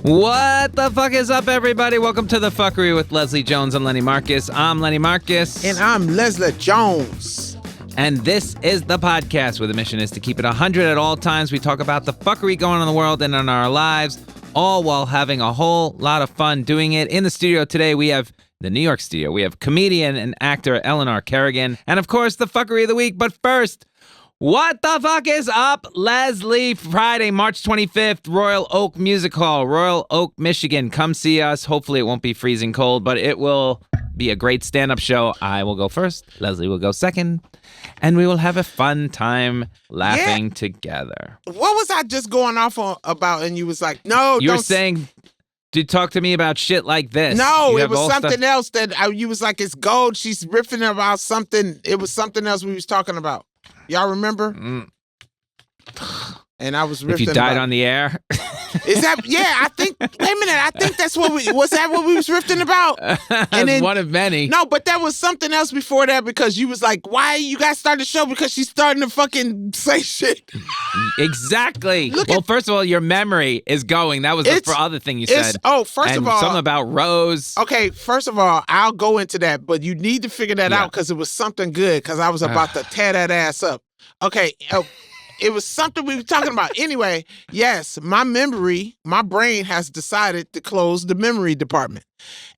What the fuck is up, everybody? Welcome to the Fckry with Leslie Jones and Lenny Marcus. I'm Lenny Marcus. And I'm Leslie Jones. And this is the podcast where the mission is to keep it 100 at all times. We talk about the fuckery going on in the world and in our lives, all while having a whole lot of fun doing it. In the studio today, we have the New York studio. We have comedian and actor Eleanor Kerrigan. And of course, the Fckry of the week. But first, what the fuck is up, Leslie? Friday, March 25th, Royal Oak Music Hall, Royal Oak, Michigan. Come see us. Hopefully it won't be freezing cold, but it will be a great stand-up show. I will go first. Leslie will go second. And we will have a fun time laughing together. What was I just going off on about? And you was like, no, you were saying, dude, talk to me about shit like this. No, it was something else that you was like, it's gold. She's riffing about something. It was something else we was talking about. Y'all remember? And I was riffing if you died on the air. Is that, yeah, I think, wait a minute, I think that's what was that what we was riffing about? And then, one of many. No, but that was something else before that because you was like, why you guys started the show? Because she's starting to fucking say shit. Exactly. First of all, your memory is going. That was the other thing you said. First of all. Something about Rose. Okay, first of all, I'll go into that, but you need to figure that out because it was something good because I was about to tear that ass up. Okay, it was something we were talking about. Anyway, yes, my brain has decided to close the memory department.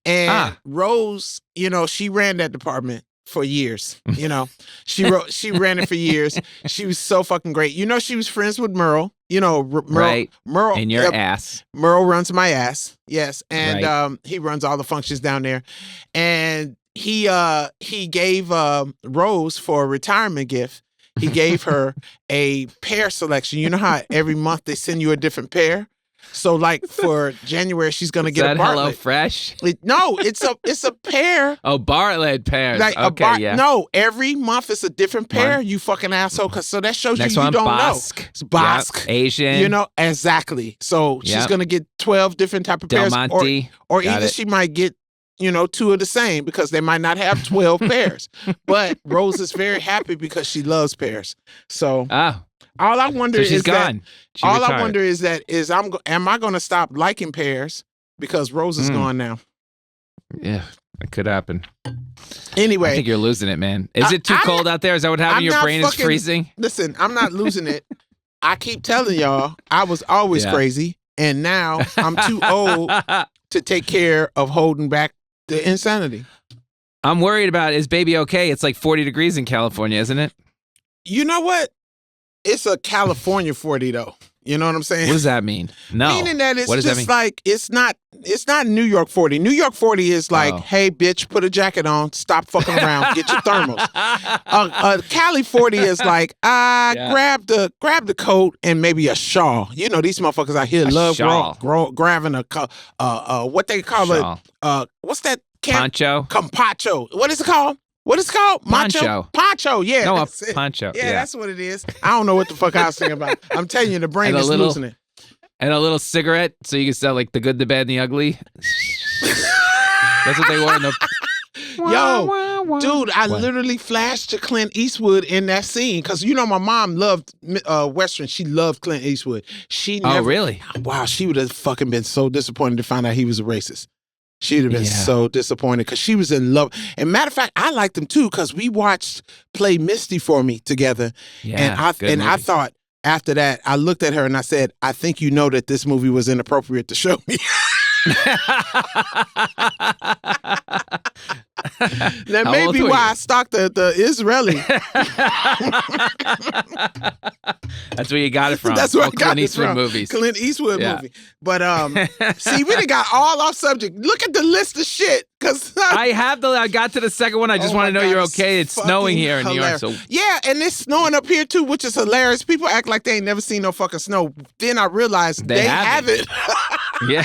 And Rose, she ran that department for years. She ran it for years. She was so fucking great. She was friends with Merle. Merle. Right. Merle. In your ass. Merle runs my ass. Yes. And he runs all the functions down there. And he gave Rose for a retirement gift. He gave her a pair selection. You know how every month they send you a different pair? So like for January, she's going to get a Bartlett. HelloFresh? No, it's a pair. Oh, Bartlett pairs. Like yeah. No, every month it's a different pair, you fucking asshole. So that shows Next you one, don't Basque. know. It's Basque. Yep. Asian. Exactly. So she's going to get 12 different type of pairs. Del Monte. Or either she might get two of the same because they might not have 12 pairs. But Rose is very happy because she loves pairs. So all I wonder she's gone. I wonder is am I going to stop liking pairs because Rose is gone now? Yeah, it could happen. Anyway, I think you're losing it, man. Is it too cold out there? Is that what happened? Your brain is freezing? Listen, I'm not losing it. I keep telling y'all I was always crazy, and now I'm too old to take care of holding back the insanity. I'm worried about, is baby okay? It's like 40 degrees in California, isn't it? You know what? It's a California 40 though. You know what I'm saying? What does that mean? No. Meaning that it's just like, it's not New York 40. New York 40 is like, hey, bitch, put a jacket on, stop fucking around, get your thermals. Cali 40 is like, grab the coat and maybe a shawl. These motherfuckers out here love grabbing what they call shawl. What's that? Poncho? Campacho. What is it called? What is it called? Poncho. Poncho, yeah. No, poncho. Yeah, that's what it is. I don't know what the fuck I was thinking about. I'm telling you, the brain is losing it. And a little cigarette so you can sell like the good, the bad, and the ugly. That's what they want in the... Yo, dude, I literally flashed to Clint Eastwood in that scene because my mom loved Western. She loved Clint Eastwood. Oh, really? Wow, she would have fucking been so disappointed to find out he was a racist. She'd have been so disappointed because she was in love. And matter of fact, I liked him too because we watched Play Misty for Me together. Yeah, and I thought after that, I looked at her and I said, I think you know that this movie was inappropriate to show me. That may be why I stalked the Israeli. That's where you got it from. That's where I got Clint it Eastwood from. movies. Clint Eastwood movie. But see, we done got all off subject. Look at the list of shit. I got to the second one. I just want to know you're okay. It's snowing here in New York. So. Yeah, and it's snowing up here too, which is hilarious. People act like they ain't never seen no fucking snow. Then I realized they have it. Yeah.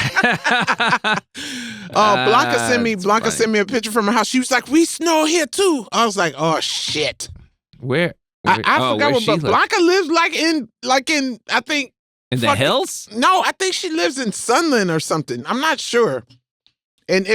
Blanca sent me a picture from her house. She was like, "We snow here too." I was like, "Oh shit." Where? I forgot what Blanca lives like in I think in the hills. No, I think she lives in Sunland or something. I'm not sure. And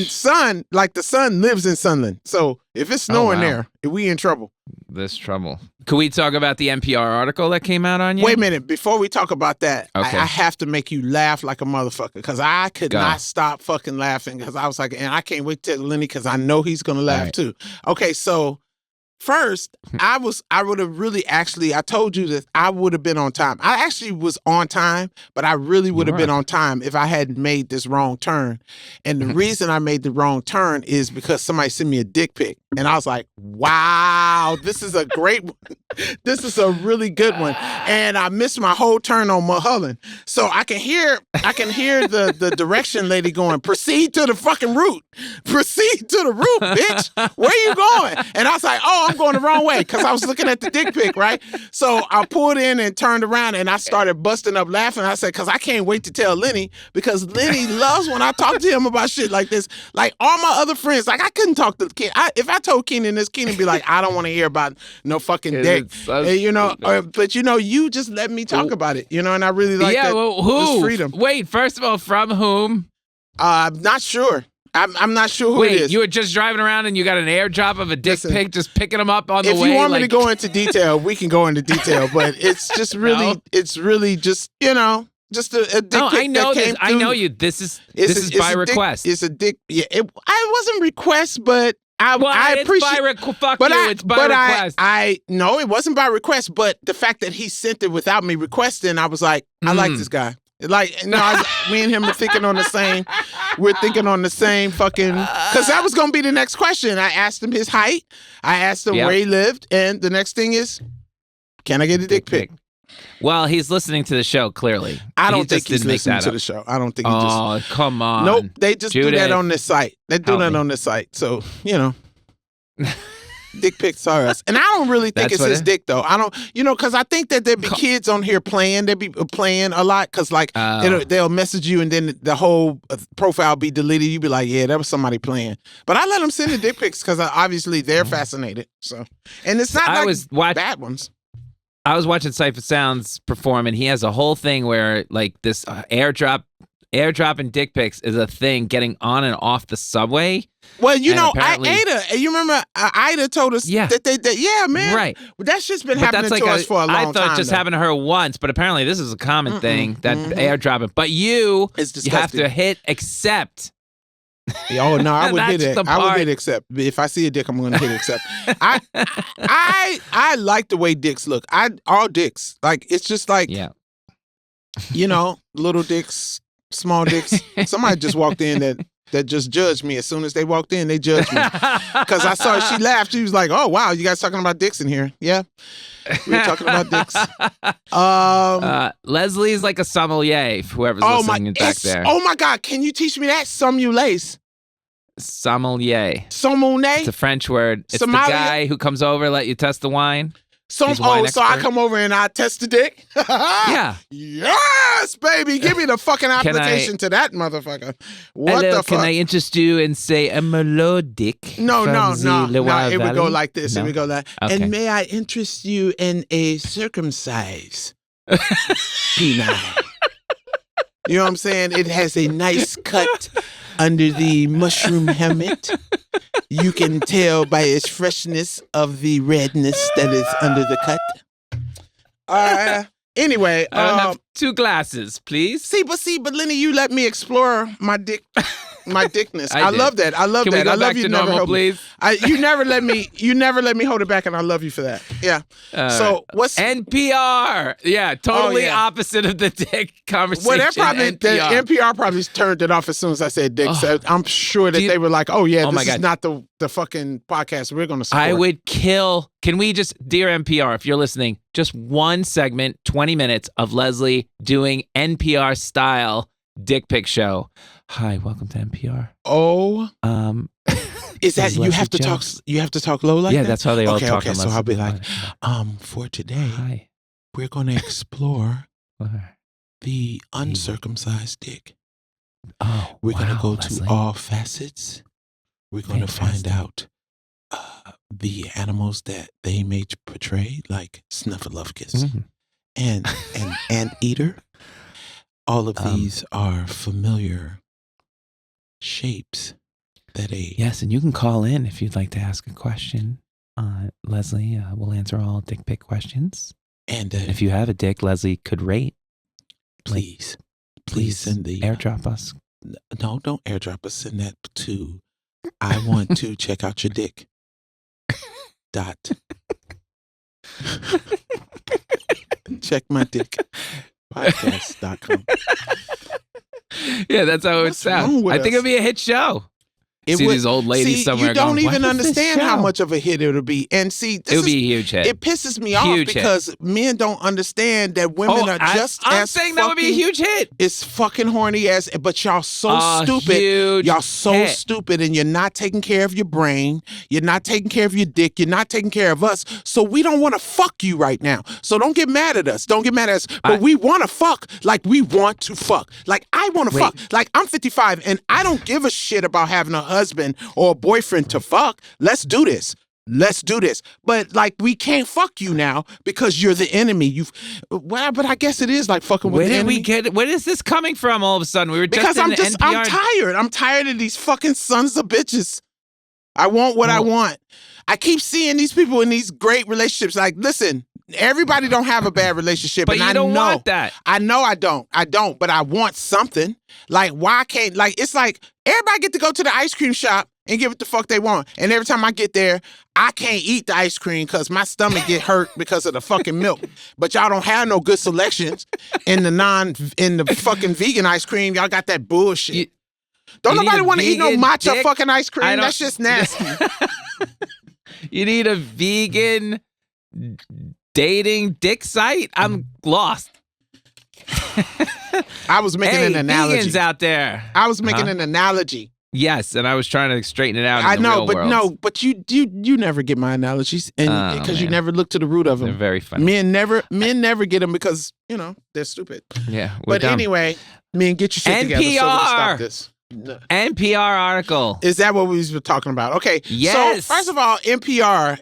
sun, like the sun lives in Sunland. So if it's snowing there, we in trouble. This trouble. Could we talk about the NPR article that came out on you? Wait a minute. Before we talk about that, okay. I have to make you laugh like a motherfucker because I could not stop fucking laughing because I was like, and I can't wait to tell Lenny because I know he's going to laugh too. Okay, so first, I would have really I told you that I would have been on time. I actually was on time, but I really would have been on time if I hadn't made this wrong turn. And the reason I made the wrong turn is because somebody sent me a dick pic. And I was like, wow, this is a great one. This is a really good one. And I missed my whole turn on Mulholland. So I can hear the direction lady going, proceed to the fucking route. Proceed to the route, bitch. Where you going? And I was like, oh, I'm going the wrong way because I was looking at the dick pic, right? So I pulled in and turned around and I started busting up laughing. I said, because I can't wait to tell Lenny because Lenny loves when I talk to him about shit like this. Like all my other friends, like I couldn't talk to the kid. If I told Keenan this, Keenan be like, I don't want to hear about no fucking dick. You know, but you know, you just let me talk about it, you know, and I really like that. Well, who? Freedom. Wait, first of all, from whom? I'm not sure. I'm not sure who it is. Wait, you were just driving around and you got an airdrop of a dick pic, just picking them up on the way? If you want me to go into detail, we can go into detail, but it's just really, it's really just, you know, just a dick pic. I know this. I know you. This is by request. It's a dick. Yeah, I wasn't request, but I appreciate. It's by request. No, it wasn't by request. But the fact that he sent it without me requesting, I was like, I like this guy. Like, no, me and him are thinking on the same. We're thinking on the same fucking. Because that was gonna be the next question. I asked him his height. I asked him where he lived, and the next thing is, can I get a dick pic? Well, he's listening to the show, clearly. I don't think he's listening to the show. I don't think he just... Oh, come on. Nope, they just do that on this site. They do that on this site. So, you know, dick pics are us. And I don't really think it's his dick, though. I don't, you know, because I think that there'd be kids on here playing. They'd be playing a lot because, like, they'll message you and then the whole profile be deleted. You'd be like, yeah, that was somebody playing. But I let them send the dick pics because obviously they're fascinated. So, and it's not bad ones. I was watching Cypher Sounds perform, and he has a whole thing where, like, this airdropping dick pics is a thing getting on and off the subway. Well, you know, Ida, you remember Ida told us that yeah, man. Right. That shit's been happening to us for a long time. I thought it just happened to her once, but apparently this is a common thing, that airdropping. But you have to hit accept. Oh no, I would hit it. I would hit accept. If I see a dick, I'm gonna hit accept. I like the way dicks look. All dicks. Like it's just like you know, little dicks, small dicks. Somebody just walked in that just judged me. As soon as they walked in, they judged me. Because I saw she laughed. She was like, oh wow, you guys talking about dicks in here. Yeah. We were talking about dicks. Leslie's like a sommelier, whoever's listening back there. Oh my God, can you teach me that? Sommelier. Sommelier. It's a French word. It's the guy who comes over, let you test the wine. So I come over and I test the dick? Yeah. Yes, baby. Give me the fucking application to that motherfucker. What the fuck? Can I interest you in, say, a melodic? No. It would go like this. It would go like, and may I interest you in a circumcised penile? You know what I'm saying? It has a nice cut under the mushroom helmet. You can tell by its freshness of the redness that is under the cut. Anyway, I have 2 glasses, please. But Lenny, you let me explore my dickness. I love that. I love Can that. We go I love back you. To never normal, please. You never let me hold it back, and I love you for that. Yeah. So what's NPR? Yeah, totally opposite of the dick conversation. Well, NPR probably turned it off as soon as I said dick. So I'm sure that they were like, "Oh yeah, this is not the fucking podcast we're going to support." I would kill. Can we just, dear NPR, if you're listening, just one segment, 20 minutes of Leslie doing NPR style dick pic show. Hi, welcome to NPR. Oh, is that you have to talk? You have to talk low like that. Yeah, that's how they all talk. Okay, so I'll be like, for today, we're going to explore the uncircumcised dick. Oh, we're going to go to all facets. We're going to find out the animals that they may portray, like Snuffleupagus and Anteater. All of these are familiar shapes that age. Yes, and you can call in if you'd like to ask a question. Leslie will answer all dick pic questions. And if you have a dick, Leslie could rate. Please send the airdrop us. No, don't airdrop us. Send that to I want to check out your dick. Check my dick. Podcast.com. Yeah, that's how it would sound. I think it'd be a hit show. These old ladies somewhere. You don't going, even understand how much of a hit it would be. And see, it would be a huge hit. It pisses me off because men don't understand that women are just I'm saying that would be a huge hit. It's fucking horny as, but y'all so stupid. Y'all so stupid, and you're not taking care of your brain. You're not taking care of your dick. You're not taking care of us. So we don't want to fuck you right now. So don't get mad at us. Don't get mad at us. But we want to fuck like we want to fuck. Like I want to fuck. Like I'm 55 and I don't give a shit about having a husband or a boyfriend to fuck. Let's do this. But like we can't fuck you now because you're the enemy. But I guess it is like fucking with the enemy. Where is this coming from all of a sudden? We were because I'm tired. I'm tired of these fucking sons of bitches. I want what I want. I keep seeing these people in these great relationships. Like, listen, everybody don't have a bad relationship. But you don't want that. I know I don't, but I want something. Like, why can't, like, it's like everybody get to go to the ice cream shop and get what the fuck they want. And every time I get there, I can't eat the ice cream because my stomach get hurt because of the fucking milk. But y'all don't have no good selections in the fucking vegan ice cream. Y'all got that bullshit. Don't nobody want to eat no matcha fucking ice cream. That's just nasty. You need a vegan dating dick site? I'm lost. I was making an analogy. Vegans out there. I was making an analogy. Yes, and I was trying to straighten it out. I know, but you never get my analogies, and because you never look to the root of them. They're very funny. Men never get them because they're stupid. Yeah, but dumb. Anyway, men, get your shit together so we can stop this. NPR article. Is that what we were talking about? Okay. Yes. So first of all, NPR,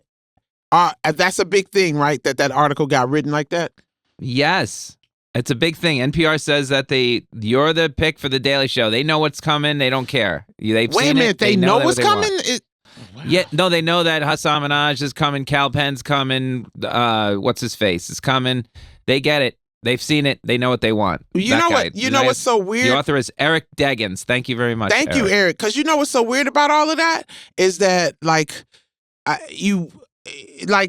that's a big thing, right? That article got written like that. Yes. It's a big thing. NPR says that you're the pick for the Daily Show. They know what's coming. They don't care. Wait a minute. They know what's coming? Wow. Yeah, no, they know that Hassan Minaj is coming. Cal Penn's coming. What's his face is coming. They get it. They've seen it. They know what they want. You know what? You know what's so weird? The author is Eric Deggans. Thank you very much. Thank you, Eric. Because you know what's so weird about all of that is that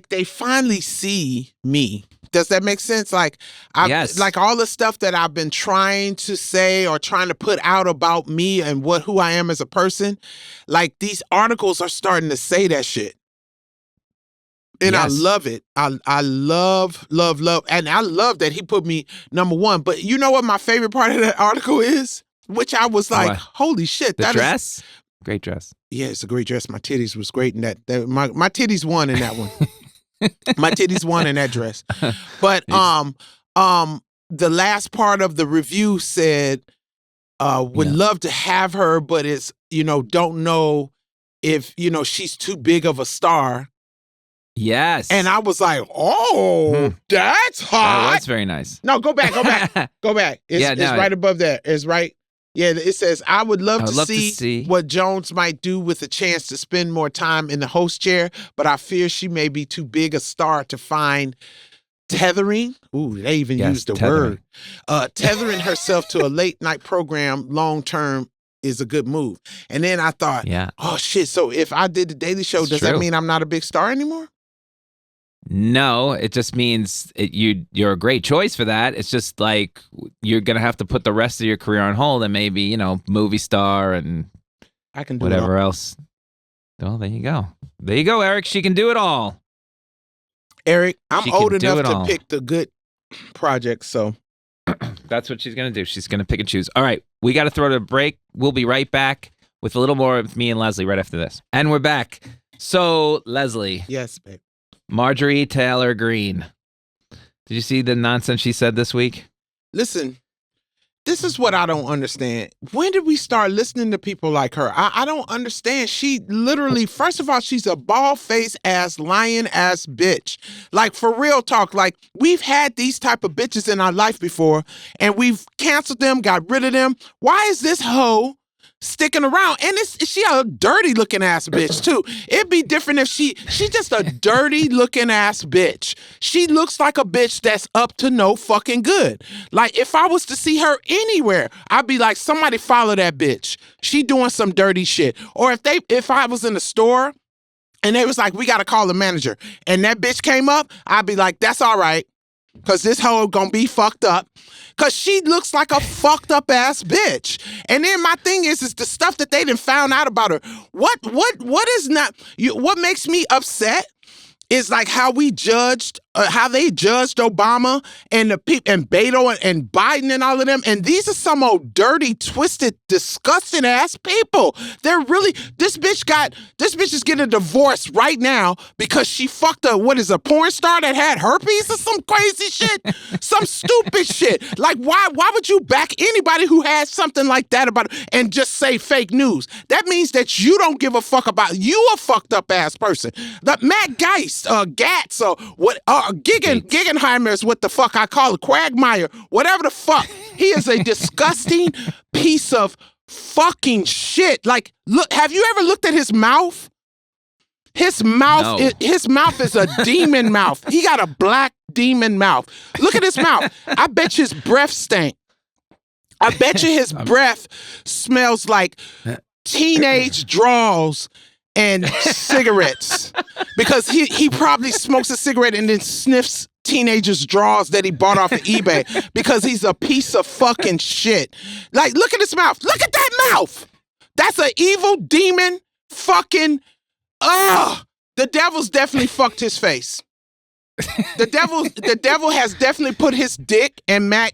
they finally see me. Does that make sense? Like, yes. Like all the stuff that I've been trying to say or trying to put out about me and who I am as a person, like these articles are starting to say that shit. And yes. I love it. I love, and I love that he put me number one. But you know what my favorite part of that article is? Which I was like, holy shit. The dress? Great dress. Yeah, it's a great dress. My titties was great in that. My titties won in that one. My titties won in that dress. But the last part of the review said, would love to have her, but it's, don't know if, she's too big of a star. Yes. And I was like, that's hot. That's very nice. No, go back. Go back. It's right above there. It's right. Yeah, it says, I would love to see what Jones might do with a chance to spend more time in the host chair, but I fear she may be too big a star to find tethering. Ooh, they even used the word. Tethering herself to a late night program long term is a good move. And then I thought, oh shit, so if I did the Daily Show, does that mean I'm not a big star anymore? No, it just means you're a great choice for that. It's just like you're going to have to put the rest of your career on hold and maybe, movie star and I can do whatever else. Well, there you go. There you go, Eric. She can do it all. Eric, I'm old enough to pick the good projects, so. That's what she's going to do. She's going to pick and choose. All right, we got to throw to a break. We'll be right back with a little more of me and Leslie right after this. And we're back. So, Leslie. Yes, babe. Marjorie Taylor Green. Did you see the nonsense she said this week? Listen, this is what I don't understand. When did we start listening to people like her? I don't understand. She literally, first of all, she's a bald-faced ass, lying ass bitch. Like, for real talk, like, we've had these type of bitches in our life before, and we've canceled them, got rid of them. Why is this hoe sticking around. And she a dirty looking ass bitch too. It'd be different if she just a dirty looking ass bitch. She looks like a bitch that's up to no fucking good. Like if I was to see her anywhere, I'd be like, somebody follow that bitch. She doing some dirty shit. Or if I was in the store and they was like, we gotta call the manager, and that bitch came up, I'd be like, that's all right. Cause this hoe gonna be fucked up. Cause she looks like a fucked up ass bitch. And then my thing is the stuff that they done found out about her. What makes me upset is like how they judged Obama and the people and Beto and Biden and all of them. And these are some old dirty, twisted, disgusting ass people. They're really, this bitch is getting a divorce right now because she fucked a porn star that had herpes or some crazy shit, some stupid shit. Like why would you back anybody who has something like that about it and just say fake news? That means that you don't give a fuck about, you a fucked up ass person. The Matt Geist, Gatz, or what, Guggenheimer is what the fuck I call it, Quagmire, whatever the fuck. He is a disgusting piece of fucking shit. Like, look, have you ever looked at his mouth? His mouth, no. His mouth is a demon mouth. He got a black demon mouth. Look at his mouth. I bet you his breath stank. I bet you his breath smells like teenage draws and cigarettes, because he probably smokes a cigarette and then sniffs teenagers' drawers that he bought off of eBay, because he's a piece of fucking shit. Like, look at his mouth. Look at that mouth. That's an evil demon fucking, the devil's definitely fucked his face. The devil has definitely put his dick in Matt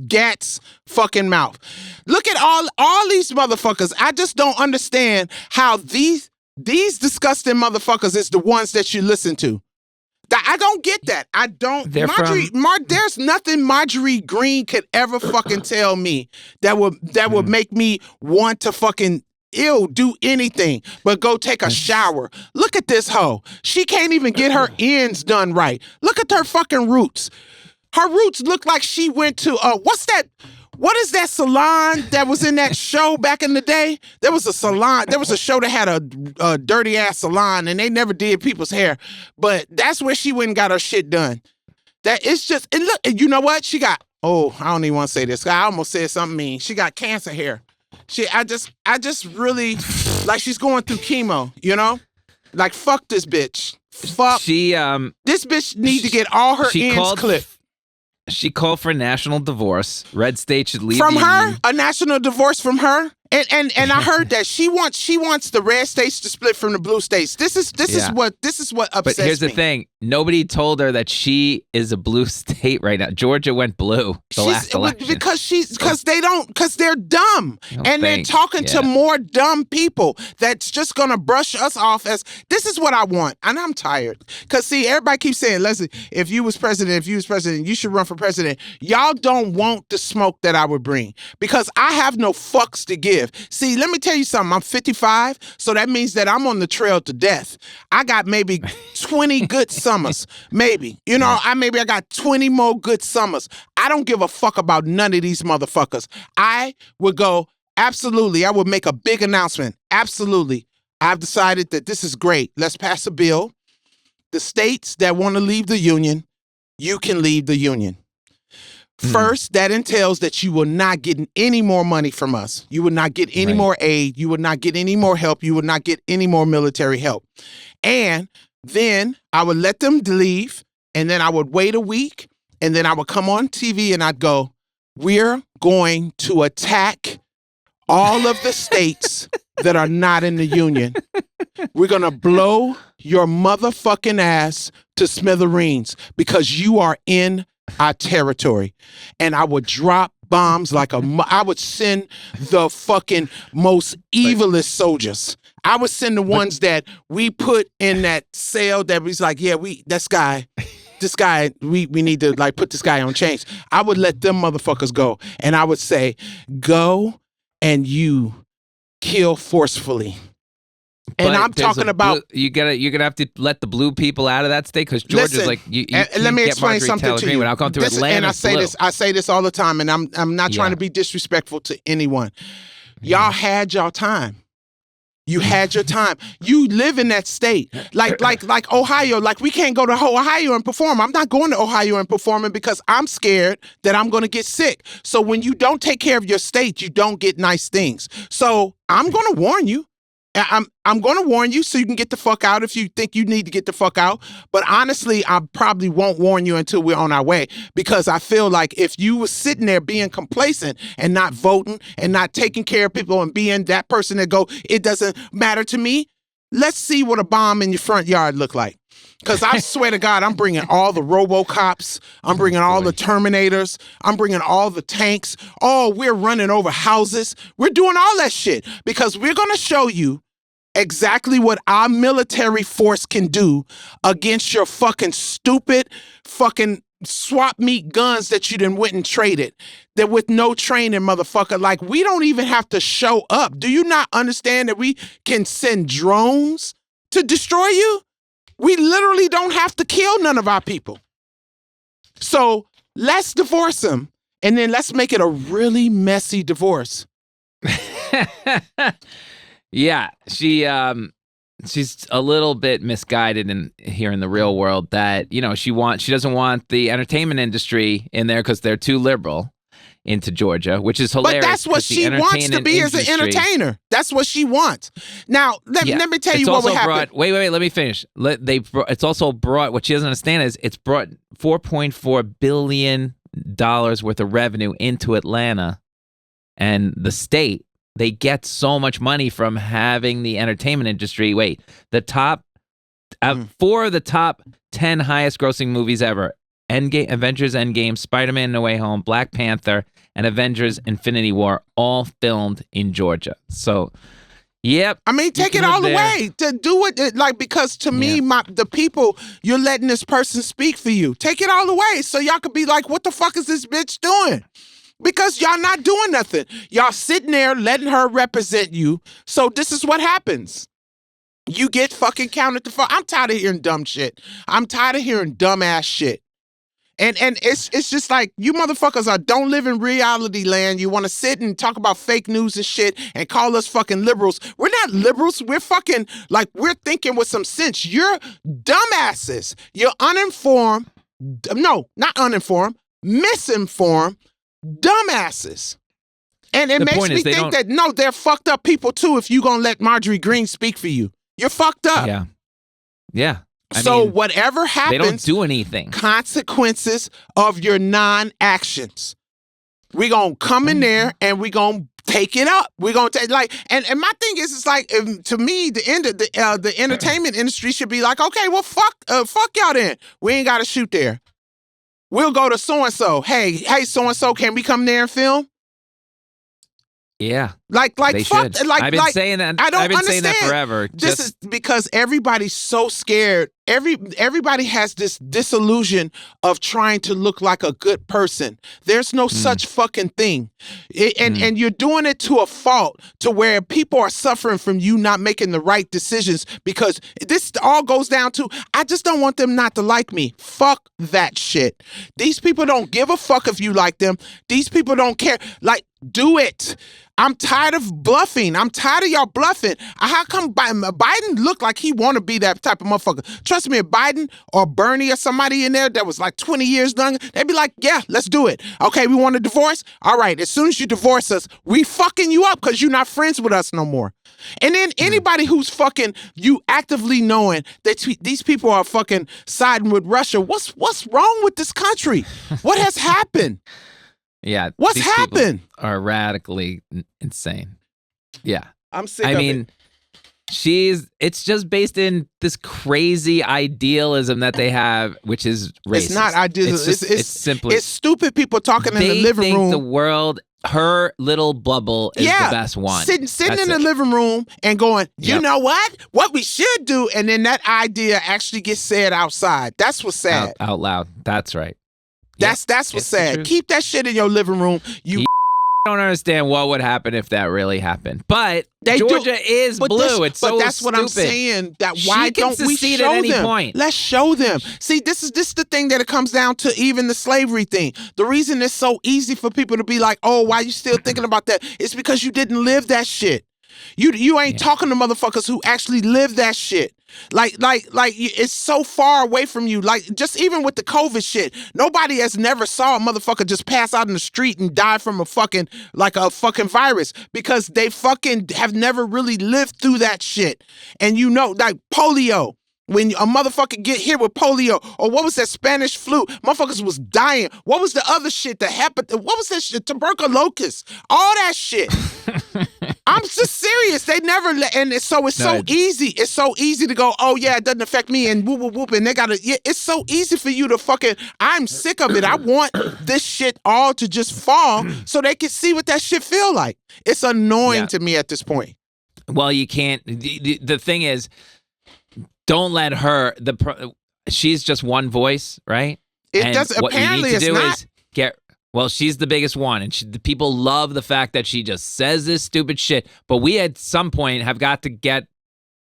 Gat's fucking mouth. Look at all these motherfuckers. I just don't understand how these disgusting motherfuckers is the ones that you listen to. I don't get that. I don't. There's nothing Marjorie Green could ever fucking tell me that would make me want to fucking do anything but go take a shower. Look at this hoe. She can't even get her ends done right. Look at her fucking roots. Her roots look like she went to what is that salon that was in that show back in the day? There was a salon. There was a show that had a dirty ass salon, and they never did people's hair. But that's where she went and got her shit done. That it's just, and look, you know what? She got, I don't even want to say this. I almost said something mean. She got cancer hair. I just really, like, she's going through chemo, you know? Like, fuck this bitch. Fuck. This bitch need to get all her ends clipped. She called for national divorce. Red State should leave from the her. union. A national divorce from her. And I heard that she wants the red states to split from the blue states. This is what upsets me. But here's the thing: nobody told her that she is a blue state right now. Georgia went blue last election because they're dumb, and they're talking to more dumb people that's just gonna brush us off as this is what I want, and I'm tired. Cause see, everybody keeps saying, Leslie, if you was president, you should run for president. Y'all don't want the smoke that I would bring, because I have no fucks to give. See, let me tell you something. I'm 55, so that means that I'm on the trail to death. I got maybe 20 good summers, maybe. You know, I got 20 more good summers. I don't give a fuck about none of these motherfuckers. I would go, absolutely, I would make a big announcement. Absolutely. I've decided that this is great. Let's pass a bill. The states that want to leave the union, you can leave the union. First, that entails that you will not get any more money from us. You will not get any more aid. You will not get any more help. You will not get any more military help. And then I would let them leave, and then I would wait a week, and then I would come on TV and I'd go, we're going to attack all of the states that are not in the union. We're going to blow your motherfucking ass to smithereens because you are in our territory. And I would drop bombs like I would send the fucking most evilest soldiers. I would send the ones that we put in that cell that was like, this guy, we need to like put this guy on chains. I would let them motherfuckers go. And I would say, go and you kill forcefully. And I'm talking about you're gonna have to let the blue people out of that state because Georgia's like you let me explain something to you. Without going through Atlanta. And I say this all the time, and I'm not trying to be disrespectful to anyone. Y'all had y'all time. You had your time. You live in that state. Like Ohio, like we can't go to Ohio and perform. I'm not going to Ohio and performing because I'm scared that I'm going to get sick. So when you don't take care of your state, you don't get nice things. So I'm going to warn you. I'm going to warn you so you can get the fuck out if you think you need to get the fuck out. But honestly, I probably won't warn you until we're on our way, because I feel like if you were sitting there being complacent and not voting and not taking care of people and being that person that go, it doesn't matter to me. Let's see what a bomb in your front yard look like. Because I swear to God, I'm bringing all the RoboCops. I'm bringing all the Terminators. I'm bringing all the tanks. Oh, we're running over houses. We're doing all that shit because we're going to show you exactly what our military force can do against your fucking stupid fucking swap meet guns that you done went and traded. That with no training, motherfucker. Like, we don't even have to show up. Do you not understand that we can send drones to destroy you? We literally don't have to kill none of our people. So let's divorce them, and then let's make it a really messy divorce. Yeah, she's a little bit misguided in here in the real world that, you know, she doesn't want the entertainment industry in there because they're too liberal into Georgia, which is hilarious. But that's what she wants to be as an entertainer. That's what she wants. Now, let me tell you what would happen. Wait, let me finish. It's also brought, what she doesn't understand is it's brought $4.4 billion worth of revenue into Atlanta, and the state, they get so much money from having the entertainment industry. Wait, the top, 4 of the top 10 highest grossing movies ever: Avengers Endgame, Spider-Man No Way Home, Black Panther, and Avengers Infinity War, all filmed in Georgia. So, yep. I mean, take it all away to do it. Like, because to me, the people, you're letting this person speak for you. Take it all away so y'all could be like, what the fuck is this bitch doing? Because y'all not doing nothing. Y'all sitting there letting her represent you. So this is what happens. You get fucking counted the fuck. I'm tired of hearing dumb shit. I'm tired of hearing dumbass shit. And it's just like, you motherfuckers don't live in reality land. You want to sit and talk about fake news and shit and call us fucking liberals. We're not liberals. We're fucking, like, we're thinking with some sense. You're dumbasses. You're uninformed. No, not uninformed. Misinformed. Dumbasses. And it makes me think that, no, they're fucked up people too if you gonna let Marjorie Green speak for you. You're fucked up. Yeah. I mean, whatever happens, they don't do anything. Consequences of your non-actions. We gonna come in there and we gonna take it up. We gonna take, like, and my thing is, it's like, to me, the end of the entertainment industry should be like, okay, well, fuck y'all then. We ain't gotta shoot there. We'll go to so-and-so. Hey, so-and-so, can we come there and film? Yeah. Like, they fuck, should. like, I've been saying that. I don't I've been understand. saying that forever. This is because everybody's so scared. Everybody has this disillusion of trying to look like a good person. There's no such fucking thing. And you're doing it to a fault, to where people are suffering from you not making the right decisions, because this all goes down to, I just don't want them not to like me. Fuck that shit. These people don't give a fuck if you like them. These people don't care. Like, do it. I'm tired of bluffing. I'm tired of y'all bluffing. How come Biden looked like he want to be that type of motherfucker? Trust me, if Biden or Bernie or somebody in there that was like 20 years younger, they'd be like, yeah, let's do it. Okay, we want a divorce? All right, as soon as you divorce us, we fucking you up because you're not friends with us no more. And then anybody who's fucking you actively knowing that these people are fucking siding with Russia, what's wrong with this country? What has happened? Yeah. What's happened? Are radically insane. Yeah. I'm sick of it. It's just based in this crazy idealism that they have, which is racist. It's not idealism. It's simply, it's stupid people talking in the living room. The world, her little bubble is the best one. Sitting in the living room and going, you know what we should do, and then that idea actually gets said outside. That's what's sad. Out loud. That's right. That's what's sad. Keep that shit in your living room. You don't understand what would happen if that really happened. But They Georgia is blue. It's so that's stupid. what I'm saying. That why She can don't we secede show at any them? point. Let's show them. See, this is the thing that it comes down to. Even the slavery thing. The reason it's so easy for people to be like, "Oh, why you still thinking about that?" It's because you didn't live that shit. You ain't talking to motherfuckers who actually live that shit. Like it's so far away from you. Like, just even with the COVID shit, nobody has never saw a motherfucker just pass out in the street and die from a fucking virus, because they fucking have never really lived through that shit. And like polio. When a motherfucker get hit with polio, or what was that Spanish flu? Motherfuckers was dying. What was the other shit that happened? What was that shit? Tuberculosis. All that shit. I'm just serious. They never and it's so easy. It's so easy to go, oh yeah, it doesn't affect me, and whoop whoop whoop, and they gotta. It's so easy for you to fucking. I'm sick of it. I want this shit all to just fall so they can see what that shit feel like. It's annoying to me at this point. Well, you can't. The thing is, don't let her. She's just one voice, right? It does. Apparently, it's not. Well, she's the biggest one, and the people love the fact that she just says this stupid shit. But we at some point have got to get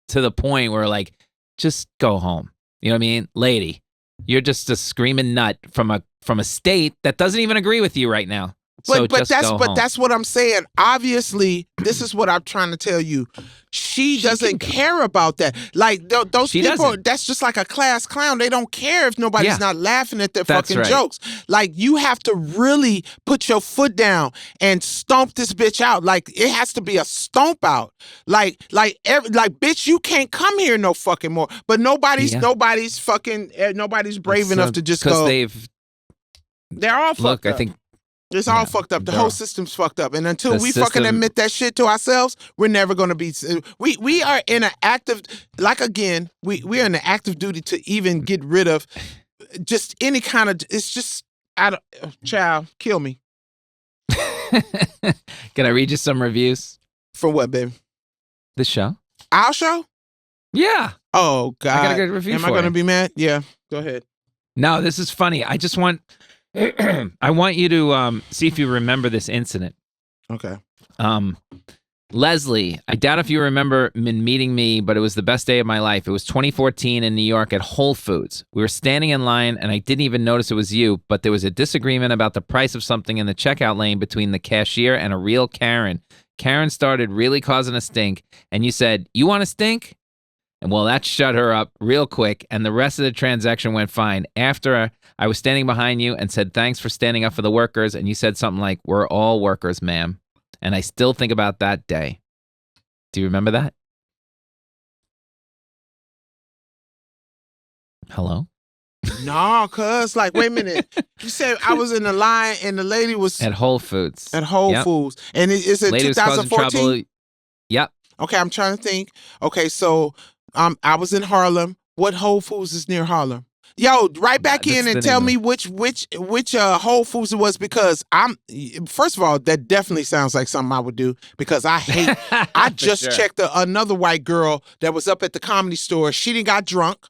to the point where, like, just go home. You know what I mean? Lady, you're just a screaming nut from a state that doesn't even agree with you right now. But that's what I'm saying. Obviously, this is what I'm trying to tell you. She doesn't care about that. Like those people, that's just like a class clown. They don't care if nobody's not laughing at their fucking jokes. Like, you have to really put your foot down and stomp this bitch out. Like, it has to be a stomp out. Like bitch, you can't come here no fucking more. But nobody's brave enough to just go. They're all fucked up. I think. It's all fucked up. The whole system's fucked up. And until we fucking admit that shit to ourselves, we're never going to be... We are in an active... Like, again, we're in an active duty to even get rid of just any kind of... It's just... Child, kill me. Can I read you some reviews? For what, baby? The show. Our show? Yeah. Oh, God. I got a good review. Am I going to be mad? Yeah. Go ahead. No, this is funny. I just want... I want you to see if you remember this incident. Okay. Leslie, I doubt if you remember meeting me, but it was the best day of my life. It was 2014 in New York at Whole Foods. We were standing in line, and I didn't even notice it was you, but there was a disagreement about the price of something in the checkout lane between the cashier and a real Karen. Karen started really causing a stink, and you said, "You want a stink?" And well, that shut her up real quick, and the rest of the transaction went fine. After I was standing behind you and said, "Thanks for standing up for the workers," and you said something like, "We're all workers, ma'am." And I still think about that day. Do you remember that? Hello? No, cuz, like, wait a minute. You said I was in the line and the lady was... At Whole Foods. At Whole Foods. And is it 2014? Yep. Okay, I'm trying to think. Okay, so I was in Harlem. What Whole Foods is near Harlem? Yo, right back in and tell me which Whole Foods it was, because first of all, that definitely sounds like something I would do, because I hate I just checked another white girl that was up at the Comedy Store. She done got drunk.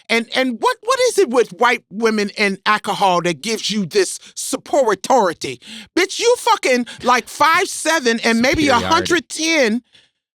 And what is it with white women and alcohol that gives you this superiority? Bitch, you fucking like 5'7" and maybe 110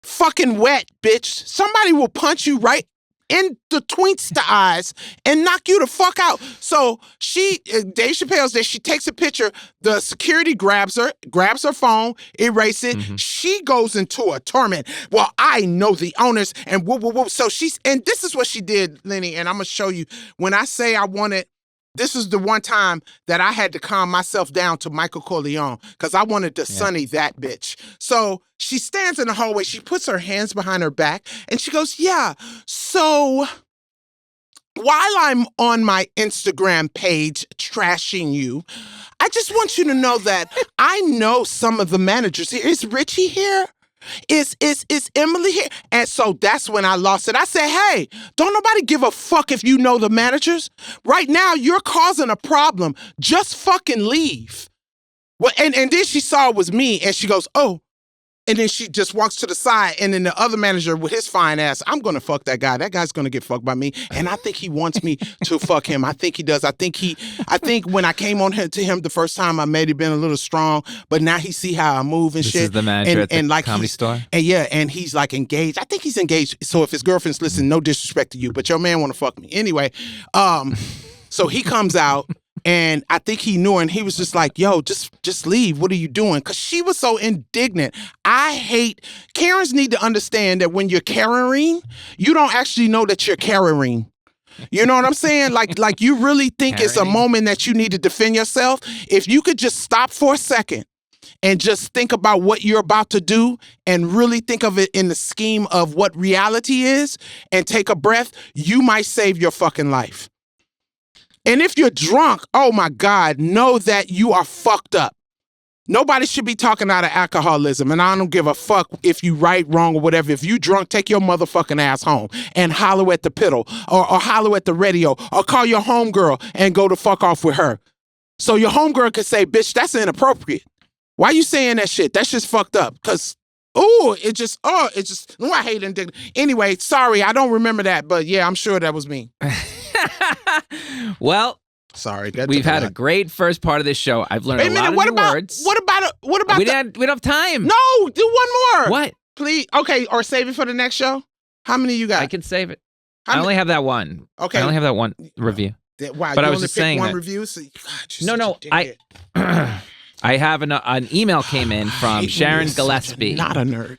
fucking wet, bitch. Somebody will punch you right in the tweents the eyes and knock you the fuck out. So Dave Chappelle's there, she takes a picture, the security grabs her phone, erases it, she goes into a torment. Well, I know the owners and whoop, whoop, whoop. So and this is what she did, Lenny, and I'm gonna show you. When I say I wanted, this is the one time that I had to calm myself down to Michael Corleone, because I wanted to Sonny that bitch. So she stands in the hallway, she puts her hands behind her back, and she goes, "Yeah, so while I'm on my Instagram page trashing you, I just want you to know that I know some of the managers here. Is Richie here? Is Emily here?" And so that's when I lost it. I said, "Hey, don't nobody give a fuck if you know the managers. Right now, you're causing a problem. Just fucking leave." Well, and then she saw it was me, and she goes, "Oh, And then she just walks to the side, and then the other manager with his fine ass, I'm going to fuck that guy. That guy's going to get fucked by me. And I think he wants me to fuck him. I think he does. I think when I came on to him the first time, I may have been a little strong, but now he see how I move and this shit. This is the manager at the like Comedy Store? And yeah, and he's like engaged. I think he's engaged. So if his girlfriend's listening, no disrespect to you, but your man want to fuck me. Anyway, so he comes out. And I think he knew her, and he was just like, yo, just leave. What are you doing? Because she was so indignant. Karens need to understand that when you're carrying, you don't actually know that you're carrying. You know what I'm saying? Like you really think it's a moment that you need to defend yourself. If you could just stop for a second and just think about what you're about to do and really think of it in the scheme of what reality is and take a breath, you might save your fucking life. And if you're drunk, oh my God, know that you are fucked up. Nobody should be talking out of alcoholism, and I don't give a fuck if you right, wrong, or whatever. If you drunk, take your motherfucking ass home and holler at the piddle or holler at the radio or call your homegirl and go to fuck off with her. So your homegirl could say, bitch, that's inappropriate. Why you saying that shit? That's just fucked up. Because, I hate indignant. Anyway, sorry, I don't remember that, but yeah, I'm sure that was me. Well, sorry, we've had a great first part of this show. I've learned a lot of new words. What about we don't have time. No, do one more. What? Please. Okay, or save it for the next show. How many you got? I can save it. I only have that one. Okay. I only have that one review. Wow, but you I was only just saying one that. review? So, No, I have an email came in from Sharon Gillespie. Not a nerd.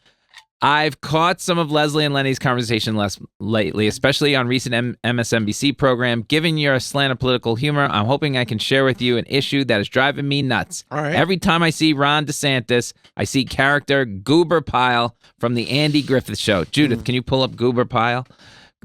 I've caught some of Leslie and Lenny's conversation lately, especially on recent MSNBC program. Given your slant of political humor, I'm hoping I can share with you an issue that is driving me nuts. All right. Every time I see Ron DeSantis, I see character Goober Pyle from the Andy Griffith Show. Judith, can you pull up Goober Pyle?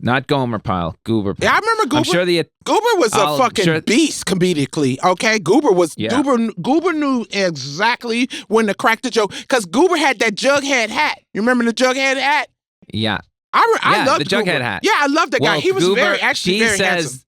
Not Gomer Pyle, Goober Pyle. Yeah, I remember Goober. I'm sure Goober was a fucking beast comedically, okay? Goober knew exactly when to crack the joke, because Goober had that Jughead hat. You remember the Jughead hat? Yeah. I loved the Jughead Goober. hat. Yeah, I loved that guy. He was very handsome.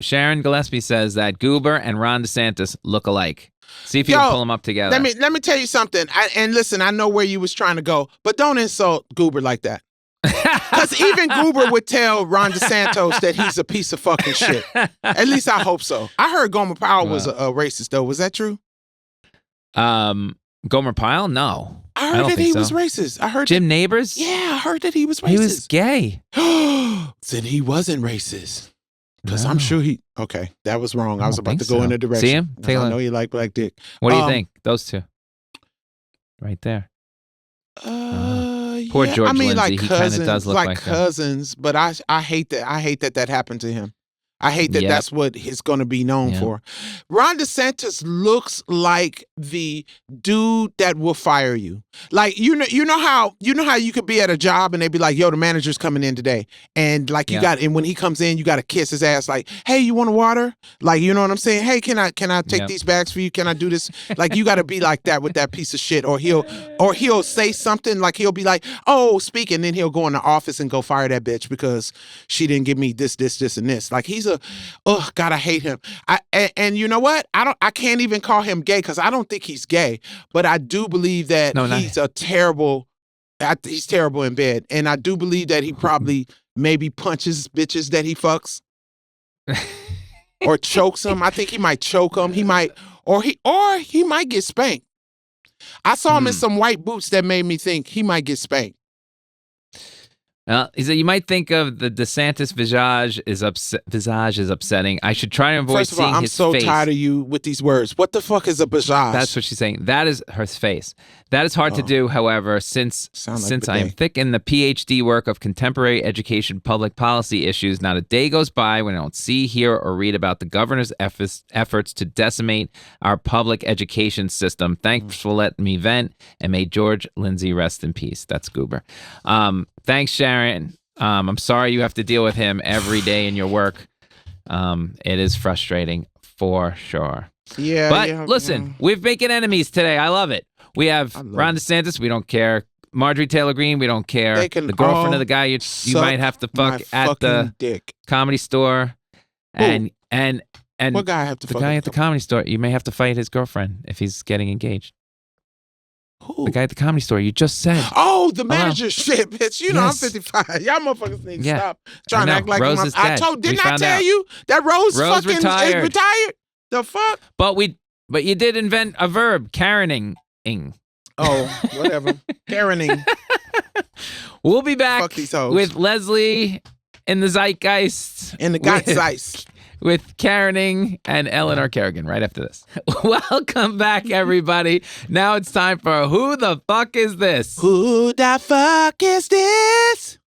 Sharon Gillespie says that Goober and Ron DeSantis look alike. See if you can pull them up together. Let me tell you something. And listen, I know where you was trying to go, but don't insult Goober like that. Because even Goober would tell Ron DeSantis that he's a piece of fucking shit. At least I hope so. I heard Gomer Pyle was a racist, though. Was that true? Gomer Pyle? No. I heard that he was racist. I heard Jim Nabors? Yeah, I heard that he was racist. He was gay. Then he wasn't racist. Because I'm sure he... Okay, that was wrong. I was about to go in a direction. See him? I know you like black dick. What do you think? Those two. Right there. Poor George Lindsay. Like he kind of does look like cousins, but I hate that. I hate that happened to him. I hate that that's what he's going to be known for. Ron DeSantis looks like the dude that will fire you. Like, you know how you could be at a job and they be like, yo, the manager's coming in today. And like and when he comes in, you got to kiss his ass like, hey, you want a water? Like, you know what I'm saying? Hey, can I take these bags for you? Can I do this? Like, you got to be like that with that piece of shit. Or he'll say something like, he'll be like, oh, speak. And then he'll go in the office and go fire that bitch because she didn't give me this, and this. Like, he's God, I hate him. And you know what? I can't even call him gay because I don't think he's gay, but I do believe that he's terrible in bed. And I do believe that he probably maybe punches bitches that he fucks or chokes them. I think he might choke them. He might, or he might get spanked. I saw him in some white boots that made me think he might get spanked. He said, you might think of the DeSantis visage is upsetting. I should try to avoid seeing his face. First of all, I'm so tired of you with these words. What the fuck is a visage? That's what she's saying. That is her face. That is hard to do, however, since I am thick in the PhD work of contemporary education public policy issues, not a day goes by when I don't see, hear, or read about the governor's efforts to decimate our public education system. Thanks for letting me vent, and may George Lindsay rest in peace. That's Goober. Thanks, Sharon. I'm sorry you have to deal with him every day in your work. It is frustrating for sure. Yeah. But listen, we're making enemies today. I love it. We have Ron DeSantis. We don't care. Marjorie Taylor Green. We don't care. The girlfriend of the guy you might have to fuck at the Comedy Store. And what guy I have to fuck? The guy at the Comedy Store. You may have to fight his girlfriend if he's getting engaged. Who? The guy at the Comedy Store. You just said. Oh, the manager shit, bitch. You know Yes. I'm 55. Y'all motherfuckers need to Yeah. stop trying to act like Rose is dead. didn't We I found tell out. you that Rose fucking retired. is retired? The fuck? But you did invent a verb, Karening. Oh, whatever. Karening. We'll be back Fuck these hoes. with Leslie in the Zeitgeist. In the Geist. With Karening and Eleanor Kerrigan right after this. Welcome back, everybody. Now it's time for Who the Fuck Is This? Who the fuck is this?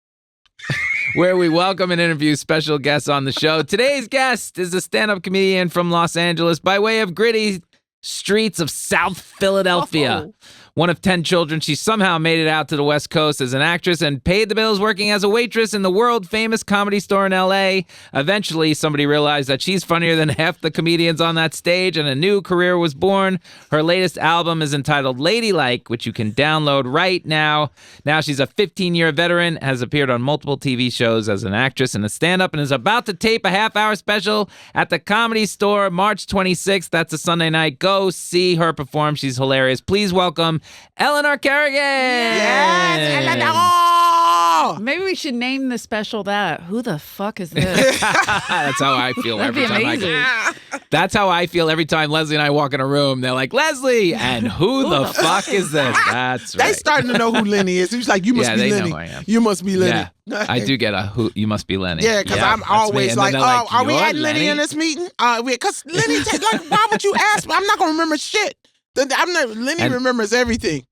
Where we welcome and interview special guests on the show. Today's guest is a stand-up comedian from Los Angeles by way of gritty streets of South Philadelphia. Oh. One of 10 children, she somehow made it out to the West Coast as an actress and paid the bills working as a waitress in the world-famous Comedy Store in L.A. Eventually, somebody realized that she's funnier than half the comedians on that stage, and a new career was born. Her latest album is entitled Ladylike, which you can download right now. Now she's a 15-year veteran, has appeared on multiple TV shows as an actress and a stand-up, and is about to tape a half-hour special at the Comedy Store March 26th. That's a Sunday night. Go see her perform. She's hilarious. Please welcome Eleanor Kerrigan. Yes, Eleanor. Maybe we should name the special that. Who the fuck is this? That's how I feel That'd every be time amazing. That's how I feel every time Leslie and I walk in a room. They're like, Leslie, and who the fuck is this? That's right. They starting to know who Lenny is. He's like, you must Yeah, be they know Lenny. who I am. You must be Lenny. Yeah, I do get a who. You must be Lenny. Yeah, because I'm that's me. always And then like, they're oh, are we "You're adding Lenny in this meeting? Because Lenny, like, why would you ask me? I'm not going to remember shit. Lenny And- remembers everything.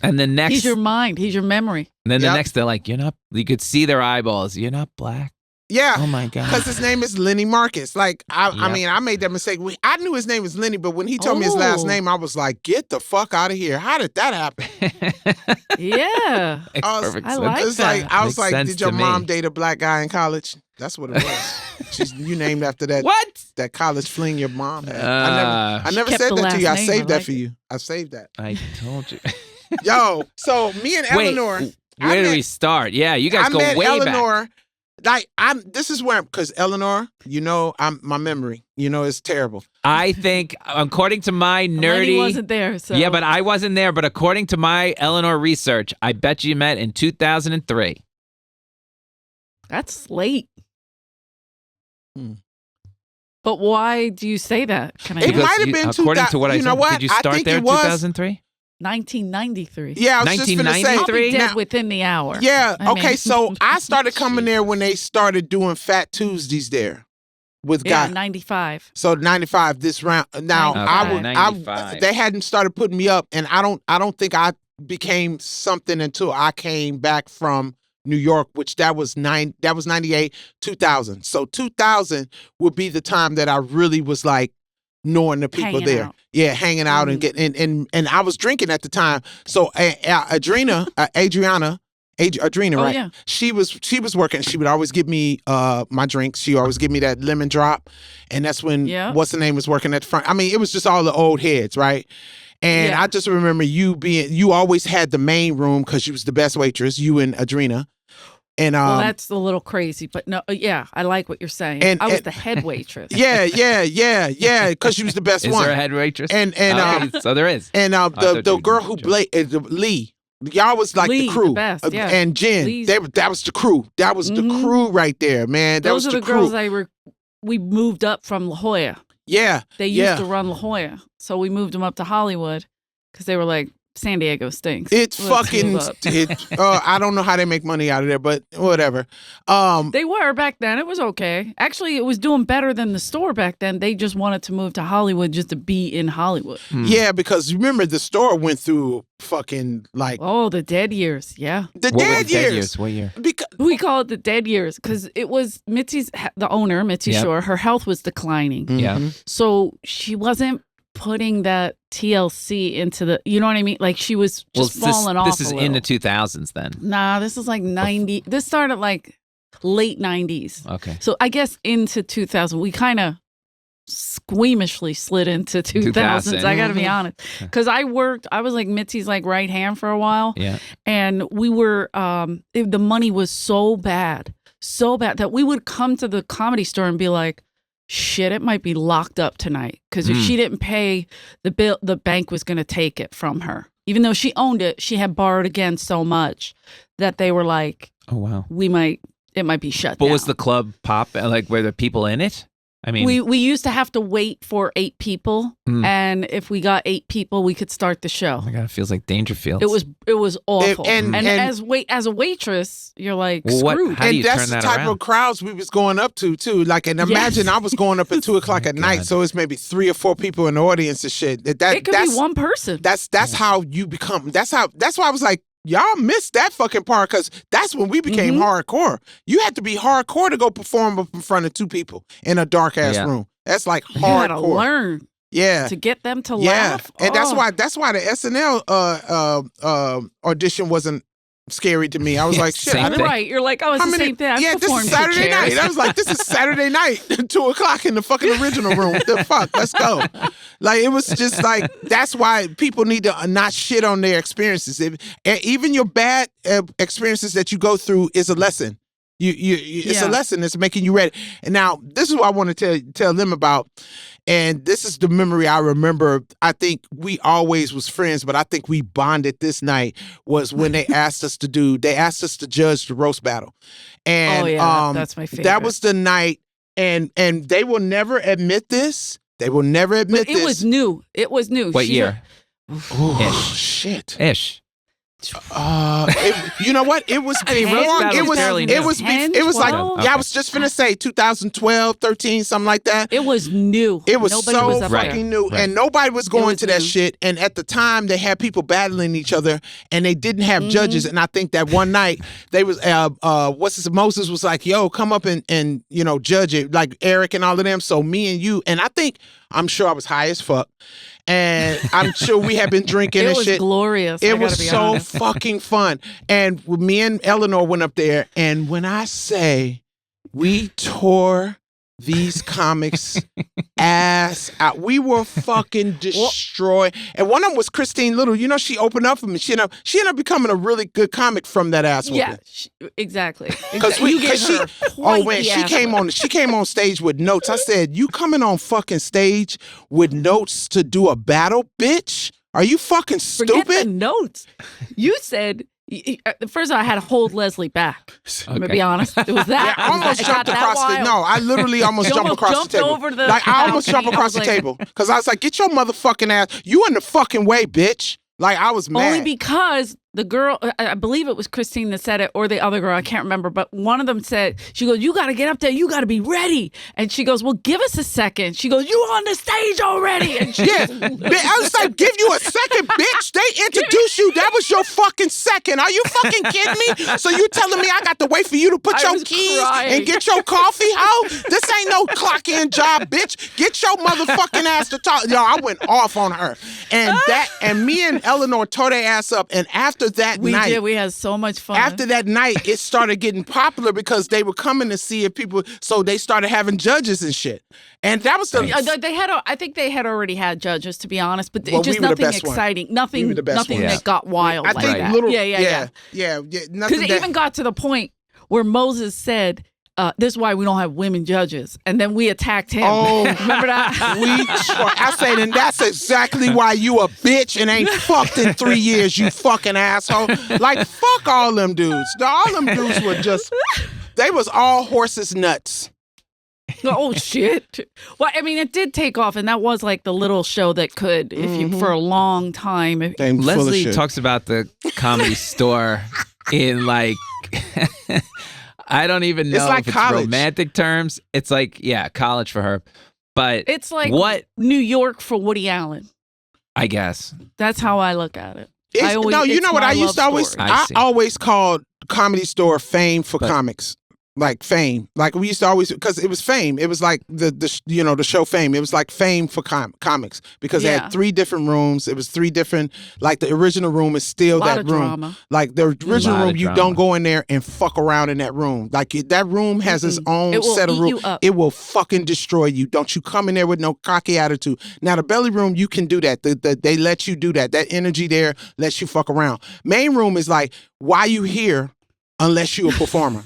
And then next, He's your mind. He's your memory. and then the Yep. next, they're like, you're not. You could see their eyeballs. You're not black. Yeah. Oh my god. Because his name is Lenny Marcus. Like, I Yep. mean, I made that mistake. I knew his name was Lenny, but when he told me his last Oh. name, I was like, get the fuck out of here. How did that happen? Yeah. Makes I was- perfect I sense. like It's that. like, I was Makes like, sense did your to mom me. date a black guy in college? That's what it was. You named after that What? that college fling your mom had. Uh, I never She kept said the that to you. I last name. saved I that like for it. you. I saved that. I told you. Yo, so me and Wait, Eleanor. where do met- we start? Yeah, you guys I go met way back. Eleanor. Like this is where because Eleanor, you know, my memory, you know, is terrible. I think, according to my Lenny nerdy. wasn't there, so Yeah, but I wasn't there. But according to my Eleanor research, I bet you met in 2003. that's late. Hmm. But why do you say that? Can I It ask? might have been according to what I you know said. what? Did you I start think there it in was 2003? 1993. Yeah, I was just gonna say. 1993? I'll be dead Now- within the hour. Yeah. I Okay. mean- So I started coming there when they started doing Fat Tuesdays there with Yeah, guys. 95. So 95 this round. Now Okay, 95. they hadn't started putting me up, and I don't think I became something until I came back from New York, which that was 98, 2000. So 2000 would be the time that I really was like knowing the people Hanging there. out. Yeah, hanging out and getting and I was drinking at the time. So Adriana, Oh, right? yeah. She was working. She would always give me my drinks. She always give me that lemon drop, and that's when Yeah. what's the name was working at the front. I mean, it was just all the old heads, right? And Yeah. I just remember you always had the main room because you was the best waitress. You and Adrena, and Well, that's a little crazy, but no, yeah, I like what you're saying. And- I was and- the head waitress. yeah, because you was the best Is one. there a head waitress? And Okay, so there is. and thought the you girl were who joking. played Lee. Y'all was like Lee, the crew, the best, yeah. and Jen. Lee's- That was the crew. That was the Mhm. crew right there, man. That Those was are the the crew. girls we moved up from La Jolla. Yeah, They used yeah. to run La Jolla, so we moved them up to Hollywood because they were like, San Diego stinks. It's Let's fucking. move up. I don't know how they make money out of there, but whatever. They were back then. It was okay. Actually, it was doing better than the store back then. They just wanted to move to Hollywood just to be in Hollywood. Yeah, because remember the store went through fucking like Oh, the dead years. Yeah. the What dead was years. What year? Because We call it the dead years because it was the owner, Mitzi Yep. Shore, her health was declining. Yeah. Mhm. So she wasn't putting that TLC into the, you know what I mean? Like she was just falling off. This is a in the little. 2000s then. Nah, this is like 90. This started like late 90s. Okay. So I guess into 2000, we kind of squeamishly slid into 2000s. I got to be Mhm. honest. Because I was like Mitzi's like right hand for a while. Yeah. And we were, the money was so bad that we would come to the Comedy Store and be like, shit, it might be locked up tonight. Because if Mm. she didn't pay the bill, the bank was going to take it from her. Even though she owned it, she had borrowed again so much that they were like, oh wow, it might be shut but down. was the club pop like were there people in it? I mean, we used to have to wait for 8 people, and if we got 8 people, we could start the show. oh my God, it feels like Dangerfield. It was awful. And as a waitress, you're like screwed. How do you that's turn that the type around? of crowds we was going up to too. Like, and imagine I was going up at 2:00 at night, so it's maybe 3 or 4 people in the audience and shit. It could be one person. That's how you become. That's why I was like, y'all missed that fucking part, because that's when we became hardcore. You had to be hardcore to go perform up in front of 2 people in a dark ass room. That's like hardcore. You had to learn. Yeah. To get them to laugh. And that's why the SNL audition wasn't scary to me. I was like, shit. Right. You're like, oh, it's the same thing. Yeah, this is Saturday night. I was like, this is Saturday night, 2:00 in the fucking original room. The fuck? Let's go. Like, it was just like, that's why people need to not shit on their experiences. Even your bad experiences that you go through is a lesson. It's a lesson. It's making you ready. And now, this is what I want to tell them about. And this is the memory I remember. I think we always was friends, but I think we bonded this night was when they asked us to judge the roast battle. And that's my favorite. That was the night, and they will never admit this. They will never admit this. It was new. What year? Oh, shit. Ish. You know what? It was before. It was like, I was just finna say 2012, 13, something like that. It was new. It was Nobody so fucking new, and nobody was going to that shit. And at the time, they had people battling each other, and they didn't have judges. And I think that one night they was Moses was like, "Yo, come up and judge it," like Eric and all of them. So me and you, and I'm sure I was high as fuck. And I'm sure we had been drinking and shit. It was glorious. It was so fucking fun. And me and Eleanor went up there, and when I say we tore these comics ass out, we were fucking destroyed. And one of them was Christine Little. She opened up for me. She ended up becoming a really good comic from that ass whooping. Yeah, exactly. Because she came on stage with notes. I said, "You coming on fucking stage with notes to do a battle, bitch? Are you fucking stupid?" Forget the notes. You said. First, I had to hold Leslie back. I'm gonna be honest. It was that. I almost jumped across the. No, I literally almost jumped across the table. Over the I almost jumped across the table because I was like, "Get your motherfucking ass! You in the fucking way, bitch!" Like, I was mad. Only because the girl, I believe it was Christine that said it, or the other girl, I can't remember, but one of them said, she goes, "You got to get up there. You got to be ready." And she goes, "Well, give us a second." She goes, "You on the stage already?" And she I was like, "Give you a second, bitch. They introduced you. That was your fucking second. Are you fucking kidding me? So you telling me I got to wait for you to put your keys and get your coffee, ho? This ain't no clock in job, bitch. Get your motherfucking ass to talk." Yo, I went off on her. And me and Eleanor tore their ass up. And after that night, we had so much fun. After that night, it started getting popular because they were coming to see if people. So they started having judges and shit. And that was I think they had already had judges, to be honest, but just we nothing exciting, nothing that got wild. I think that. Because it even got to the point where Moses said, "This is why we don't have women judges," and then we attacked him. Oh, remember that? I said, and that's exactly why you a bitch and ain't fucked in 3 years, you fucking asshole. Like, fuck all them dudes. All them dudes were they was all horses nuts. Oh shit! Well, I mean, it did take off, and that was like the little show that could, if you for a long time. Leslie talks about the Comedy Store in like. I don't even know if it's romantic terms. It's like, college for her. But it's like New York for Woody Allen. I guess. That's how I look at it. You know what I used to always? I always called Comedy Store Fame for comics. Like Fame. Like we used to always, because it was Fame. It was like the show Fame. It was like Fame for comics because they had 3 different rooms. It was 3 different, like the original room is still that room. Drama. Like the original room, you don't go in there and fuck around in that room. Like that room has its own set of rules. It will fucking destroy you. Don't you come in there with no cocky attitude. Now the belly room, you can do that. They let you do that. That energy there lets you fuck around. Main room is like, why you here unless you a performer?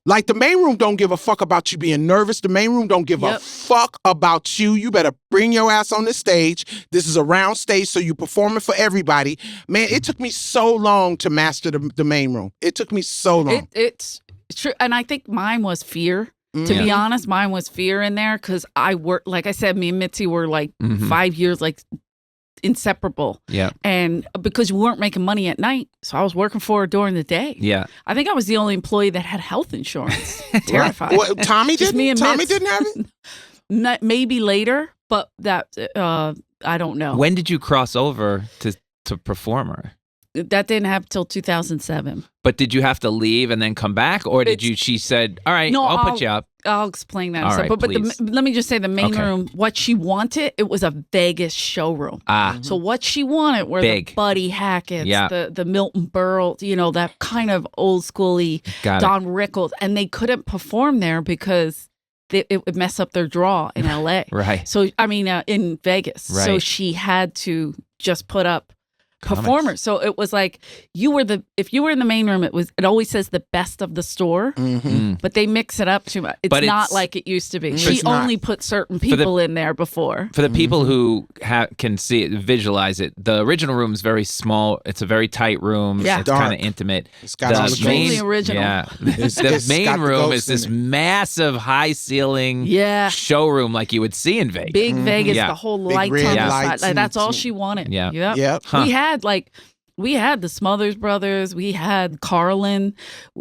Like, the main room don't give a fuck about you being nervous. The main room don't give a fuck about you. You better bring your ass on the stage. This is a round stage, so you performing for everybody. Man, it took me so long to master the main room. It took me so long. It's true. And I think mine was fear. To be honest, mine was fear in there because I worked, like I said, me and Mitzi were like 5 years, like inseparable. Yeah. And because we weren't making money at night, so I was working for her during the day. Yeah. I think I was the only employee that had health insurance. Terrified. What, Tommy Just didn't? me and Tommy Mitz. didn't have it? Not, maybe later, but that I don't know. When did you cross over to performer? That didn't happen till 2007. But did you have to leave and then come back, or did you? She said, "All right, No, I'll put you up." I'll explain that. All right, but please. let me just say the main Okay. room. What she wanted, it was a Vegas showroom. So what she wanted were Big. the Buddy Hackett's, Yeah. the Milton Berle, that kind of old schooly Got it. Don Rickles, and they couldn't perform there because it would mess up their draw in LA. Right. So I mean, in Vegas. Right. So she had to just put up Comics. performers. So it was like if you were in the main room, it always says the best of the store, but they mix it up too much. It's But not it's- like it used to be. It's She not. only put certain people in there before. For the people who can see it, visualize it, the original room is very small. It's a very tight room. Yeah. It's Dark. kind of intimate. It's got all the Extremely original. Yeah. It's The main got the room ghosts is this in massive, high ceiling Yeah. showroom like you would see in Vegas. Big Vegas, Yeah. the whole Big lights red on the lights side. Like, that's and- all she wanted. Yeah. Yep. Yep. Huh. We had the Smothers Brothers. We had Carlin.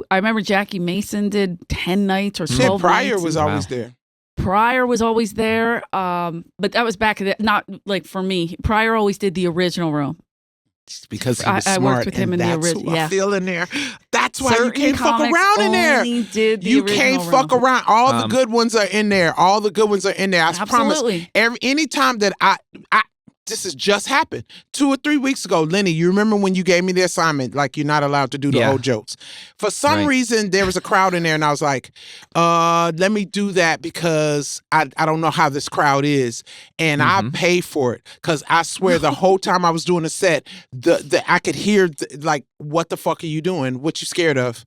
I remember Jackie Mason did 10 nights or 12 Shit, Pryor nights. was always there. Pryor was always there. But that was back in the, not like for me. Pryor always did the original room. Because he I- was I worked smart, with him and in the that's ori- who yeah. I feel in there. That's why Certain you can't fuck comics around in there. only did the You original can't room. fuck around. All the good ones are in there. All the good ones are in there. I promise. Absolutely. Anytime that I this has just happened 2 or 3 weeks ago. Lenny, you remember when you gave me the assignment, like you're not allowed to do the old jokes. For some Right. reason, there was a crowd in there, and I was like, let me do that because I don't know how this crowd is. And I pay for it because I swear the whole time I was doing the set, I could hear, like, what the fuck are you doing? What you scared of?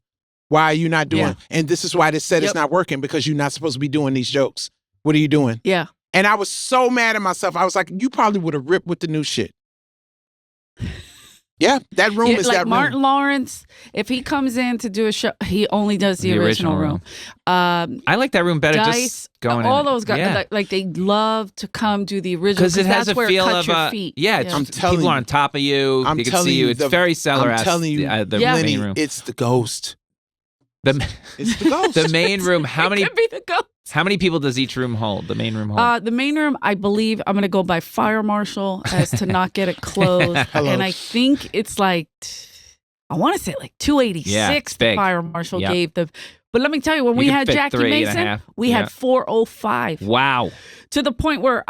Why are you not doing? Yeah. And this is why this set is not working because you're not supposed to be doing these jokes. What are you doing? Yeah. And I was so mad at myself. I was like, you probably would have ripped with the new shit. Yeah, that room is like that Martin room. Lawrence, if he comes in to do a show, he only does the original room. I like that room better. Dice, Just going all in. those guys, Yeah. like they love to come do the original Because it has that's a where feel it cuts of your feet. yeah, it's, I'm telling people you. are on top of you. I'm You can telling see you. you, It's the- very cellar. I'm telling you, the Yeah. main Lenny, room. it's the ghost. The, It's the ghost. the main room. How many? It could be the ghost. How many people does each room hold? The main room hold. The main room, I believe, I'm going to go by fire marshal as to not get it closed. Hello. And I think it's like, I want to say like 286 Yeah, it's big. the fire marshal Yep. gave the. But let me tell you, when You we could had fit Jackie 3.5. Mason, we Yeah. had 405. Wow. To the point where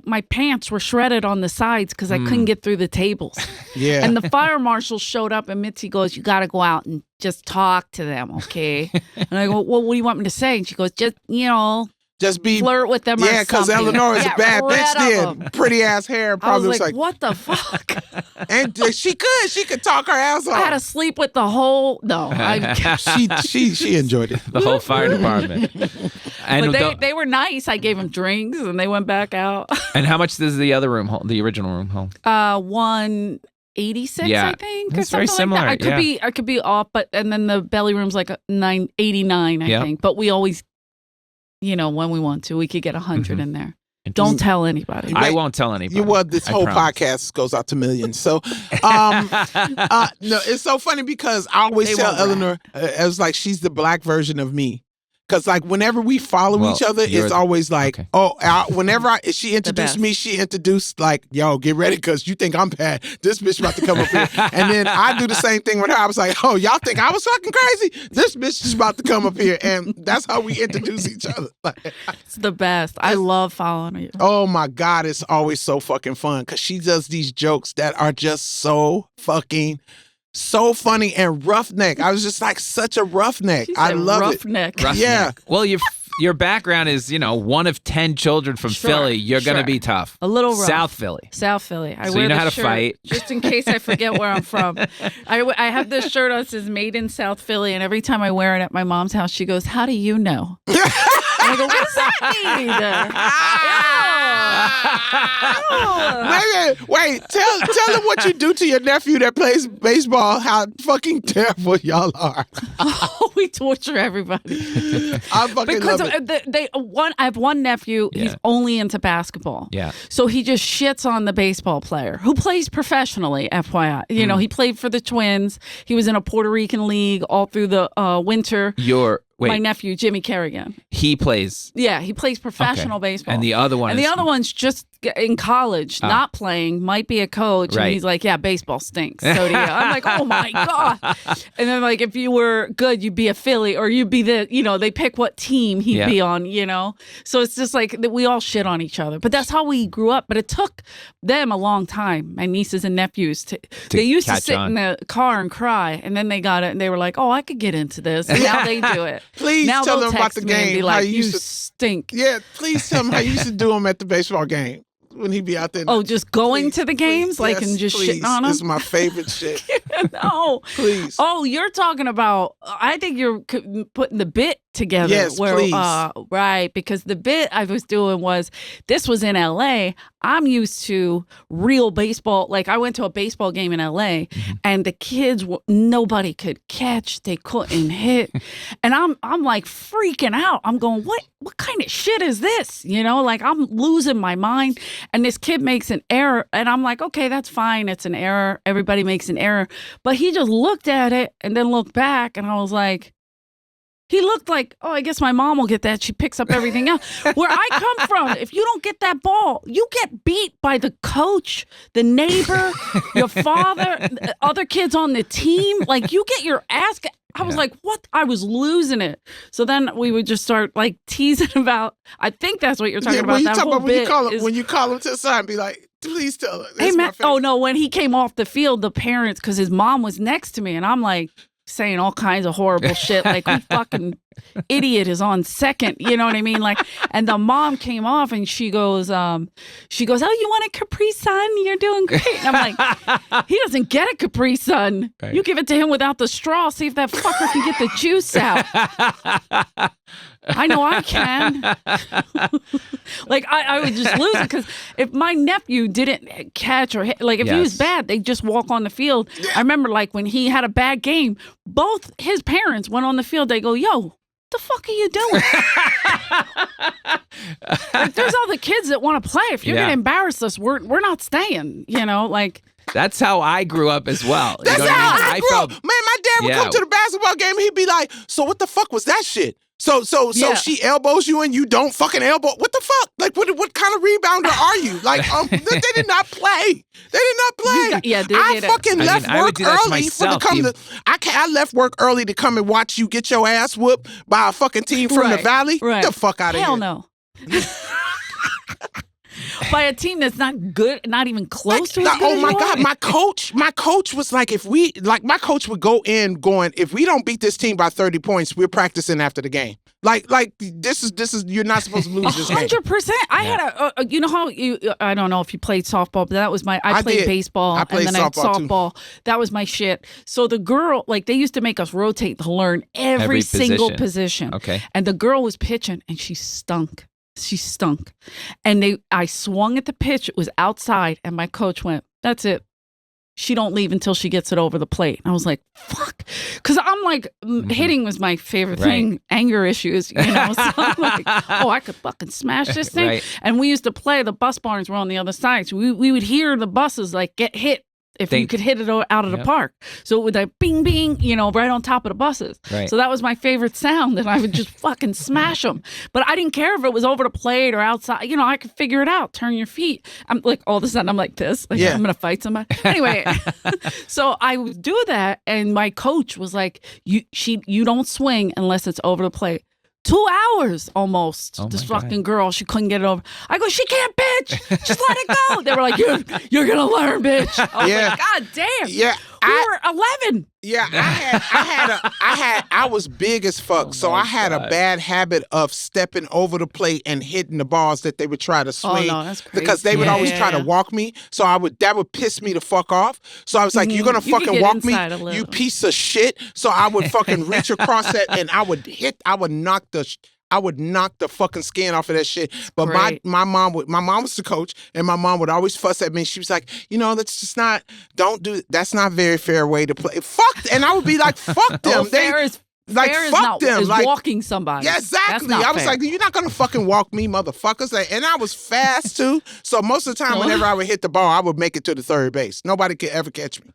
my pants were shredded on the sides because I couldn't get through the tables. Yeah. And the fire marshal showed up, and Mitzi goes, "You got to go out and just talk to them, okay?" And I go, "Well, what do you want me to say?" And she goes, "Just Just be flirt with them." Yeah, or because something. Eleanor is Get a bad rid bitch. of 'em. Then pretty ass hair. I was Probably like, "What the fuck?" and she could talk her ass off. I had to sleep with the whole. No, she enjoyed it. The whole fire department. And but they were nice. I gave them drinks, and they went back out. and how much does the other room hold? The original room hold? 186, Yeah. I think. That's or very something like that. similar, I could be off, but and then the belly room's like a 989, I Yeah. think. But we always, when we want to, we could get 100 in there. Interesting. Don't tell anybody. I won't tell anybody. Well, this I whole promise. podcast goes out to millions. So, no, it's so funny because I always They tell won't Eleanor, it's like she's the black version of me. Because like whenever we follow Well, each other, you're- it's always like, okay. whenever she introduced best. me, she introduced like, yo, get ready because you think I'm bad. This bitch about to come up here. And then I do the same thing with her. I was like, oh, y'all think I was fucking crazy? This bitch is about to come up here. And that's how we introduce each other. Like, It's the best. I love following you. oh my God, it's always so fucking fun because she does these jokes that are just so funny and roughneck. I was just like such a roughneck. She I said love roughneck. it. Yeah. Well, your background is, one of 10 children from Philly, you're going to be tough. A little rough. South Philly. South Philly. I So wear you know the how to shirt fight. just in case I forget where I'm from. I have this shirt on that says "Made in South Philly," and every time I wear it at my mom's house, she goes, "How do you know?" And I go, "What does that mean?" Wait, tell him what you do to your nephew that plays baseball, how fucking terrible y'all are. Oh, we torture everybody. I fucking love it. I have one nephew, he's only into basketball. Yeah. So he just shits on the baseball player who plays professionally, FYI. He played for the Twins. He was in a Puerto Rican league all through the winter. My nephew, Jimmy Kerrigan. He plays. Yeah, he plays professional baseball. And the other one the other one's just in college, not playing, might be a coach. Right. And he's like, yeah, baseball stinks. So do you. I'm like, oh my God. And then like, if you were good, you'd be a Philly or you'd be they pick what team he'd be on, So it's just like we all shit on each other. But that's how we grew up. But it took them a long time, my nieces and nephews, they used to sit in the car and cry. And then they got it and they were like, oh, I could get into this. And now they do it. Please now tell them about the game. And be like, you stink. Yeah, please tell them how you used to do them at the baseball game when he be out there. Oh, just going to the games, and just shitting on them. This is my favorite shit. No, please. Oh, you're talking about. I think you're putting the bit together. Yes, please. Right, because the bit I was doing was this was in L.A. I'm used to real baseball. Like I went to a baseball game in L.A. and the kids nobody could catch. They couldn't hit, and I'm like freaking out. I'm going, what kind of shit is this? Like I'm losing my mind. And this kid makes an error, and I'm like, okay, that's fine. It's an error. Everybody makes an error. But he just looked at it and then looked back, and I was like, he looked like, oh, I guess my mom will get that. She picks up everything else. Where I come from, if you don't get that ball, you get beat by the coach, the neighbor, your father, other kids on the team. Like, you get your ass. I was like, what? I was losing it. So then we would just start like teasing about, I think that's what you're talking about. When you call him to the side and be like, please tell her. Hey, man. Oh, no. When he came off the field, the parents, because his mom was next to me, and I'm like, saying all kinds of horrible shit, like who fucking idiot is on second, you know what I mean? Like, and the mom came off and she goes, oh, you want a Capri Sun? You're doing great. And I'm like, he doesn't get a Capri Sun. Right. You give it to him without the straw, see if that fucker can get the juice out. I know I can. Like, I would just lose it because if my nephew didn't catch or hit, like if he was bad, they'd just walk on the field. I remember like when he had a bad game, both his parents went on the field. They go, yo, what the fuck are you doing? Like, there's other kids that want to play. If you're going to embarrass us, we're not staying, like. That's how I grew up as well. That's how I grew up. Man, my dad would come to the basketball game and he'd be like, so what the fuck was that shit? So she elbows you and you don't fucking elbow. What the fuck? Like, what kind of rebounder are you? Like, they did not play. They did not play. I fucking left work early I left work early to come and watch you get your ass whooped by a fucking team from the Valley. Right. Get the fuck out of here. Hell no. By a team that's not good, not even close to as good. Oh my God, my coach was like, my coach would go in going, if we don't beat this team by 30 points, we're practicing after the game. Like this is you're not supposed to lose this game. 100%. I had I don't know if you played softball, but that was I played baseball. I played and then softball too. That was my shit. So the girl, like they used to make us rotate to learn every single position. Okay. And the girl was pitching and she stunk. She stunk. And I swung at the pitch. It was outside. And my coach went, that's it. She don't leave until she gets it over the plate. And I was like, fuck. Because I'm like, hitting was my favorite thing. Anger issues, So I'm like, oh, I could fucking smash this thing. Right. And we used to play, the bus barns were on the other side. So we would hear the buses like get hit. If you could hit it out of the park. So it would like bing, bing, right on top of the buses. Right. So that was my favorite sound, and I would just fucking smash them. But I didn't care if it was over the plate or outside. I could figure it out. Turn your feet. I'm like, all of a sudden, I'm like this. Like, I'm going to fight somebody. Anyway, so I would do that, and my coach was like, you don't swing unless it's over the plate. 2 hours almost. This fucking girl, she couldn't get it over. I go, she can't pitch. Just let it go. They were like, you're gonna learn, bitch. I was like, God damn. Yeah. were 11. Yeah, I was big as fuck, so I had a bad habit of stepping over the plate and hitting the balls that they would try to swing. Oh, no, that's crazy. Because they would always try to walk me, so that would piss me the fuck off. So I was like, you're gonna fucking walk me, you piece of shit. So I would fucking reach across that and I would knock the fucking skin off of that shit. But my mom was the coach, and my mom would always fuss at me. She was like, that's not very fair way to play. Fuck, and I would be like, fuck them. Fair is walking somebody. Yeah, exactly. I was like, you're not gonna fucking walk me, motherfuckers. And I was fast too. So most of the time, whenever I would hit the ball, I would make it to the third base. Nobody could ever catch me.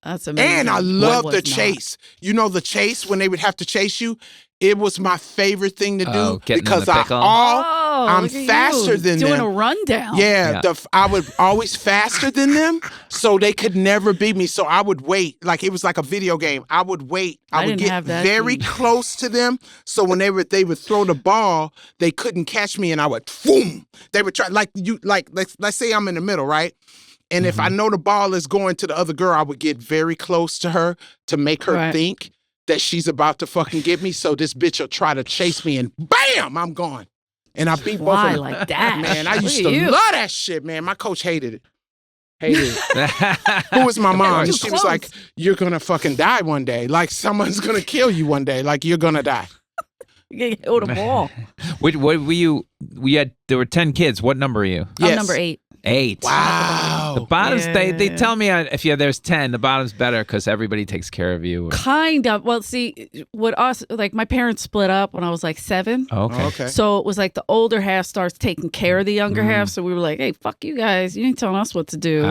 That's amazing. And I love the chase. The chase when they would have to chase you. It was my favorite thing to do because I'm faster than them. Doing a rundown. Yeah. I would always faster than them, so they could never beat me. So I would wait, like it was like a video game. I would wait. I would get very close to them, so when they would throw the ball, they couldn't catch me, and I would boom. They would try let's say I'm in the middle, right? And if I know the ball is going to the other girl, I would get very close to her to make her think that she's about to fucking get me. So this bitch will try to chase me and bam, I'm gone. And I beat both of them. Like that? Man, I used to love that shit, man. My coach hated it. Who was my mom? She was like, you're going to fucking die one day. Like someone's going to kill you one day. Like you're going to die. You get hit with a ball. What were you? There were 10 kids. What number are you? I'm number 8. 8. Wow. The bottoms, they tell me if there's 10, the bottom's better because everybody takes care of you. Kind of. Well, see, my parents split up when I was like 7. Oh, okay. So it was like the older half starts taking care of the younger half. So we were like, hey, fuck you guys. You ain't telling us what to do.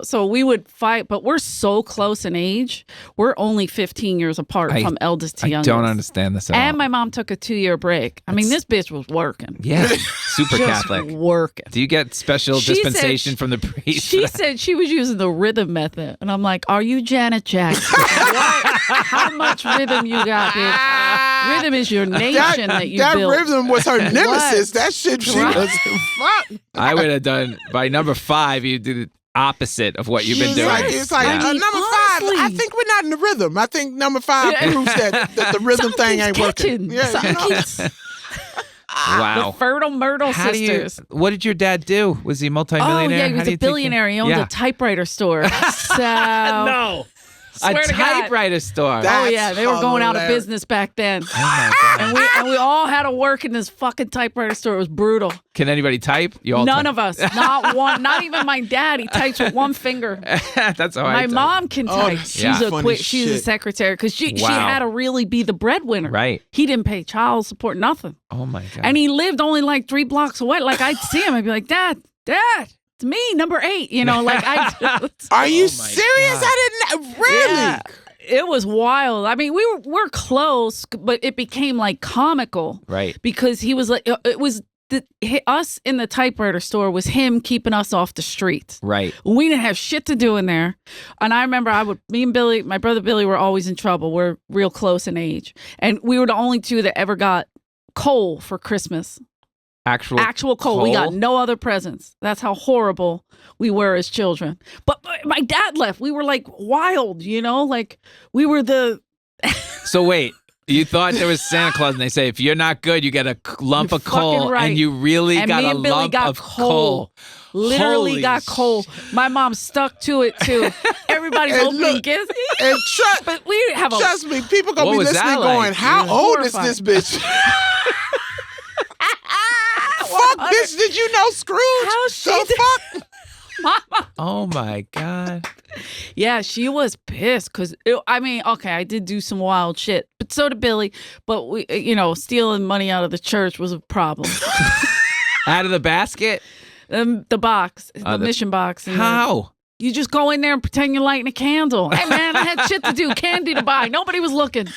So we would fight, but we're so close in age. We're only 15 years apart from eldest to youngest. I don't understand this at all. And my mom took a 2-year break. I mean, this bitch was working. Yeah. Super Catholic. Working. Do you get special dispensation from the priest? She said she was using the rhythm method. And I'm like, are you Janet Jackson? How much rhythm you got, bitch? Rhythm is your nation that you built. That rhythm was her nemesis. That shit she was fuck. I would have done, by number 5, you did the opposite of what you've been doing. It's like number 5, I think we're not in the rhythm. I think number 5 proves that the rhythm thing ain't working. Wow. The Fertile Myrtle sisters. What did your dad do? Was he a multimillionaire? Oh, yeah, he was a billionaire. He owned a typewriter store. So no. A typewriter store. Oh, yeah. They were going out of business back then. Oh, my God. And we all had to work in this fucking typewriter store. It was brutal. Can anybody type? None of us. Not one. Not even my dad. He types with one finger. That's how I type. My mom can type. She's a secretary because she had to really be the breadwinner. Right. He didn't pay child support, nothing. Oh, my God. And he lived only like 3 blocks away. Like, I'd see him. I'd be like, Dad. It's me, number 8. Are you serious? God. I didn't really. Yeah, it was wild. I mean, we're close, but it became like comical, right? Because he was like, it was us in the typewriter store was him keeping us off the street, right? We didn't have shit to do in there, and I remember me and Billy, my brother Billy, were always in trouble. We're real close in age, and we were the only 2 that ever got coal for Christmas. Actual coal. We got no other presents. That's how horrible we were as children. But my dad left. We were like wild, like we were the. So wait, you thought there was Santa Claus, and they say if you're not good, you get a lump of coal, right. and you really got a lump of coal. Literally got coal. My mom stuck to it too. Everybody's opening gifts. And but we have trust me, people gonna be listening, going, "How old is this bitch?" Fuck, bitch, did you know Scrooge? How fuck? Mama. Oh, my God. Yeah, she was pissed because, I did do some wild shit, but so did Billy. But, we, stealing money out of the church was a problem. Out of the basket? The box, the mission box. How? You just go in there and pretend you're lighting a candle. Hey, man, I had shit to do, candy to buy. Nobody was looking.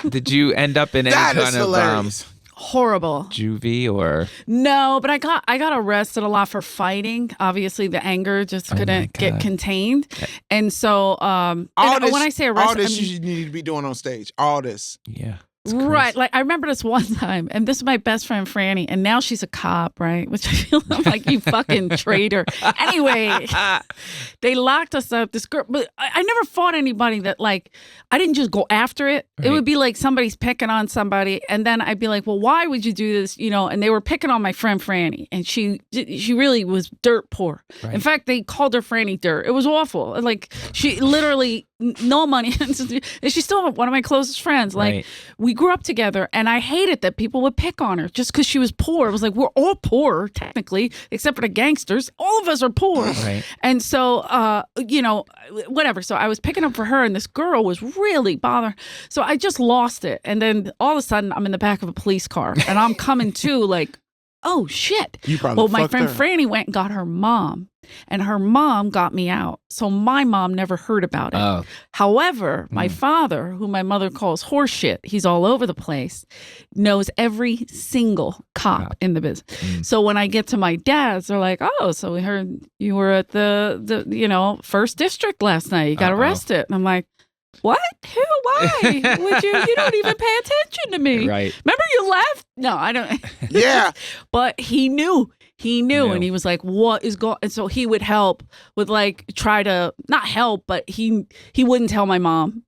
Did you end up in any kind of... horrible juvie or no, but I got arrested a lot for fighting. Obviously the anger just couldn't get contained, and so when I say arrested, all this you need to be doing on stage, all this. Yeah, Right. Like I remember this one time, and this is my best friend Franny, and now she's a cop, right? Which I feel like you fucking traitor. Anyway, they locked us up. This girl, but I never fought anybody that like I didn't just go after it. Right. It would be like somebody's picking on somebody, and then I'd be like, well, why would you do this? You know, and they were picking on my friend Franny, and she really was dirt poor. Right. In fact, they called her Franny Dirt. It was awful. Like she literally no money, and she's still one of my closest friends. Like we grew up together, and I hated that people would pick on her just because she was poor. It was like we're all poor technically, except for the gangsters. All of us are poor, right. And so you know, whatever. So I was picking up for her, and this girl was really bothering. So I just lost it, and then all of a sudden I'm in the back of a police car, and I'm coming to like, oh shit. Well, my friend Franny went and got her mom. And her mom got me out. So my mom never heard about it. Oh. However, my father, who my mother calls horseshit, he's all over the place, knows every single cop in the business. So when I get to my dad's, they're like, oh, so we heard you were at the you know, 1st District last night. You got arrested. And I'm like, what? Who? Why? Would you? You don't even pay attention to me. Right. Remember you left? No, I don't. Yeah. But he knew. He knew, and he was like, what is going? And so he would help with like, try to, not help, but he wouldn't tell my mom.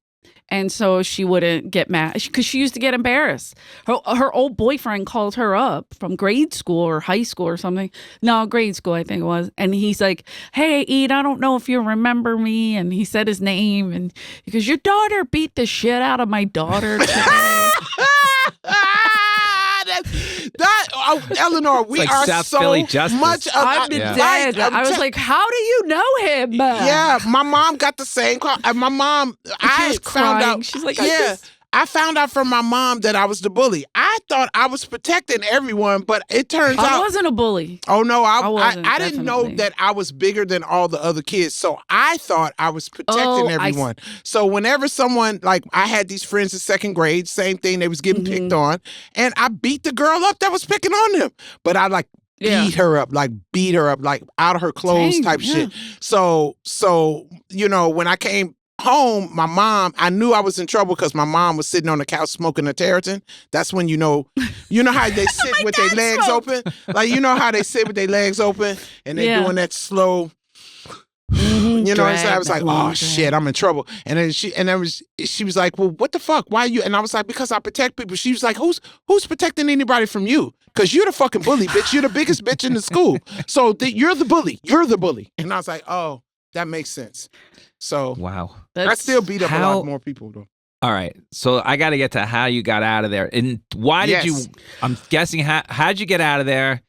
And so she wouldn't get mad because she used to get embarrassed. Her old boyfriend called her up from grade school or high school or something. No, grade school, I think it was. And he's like, hey, Ed, I don't know if you remember me. And he said his name. And he goes, your daughter beat the shit out of my daughter today. Eleanor, we like are South so Philly justice. much. I'm dead. I was like, how do you know him? Yeah, my mom got the same call. My mom, I found out. She's like, I found out from my mom that I was the bully. I thought I was protecting everyone, but it turns out I wasn't a bully. Oh no, I wasn't, I didn't know that I was bigger than all the other kids. So I thought I was protecting everyone. So whenever someone, like I had these friends in 2nd grade, same thing, they was getting picked on, and I beat the girl up that was picking on them. But I like beat her up like out of her clothes type shit. So you know, when I came home, my mom, I knew I was in trouble because my mom was sitting on the couch smoking a Territon. That's when you know how they sit with their legs open? Like, you know how they sit with their legs open and they're doing that slow, you know, and so I was like, oh shit, I'm in trouble. And then she was like, well, what the fuck? Why are you? And I was like, because I protect people. She was like, who's protecting anybody from you? Because you're the fucking bully, bitch. You're the biggest bitch in the school. So you're the bully. You're the bully. And I was like, oh, that makes sense. So wow, I still beat up a lot more people though. All right, so I got to get to how you got out of there, and why did you? I'm guessing how'd you get out of there?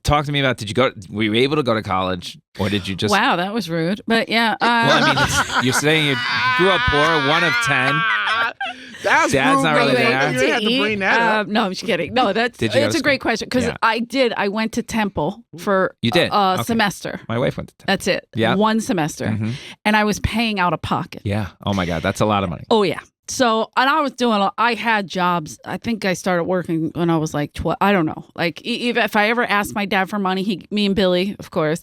Talk to me about. Were you able to go to college, or did you just? Wow, that was rude. But yeah, well, I mean, you're saying you grew up poor, 1 of 10. That's Dad's rude. not really there. You had to bring that up. No, I'm just kidding. No, it's a great question because I went to Temple for a semester. My wife went to Temple. That's it. Yeah, 1 semester, and I was paying out of pocket. Yeah. Oh my God, that's a lot of money. Oh yeah. So, and I was I had jobs. I think I started working when I was like 12. I don't know. Like, if I ever asked my dad for money, me and Billy, of course,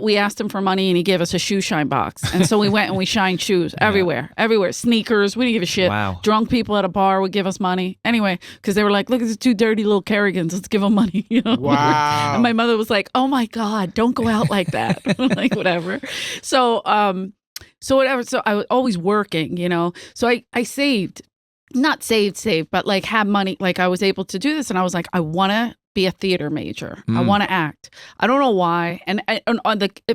we asked him for money and he gave us a shoe shine box. And so we went and we shined shoes everywhere. Sneakers. We didn't give a shit. Wow. Drunk people at a bar would give us money. Anyway, because they were like, look at the 2 dirty little Kerrigans. Let's give them money. You know? Wow. And my mother was like, oh my God, don't go out like that. Like, whatever. So whatever. So I was always working, you know. So I saved, not saved, but like had money. Like I was able to do this, and I was like, I want to be a theater major. I want to act. I don't know why. And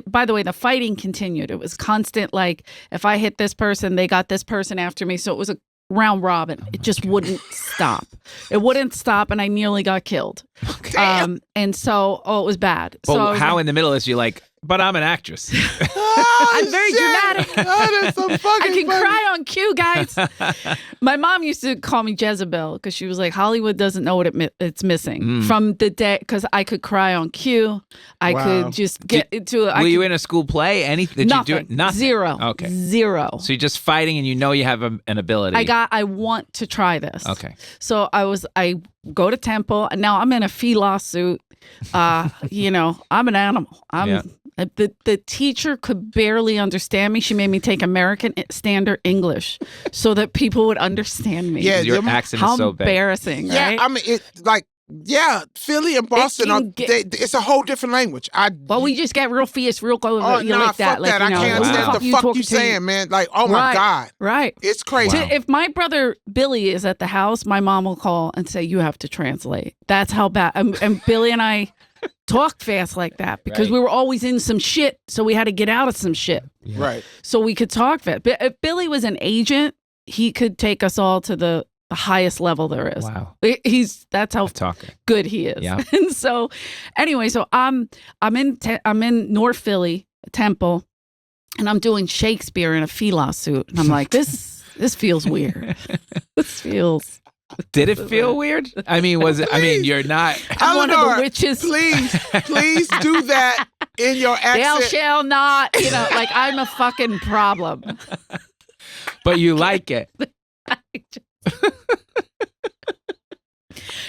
by the way, the fighting continued. It was constant. Like if I hit this person, they got this person after me. So it was a round robin. It just wouldn't stop. It wouldn't stop, and I nearly got killed. And so it was bad. But so how in the middle is you like? But I'm an actress. I'm very dramatic. That is so fucking I can funny. cry on cue, guys. My mom used to call me Jezebel because she was like, Hollywood doesn't know what it's missing from the day, because I could cry on cue. I could just get into it. Were you in a school play? Anything? Nothing. Did you do it? Nothing. Zero. Okay. Zero. So you're just fighting and you know you have an ability. I want to try this. Okay. So I go to Temple, and now I'm in a fee lawsuit. You know, I'm an animal. The teacher could barely understand me. She made me take American Standard English so that people would understand me. Yeah, your accent is so bad. How embarrassing, yeah, right? I mean, Philly and Boston, it's a whole different language. Well, we just get real fierce, real cold. Like that. Fuck like, that. I can't understand what the fuck you saying, man. Like, oh my God. Right. It's crazy. Wow. If my brother Billy is at the house, my mom will call and say, you have to translate. That's how bad. And Billy and I talk fast like that because we were always in some shit. So we had to get out of some shit. Yeah. Right. So we could talk fast. But if Billy was an agent, he could take us all to the highest level there is. Wow. That's how good he is. Yeah. And so anyway, so I'm in North Philly, Temple, and I'm doing Shakespeare in a fee lawsuit. And I'm like, this feels weird. Did it feel weird? I mean, was it? I mean, you're not. I'm one of the witches. Please do that in your accent. Thou shall not. You know, like I'm a fucking problem. But you like it.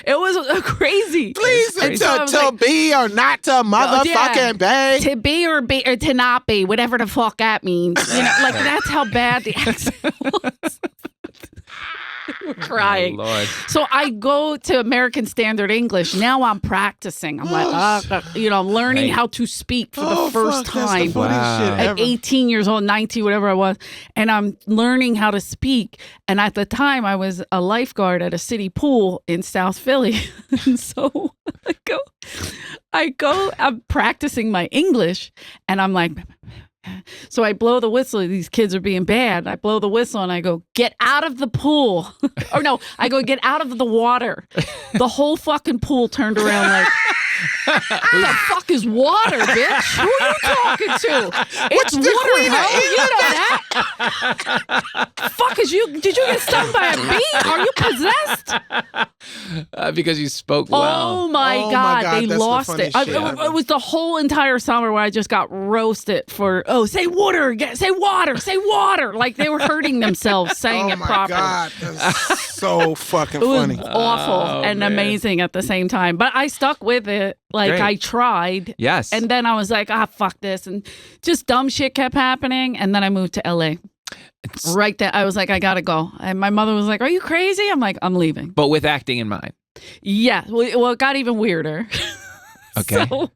It was crazy. Please, to be or not to motherfucking be. To be or to not be, whatever the fuck that means. You know, like that's how bad the accent was. We're crying. Oh, Lord. So I go to American Standard English. Now I'm practicing. I'm I'm learning how to speak for the first time. That's the funniest shit ever. At 18 years old, 19, whatever I was. And I'm learning how to speak. And at the time, I was a lifeguard at a city pool in South Philly. And so I go, I'm practicing my English. And I'm like... So I blow the whistle. These kids are being bad. I blow the whistle and I go, get out of the pool. Or no, I go, get out of the water. The whole fucking pool turned around like, what the fuck is water, bitch? Who are you talking to? It's water, hell. You know that. Fuck is you? Did you get stung by a bee? Are you possessed? Because you spoke well. Oh my God, they lost it. It was the whole entire summer where I just got roasted for, say water, say water. Like they were hurting themselves saying it properly. Oh my God, that's so fucking funny. It was awful and amazing at the same time. But I stuck with it. Like Great. I tried. Yes. And then I was like, fuck this. And just dumb shit kept happening. And then I moved to LA. Right there. I was like, I gotta go. And my mother was like, are you crazy? I'm like, I'm leaving. But with acting in mind. Yeah. Well, it got even weirder. Okay. So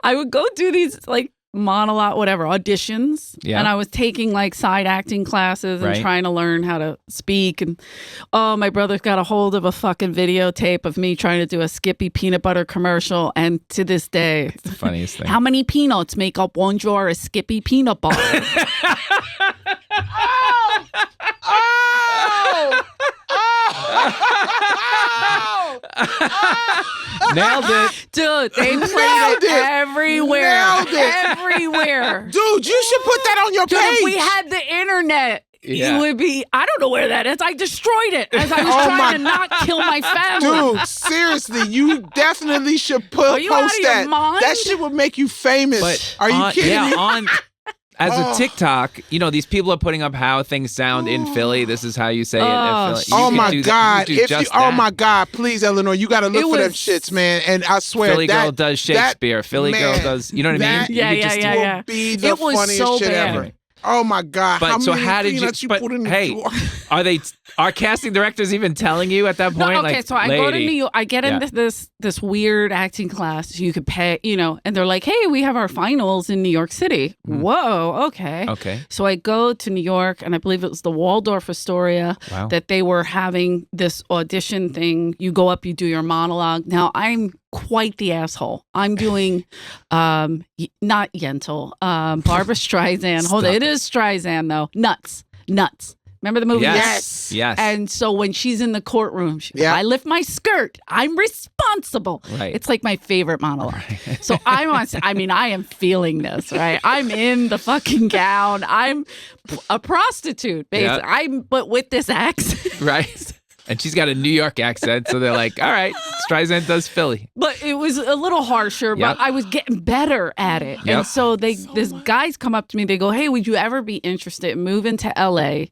I would go do these like monologue, whatever, auditions. Yeah. And I was taking like side acting classes and trying to learn how to speak. And my brother got a hold of a fucking videotape of me trying to do a Skippy peanut butter commercial. And to this day, it's the funniest thing. How many peanuts make up one jar of Skippy peanut butter? Nailed it. Dude, they played it everywhere. Nailed it. Everywhere. Dude, you should put that on your page. If we had the internet, it would be, I don't know where that is. I destroyed it as I was trying to not kill my family. Dude, seriously, you definitely should post that. Mind? That shit would make you famous. But are you kidding me? As a TikTok, these people are putting up how things sound in Philly. This is how you say it in Philly. Oh my God! Oh my God! Please, Eleanor, you got to look for them shits, man. And I swear, Philly girl does Shakespeare. Philly girl does. You know what I mean? Yeah. Be the funniest shit ever. Oh my God! But how did you? But hey, are casting directors even telling you at that point? No, okay, like, so I go to New York. I get into this weird acting class. You could pay, and they're like, "Hey, we have our finals in New York City." Whoa, okay. Okay. So I go to New York, and I believe it was the Waldorf Astoria that they were having this audition thing. You go up, you do your monologue. Now I'm quite the asshole. I'm doing not Yentl, Barbara Streisand. Hold on, it is Streisand though. Nuts. Remember the movie? Yes. And so when she's in the courtroom, I lift my skirt. I'm responsible. Right. It's like my favorite monologue. Right. So I am feeling this, right? I'm in the fucking gown. I'm a prostitute, basically. But with this accent. Right. And she's got a New York accent, so they're like, all right, Streisand does Philly. But it was a little harsher, but I was getting better at it. And so these guys come up to me, they go, hey, would you ever be interested in moving to LA?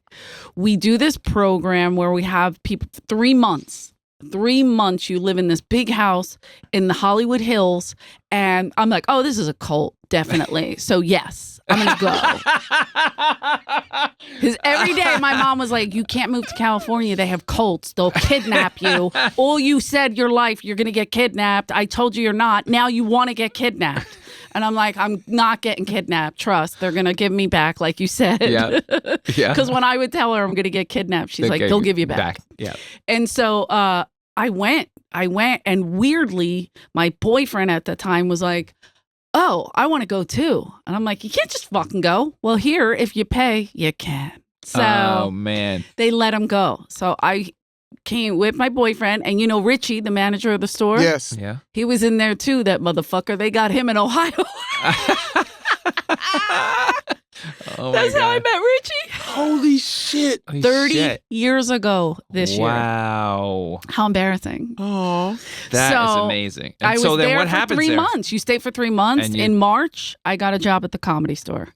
We do this program where we have people 3 months. 3 months you live in this big house in the Hollywood Hills. And I'm like, oh, this is a cult, definitely. So yes, I'm going to go. Because every day my mom was like, you can't move to California. They have cults. They'll kidnap you. All you said your life, you're going to get kidnapped. I told you you're not. Now you want to get kidnapped. And I'm like, I'm not getting kidnapped. Trust. They're going to give me back, like you said. Yeah. Because when I would tell her I'm going to get kidnapped, she's like, they'll give you back. Yeah. And so I went. And weirdly, my boyfriend at the time was like, oh, I want to go too. And I'm like, you can't just fucking go. Well, here, if you pay, you can. So oh, man. They let him go. So I came with my boyfriend, and Richie, the manager of the store. Yes. Yeah. He was in there too, that motherfucker. They got him in Ohio. That's how I met Richie. Holy shit. 30 years ago this year. Wow. How embarrassing. Oh. That is amazing. And I was so then there what for happens 3 there? months. You stay for 3 months. In March, I got a job at the Comedy Store.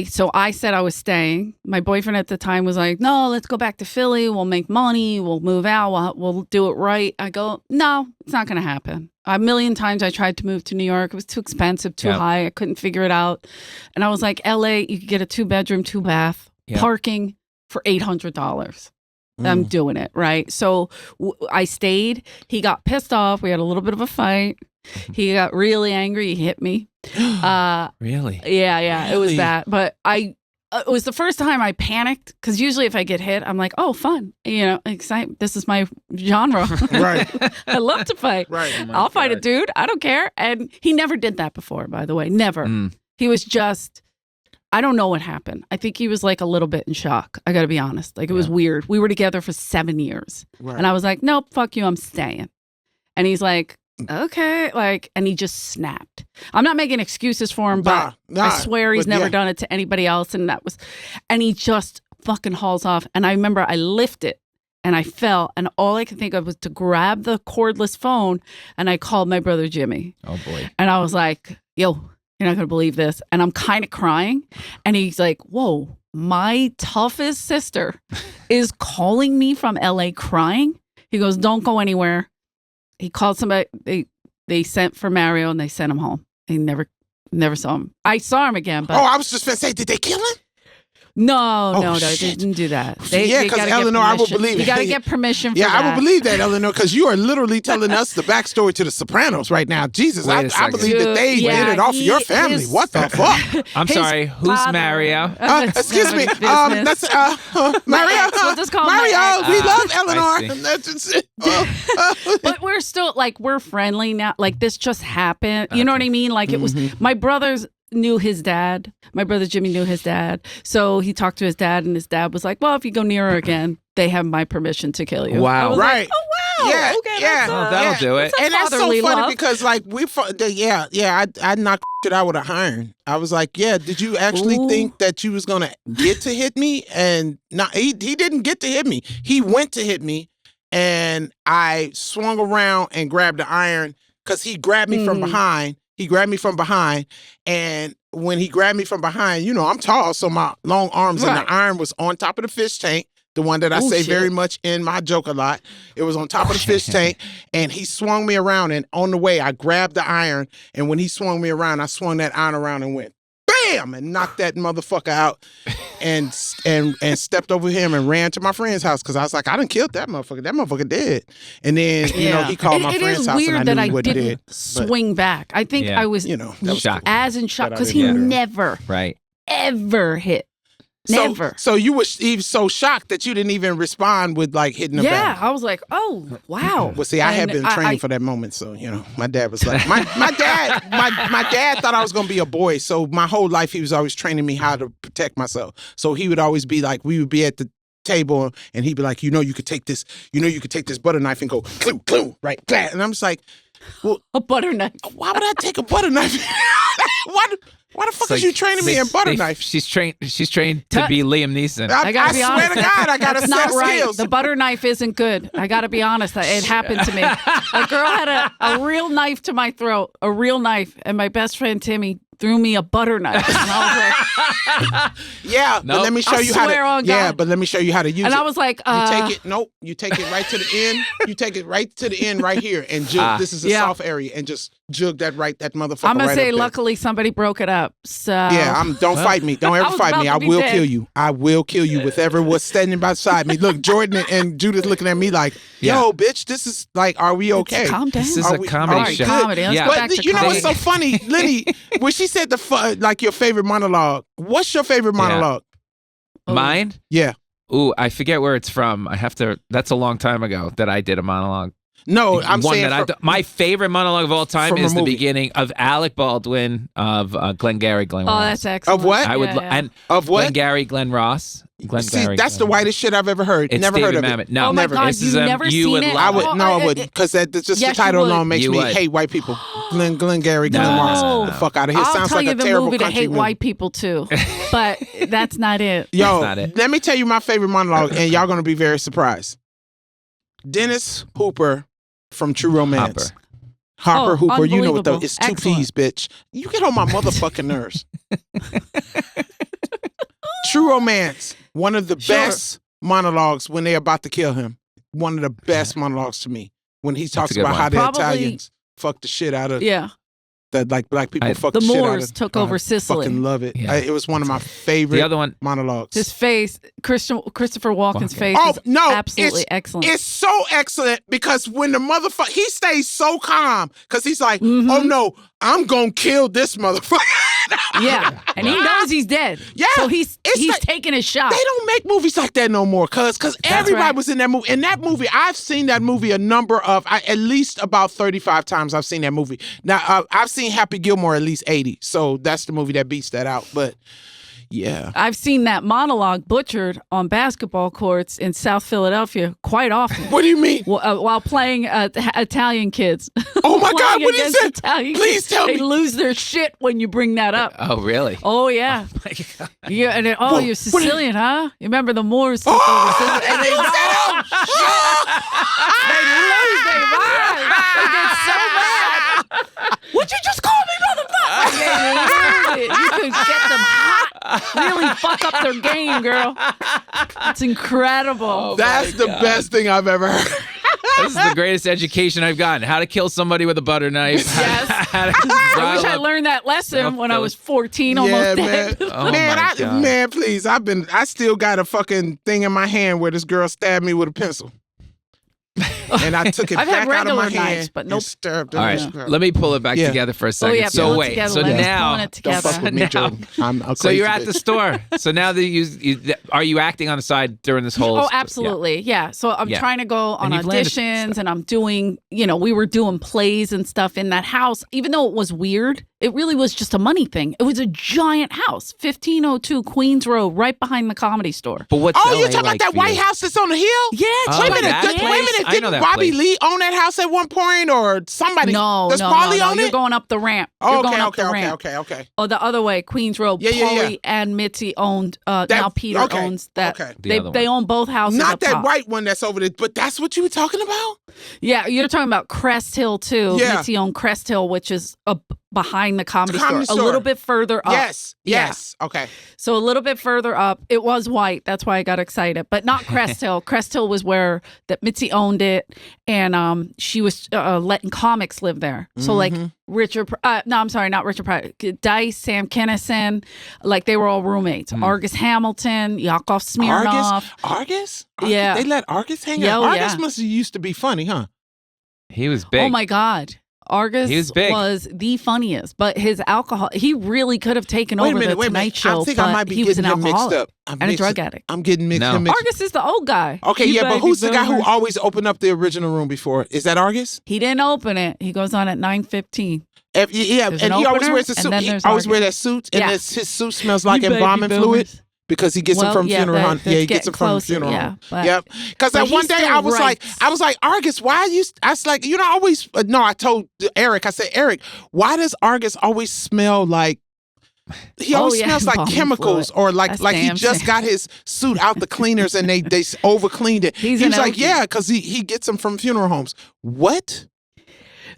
So I said I was staying. My boyfriend at the time was like, no, let's go back to Philly. We'll make money. We'll move out. We'll do it right. I go, no, it's not going to happen. A million times I tried to move to New York. It was too expensive, too high. I couldn't figure it out. And I was like, LA, you could get a 2-bedroom, 2-bath, parking for $800. I'm doing it, right? So I stayed. He got pissed off. We had a little bit of a fight. He got really angry. He hit me. Really? Yeah. It was bad. But it was the first time I panicked, because usually if I get hit, I'm like, oh, fun. Excitement. This is my genre. Right. I love to fight. Right. I'll fight a dude. I don't care. And he never did that before, by the way. Never. He was just, I don't know what happened. I think he was like a little bit in shock. I got to be honest. Like, it was weird. We were together for 7 years. Right. And I was like, nope, fuck you. I'm staying. And he's like, okay, and he just snapped. I'm not making excuses for him, but I swear he's never done it to anybody else. And he just fucking hauls off. And I remember I lifted and I fell, and all I could think of was to grab the cordless phone, and I called my brother Jimmy. Oh boy. And I was like, yo, you're not going to believe this. And I'm kind of crying. And he's like, whoa, my toughest sister is calling me from LA crying. He goes, don't go anywhere. He called somebody. They sent for Mario, and they sent him home. He never saw him. I saw him again. But I was just going to say, did they kill him? No, they didn't do that. Because Eleanor, I would believe it. You got to get permission for that. I would believe that, Eleanor, because you are literally telling us the backstory to The Sopranos right now. Jesus, I believe that they did it off of your family. What the fuck? I'm sorry, who's Mario? Excuse me. That's Mario. We'll just call Mario. We love Eleanor. But we're still, we're friendly now. This just happened. You know what I mean? It was, my brothers knew his dad. My brother Jimmy knew his dad. So he talked to his dad, and his dad was like, well, if you go near her again, they have my permission to kill you. Wow. Right. Like, oh, wow. Yeah. Okay, that'll do it. And that's so funny love. because, I knocked it out with a iron. I was like, yeah, did you actually think that you was going to get to hit me? And he didn't get to hit me. He went to hit me, and I swung around and grabbed the iron because he grabbed me from behind. He grabbed me from behind, and when he grabbed me from behind, I'm tall, so my long arms and the iron was on top of the fish tank, the one that I say very much in my joke a lot. It was on top of the fish tank, and he swung me around, and on the way, I grabbed the iron, and when he swung me around, I swung that iron around and went, bam, and knocked that motherfucker out, and stepped over him and ran to my friend's house because I was like, I done killed that motherfucker. That motherfucker dead. And then he called my friend's house, and I knew he wasn't dead. It is weird that I didn't swing back. I think I was shocked. As in shock because he never ever hit. Never. So you were even so shocked that you didn't even respond with hitting him back. Yeah, I was like, oh wow. Well, see, I had been trained for that moment, so my dad was like, my dad thought I was gonna be a boy, so my whole life he was always training me how to protect myself. So he would always be like, we would be at the table, and he'd be like, you could take this, butter knife and go, cloo, cloo, right, blah. And I'm just like, well, a butter knife. Why would I take a butter knife? Why the fuck is you training me in butter knife? She's trained to be Liam Neeson. I gotta be honest. I swear to God, I got a set of skills. The butter knife isn't good. I gotta be honest. It happened to me. A girl had a real knife to my throat, a real knife, and my best friend Timmy threw me a butter knife. And I was like, yeah, Nope. but let me show I you how swear on to. Yeah, God. but let me show you how to use and it. I was like, You take it. Nope. You take it right to the end. You take it right to the end, right here, and jug. This is a soft area, and just jug that motherfucker. I'm gonna right say, up there. luckily somebody broke it up. So Yeah, don't fight me. Don't I ever was fight me. about I to be will dead. kill you. I will kill you with ever was standing beside me. Look, Jordan and Judith looking at me like, yo, bitch, this is like, are we okay? Calm down. This is Are a we- comedy all right, show. good. Comedy. Let's Yeah. go But back to you know what's so comedy. funny, Lenny? When she said like your favorite monologue, what's your favorite monologue? Mine? Yeah. Ooh, I forget where it's from. I have to. That's a long time ago that I did a monologue. No, I'm One saying that my favorite monologue of all time from a is the movie. beginning of Alec Baldwin of Glengarry Glen Oh, Ross. that's excellent. Of what? I would Yeah, yeah. and of what? Glengarry Glen Ross. See, that's the whitest shit I've ever heard. It's Never David heard of Mamet. it. No, Oh my never. God, This you've is, never you seen would it? love I would Oh, no, I wouldn't, because just yes, the you title would. alone makes You me would. hate white people. Glengarry Glen No. Ross, the fuck out of here. I'll Sounds tell like you a the terrible movie to country hate movie. white people too, but that's not it. Yo, That's not it. let me tell you my favorite monologue, and y'all gonna be very surprised. Dennis Hooper from True Romance. Harper Oh, Hooper, you know what though? unbelievable. It's two Excellent. P's, bitch. You get on my motherfucking nerves. True Romance, one of the best monologues when they're about to kill him. One of the best monologues to me when he talks a good about one. how the Probably- Italians fucked the shit out of Yeah, that, like black people fucked the the shit out Moors of. took I over Sicily. Fucking love it. Yeah. It was one of my favorite The other one. monologues. His face, Christopher Walken's Walken. face, Oh, is no, absolutely excellent. It's so excellent because when the motherfucker, he stays so calm because he's like, Mhm. oh no, I'm gonna kill this motherfucker. Yeah, and he knows he's dead. Yeah, so he's it's like- taking his shot. They don't make movies like that no more, cause everybody right. was in that movie. In that movie, I've seen that movie a number of, at least about 35 times. I've seen that movie. Now I've seen Happy Gilmore at least 80, so that's the movie that beats that out. But yeah, I've seen that monologue butchered on basketball courts in South Philadelphia quite often. what do you mean? While playing Italian kids. Oh my God, Playing what is against it? Italian Please kids. tell They me. lose their shit when you bring that up. Oh, really? Oh yeah. My God. Yeah, and then, What- you're Sicilian, huh? You remember the Moors took Oh, over Sicily, and they lose their mind. They get so mad. Would you just call me motherfucker? They lose it. You could get them hot, really fuck up their game, girl. It's incredible. That's the best thing I've ever heard. This is the greatest education I've gotten. How to kill somebody with a butter knife. Yes. How to I wish I rile up- learned that lesson when I was 14, almost dead. Oh, man, my God. man, please. I still got a fucking thing in my hand where this girl stabbed me with a pencil. And I took it I've had back out of my regular hand knives, but and nope. stabbed All her. right, let me pull it back Yeah. together for a second. yeah, so pull it wait, together. so Let's pulling now, it Don't together. fuck with me, Now- Jordan. I'm a so crazy you're at the bitch. store. So now that are you acting on the side during this whole? Oh, absolutely. Yeah. So I'm Yeah. trying to go on And you've landed auditions stuff. and I'm doing, we were doing plays and stuff in that house. Even though it was weird, it really was just a money thing. It was a giant house, 1502 Queens Road, right behind the Comedy Store. But what's Oh, LA you're talking like about that for White you? House that's on the hill? Yeah. Oh, Wait a minute, that wait a place? minute. I know Didn't that Bobby place. Lee own that house at one point, or somebody? No, Does no, Pauly no. own You're it? going up the ramp. Oh, You're going up the okay. ramp. Oh, the other way, Queens Road. Yeah, yeah, yeah. Pauly and Mitzi owned. Now Peter okay, owns that. okay. The They other they one. own both houses. Not up that top. white one that's over there, but that's what you were talking about? Yeah, you're talking about Crest Hill too. Yeah. Mitzi owned Crest Hill, which is behind the Comedy Comedy Store, Store. a little bit further up. Yes. Yeah. Okay. So a little bit further up, it was white. That's why I got excited. But not Crest Hill. Crest Hill was where that Mitzi owned it, and she was letting comics live there. So like Richard, I'm sorry, not Richard Pryor, Dice, Sam Kinison, like they were all roommates. Argus Hamilton, Yakov Smirnoff. Argus? Yeah. They let Argus hang Yeah, out. oh, Argus yeah. must have used to be funny, huh? He was big. Oh my God. Argus He was big. the funniest, but his alcohol, he really could have taken over the Tonight Show, I think but I might be he was an getting him mixed alcoholic up. and a drug addict. I'm getting mixed. No. him mixed. Argus is the old guy. Okay, He yeah, but baby who's the guy who boomer. always opened up the original room before? Is that Argus? He didn't open it. He goes on at 9:15. Yeah, There's and an he always opener, wears a and suit. then He there's always wears Argus. that suit, and Yeah. his suit smells like You baby embalming fluid. boomers. Because he gets them Well, from yeah, funeral home. that's Yeah, he gets them getting from closer, funeral yeah, home. but- Yep. Because but one he day still I was writes. like, Argus, why are you? I was like, I always. No, I told Eric. I said, Eric, why does Argus always smell like? He always yeah, smells like embalming chemicals, fluid. or like That's he damn just shame. got his suit out the cleaners and they over cleaned it. He's He was an like, OG. yeah, because he gets them from funeral homes. What?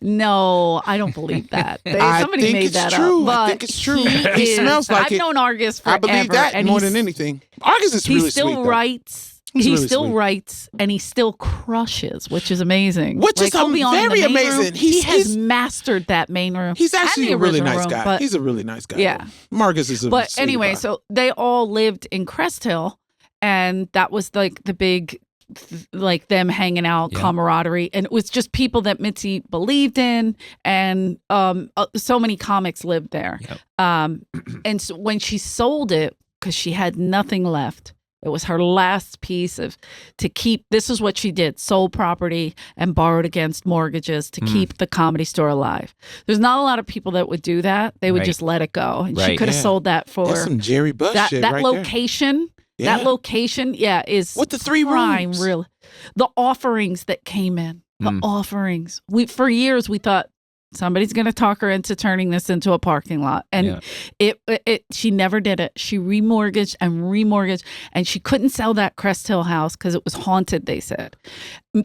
No, I don't believe that. Somebody think made it's that true. up. But I think it's true. He smells like I've it. known Argus forever. I believe that and more than anything. Argus is really he still sweet, though. writes. He's He really still sweet. writes, and he still crushes, which is amazing. Which is he'll be on in the very main room. amazing. He has He's- mastered that main room. He's and actually the a really original nice room, guy. but- He's a really nice guy. Yeah. Marcus is a But sweet anyway, guy. so they all lived in Crest Hill, and that was like the big, like them hanging out, camaraderie, and it was just people that Mitzi believed in, and so many comics lived there. Yep. And so when she sold it, because she had nothing left. It was her last piece to keep. This is what she did: sold property and borrowed against mortgages to keep the Comedy Store alive. There's not a lot of people that would do that. They would just let it go, and she could have sold that for That's some Jerry Buss shit that right location. there. That location, is with the 3 prime. rooms. Really, the offerings that came in, the offerings. For years we thought somebody's going to talk her into turning this into a parking lot, and she never did it. She remortgaged, and she couldn't sell that Crest Hill house because it was haunted. They said,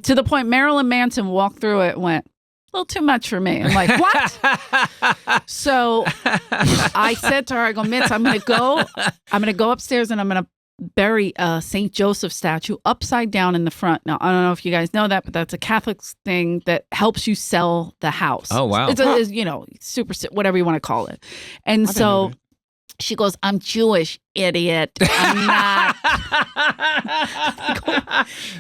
to the point Marilyn Manson walked through it and went, a little too much for me. I'm like, what? So I said to her, I go, Mitz, I'm going to go upstairs and I'm going to bury a St. Joseph statue upside down in the front. Now, I don't know if you guys know that, but that's a Catholic thing that helps you sell the house. Oh, wow. It's super, whatever you want to call it. And so she goes, I'm Jewish, idiot. I'm not.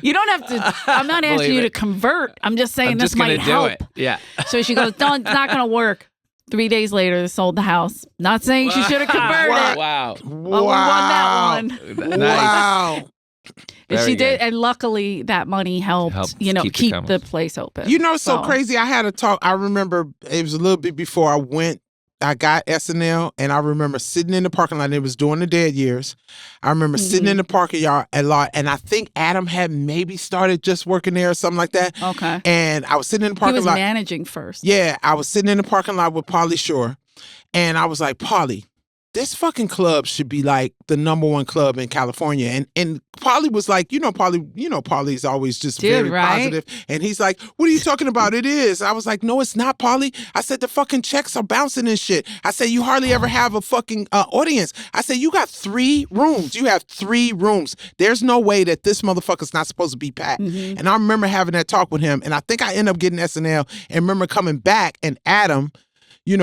You don't have to. I'm not asking you to convert. I'm just saying this might help. Do it. Yeah. So she goes, no, it's not going to work. 3 days later, they sold the house. Not saying she should have converted. Wow. But we won that one. Wow. And Very she did, good. and luckily that money helped keep the place open. You know, it's so crazy. I had a talk. I remember it was a little bit before I got SNL, and I remember sitting in the parking lot. And it was during the dead years. I remember sitting in the parking lot a lot, and I think Adam had maybe started just working there or something like that. Okay. And I was sitting in the parking lot. He was managing first. Yeah, I was sitting in the parking lot with Pauly Shore, and I was like, Pauly, this fucking club should be like the #1 club in California. And Pauly was like, Pauly's always just very positive. And he's like, what are you talking about? It is. I was like, no, it's not, Pauly. I said, the fucking checks are bouncing and shit. I said, you hardly ever have a fucking audience. I said, you got 3 rooms. You have 3 rooms. There's no way that this motherfucker's not supposed to be packed. Mm-hmm. And I remember having that talk with him. And I think I ended up getting SNL and remember coming back, and Adam did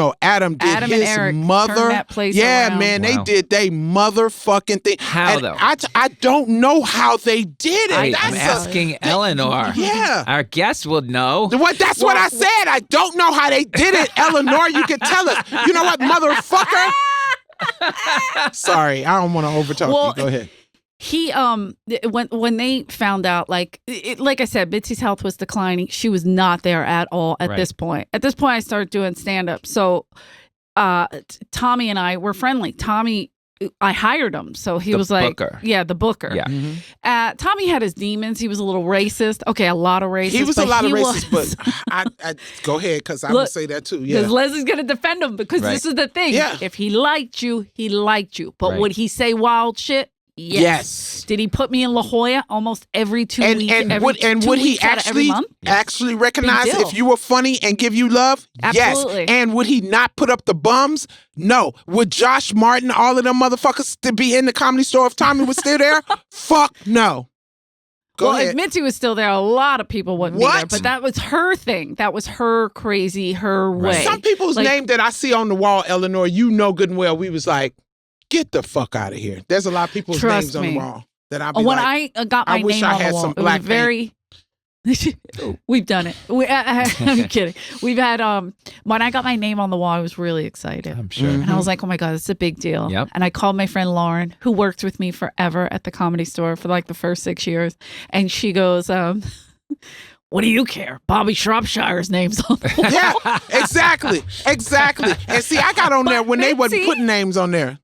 his Eric mother. turned that place around. Man, Wow. they did they motherfucking thing. How, and though? I don't know how they did it. Wait, I'm asking Eleanor. Yeah. Our guest would know. That's what I said. I don't know how they did it. Eleanor, you can tell us. You know what, motherfucker? Sorry, I don't want to overtalk you. Go ahead. He when they found out, like I said, Mitzi's health was declining. She was not there at all at this point. At this point, I started doing stand-up. So Tommy and I were friendly. Tommy, I hired him. So he was like, booker. Yeah, the booker. Yeah. Mm-hmm. Tommy had his demons. He was a little racist. Okay, a lot of racist. He was a lot of racist, but I go ahead, because I would say that too. Yeah. Because Leslie's going to defend him, because this is the thing. Yeah. If he liked you, he liked you. But would he say wild shit? Yes. Did he put me in La Jolla almost every 2 weeks? And would he actually recognize if you were funny and give you love? Absolutely. Yes. And would he not put up the bums? No. Would Josh Martin, all of them motherfuckers, to be in the Comedy Store if Tommy was still there? Fuck no. Go ahead. If Mitzi was still there, a lot of people wouldn't be there. But that was her thing. That was her crazy, her way. Some people's name that I see on the wall, Eleanor, you know good and well, we was like, get the fuck out of here. There's a lot of people's names on the wall that I'll be when like, I got my I wish name I on had the wall, some it was black very... We've done it. I'm kidding. We've had when I got my name on the wall, I was really excited. I'm sure. And I was like, oh my God, it's a big deal. Yep. And I called my friend Lauren, who worked with me forever at the Comedy Store for like the first 6 years. And she goes, what do you care? Bobby Shropshire's name's on the wall. yeah, exactly. And see, I got on there when they wasn't putting names on there.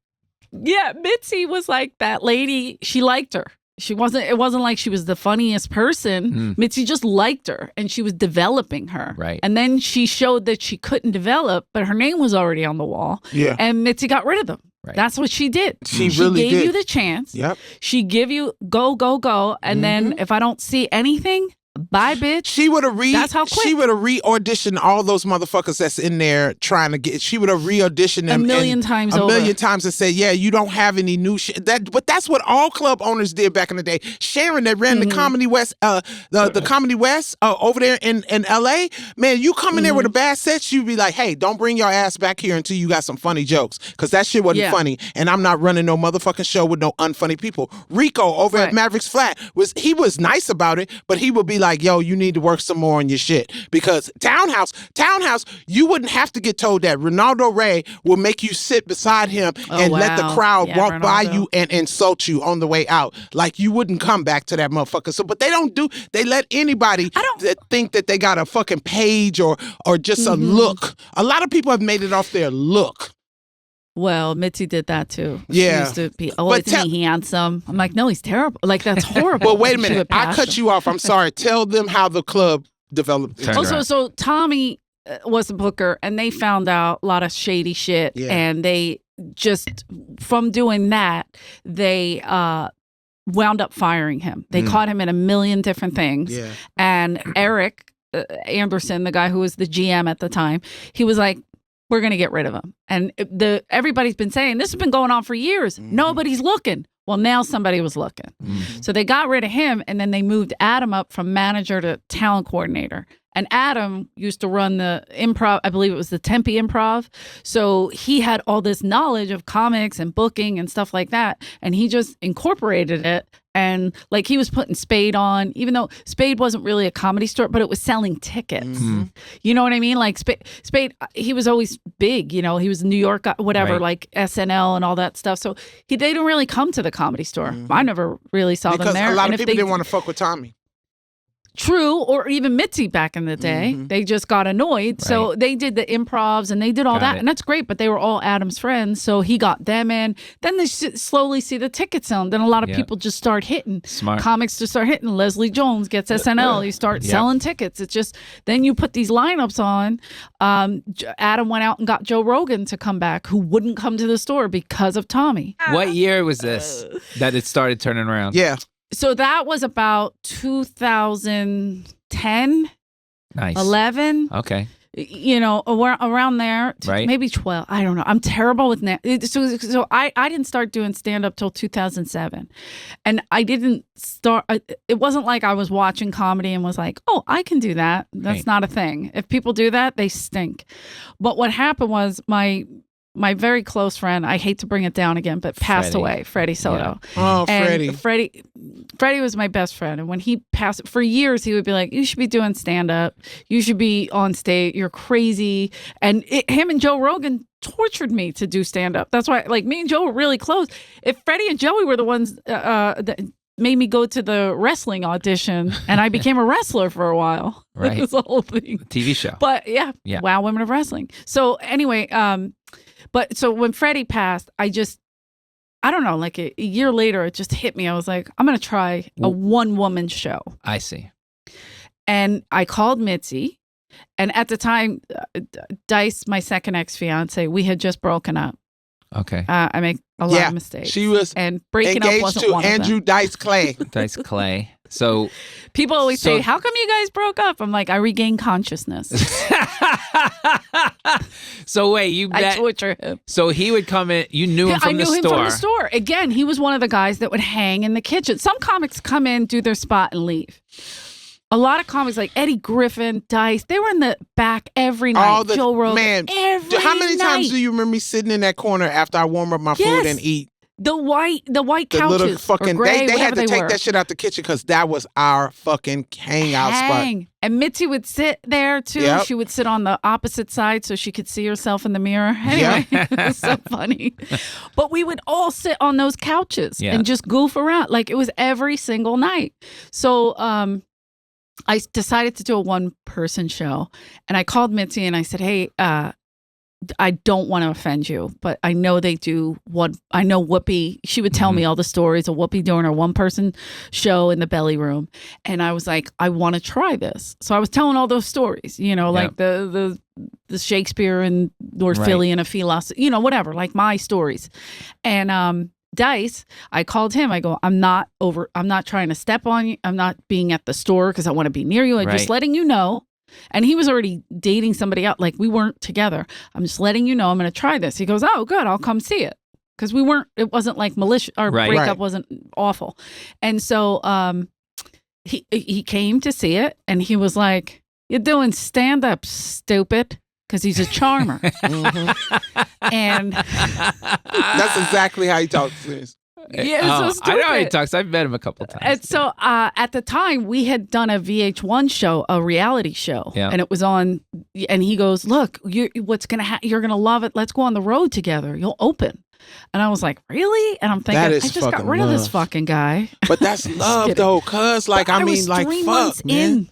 Yeah, Mitzi was like that lady. She liked her. It wasn't like she was the funniest person. Mitzi just liked her, and she was developing her. Right. And then she showed that she couldn't develop, but her name was already on the wall. Yeah. And Mitzi got rid of them. Right. That's what she did. She really gave did. you the chance. Yep. she give you go. And then if I don't see anything, Bye, bitch. She would have That's how quick. She would have re-auditioned all those motherfuckers that's in there trying to get. She would have re-auditioned them a million times and said, "Yeah, you don't have any new shit." But that's what all club owners did back in the day. Sharon, that ran the Comedy West, the Comedy West over there in L.A. Man, you come in there with a bad set, you'd be like, "Hey, don't bring your ass back here until you got some funny jokes, because that shit wasn't funny, and I'm not running no motherfucking show with no unfunny people." Rico over at Mavericks Flat he was nice about it, but he would be like, "Yo, you need to work some more on your shit," because Townhouse, you wouldn't have to get told that. Ronaldo Ray will make you sit beside him and let the crowd walk by you and insult you on the way out. Like you wouldn't come back to that motherfucker. So, but they don't do. They let anybody that think that they got a fucking page or just a look. A lot of people have made it off their look. Well, Mitzi did that too. Yeah. She used to be, isn't he handsome? I'm like, no, he's terrible. Like, that's horrible. Well, wait a minute. I cut you off. I'm sorry. Tell them how the club developed. So Tommy was a booker, and they found out a lot of shady shit. Yeah. And they just, from doing that, they wound up firing him. They caught him in a million different things. Yeah. And Eric Anderson, the guy who was the GM at the time, he was like, we're going to get rid of him. And everybody's been saying, this has been going on for years. Nobody's looking. Well, now somebody was looking. So they got rid of him, and then they moved Adam up from manager to talent coordinator. And Adam used to run the improv, I believe it was the Tempe Improv. So he had all this knowledge of comics and booking and stuff like that. And he just incorporated it. And like he was putting Spade on, even though Spade wasn't really a comedy store, but it was selling tickets. You know what I mean? Like Spade, he was always big, you know, he was New York, whatever, like SNL and all that stuff. So they didn't really come to the Comedy Store. I never really saw them there. Because a lot of people didn't want to fuck with Tommy. True, or even Mitzi back in the day. They just got annoyed. Right. So they did the improvs and they did all that. And that's great, but they were all Adam's friends. So he got them in. Then they slowly see the ticket selling. Then a lot of people just start hitting. Smart. Comics just start hitting. Leslie Jones gets SNL. You start selling tickets. It's just, then you put these lineups on. Adam went out and got Joe Rogan to come back, who wouldn't come to the store because of Tommy. What year was this that it started turning around? Yeah. So that was about 2010, 11. Okay. You know, around there, right. Maybe 12. I don't know. I'm terrible with so I didn't start doing stand-up till 2007. And I didn't start, it wasn't like I was watching comedy and was like, oh, I can do that. That's not a thing. If people do that, they stink. But what happened was my very close friend, I hate to bring it down again, but passed away, Freddie Soto. Yeah. Oh, Freddie. Freddie was my best friend. And when he passed, for years, he would be like, you should be doing stand-up. You should be on stage. You're crazy. And him and Joe Rogan tortured me to do stand-up. That's why, like, me and Joe were really close. If Freddie and Joey were the ones that made me go to the wrestling audition, and I became a wrestler for a while. Right. It was the whole thing. TV show. But, yeah. Wow, Women of Wrestling. So, anyway, but so when Freddie passed, I don't know, like a year later, it just hit me. I was like, I'm going to try a one-woman show. I see. And I called Mitzi. And at the time, Dice, my second ex-fiance, we had just broken up. Okay. I make a lot of mistakes. She was and breaking up wasn't to one Andrew of them. Dice Clay. Dice Clay. So people always say, how come you guys broke up? I'm like, I regained consciousness. So wait, I torture him. So he would come in, you knew him from the store. I knew him from the store. Again, he was one of the guys that would hang in the kitchen. Some comics come in, do their spot, and leave. A lot of comics like Eddie Griffin, Dice, they were in the back every night. Joe Rogan, man, how many times do you remember me sitting in that corner after I warm up my food and eat? The white couches, little fucking, or gray, they had to take were. that shit out the kitchen because that was our fucking hangout spot. And Mitzi would sit there too. Yep. She would sit on the opposite side so she could see herself in the mirror. Anyway, it was so funny. But we would all sit on those couches and just goof around. Like it was every single night. So I decided to do a one-person show. And I called Mitzi and I said, hey, I don't want to offend you, but I know they do I know Whoopi, she would tell me all the stories of Whoopi doing her one-person show in the belly room. And I was like, I want to try this. So I was telling all those stories, you know, like the Shakespeare and Lord Philly and a philosophy, you know, whatever, like my stories. And Dice, I called him. I go, I'm not trying to step on you. I'm not being at the store because I want to be near you. I'm just letting you know. And he was already dating somebody else. Like, we weren't together. I'm just letting you know I'm going to try this. He goes, oh, good. I'll come see it. Because it wasn't like malicious. Our breakup wasn't awful. And so he came to see it. And he was like, you're doing stand-up, stupid. Because he's a charmer. And that's exactly how he talks to us. Yeah, so stupid. I know how he talks. I've met him a couple times. And so at the time, we had done a VH1 show, a reality show. Yeah. And it was on, and he goes, look, you're going to love it. Let's go on the road together. You'll open. And I was like, really? And I'm thinking, I just got rid of this fucking guy. But that's love, though, cuz, like, I mean, like, 3 fuck, months man. in.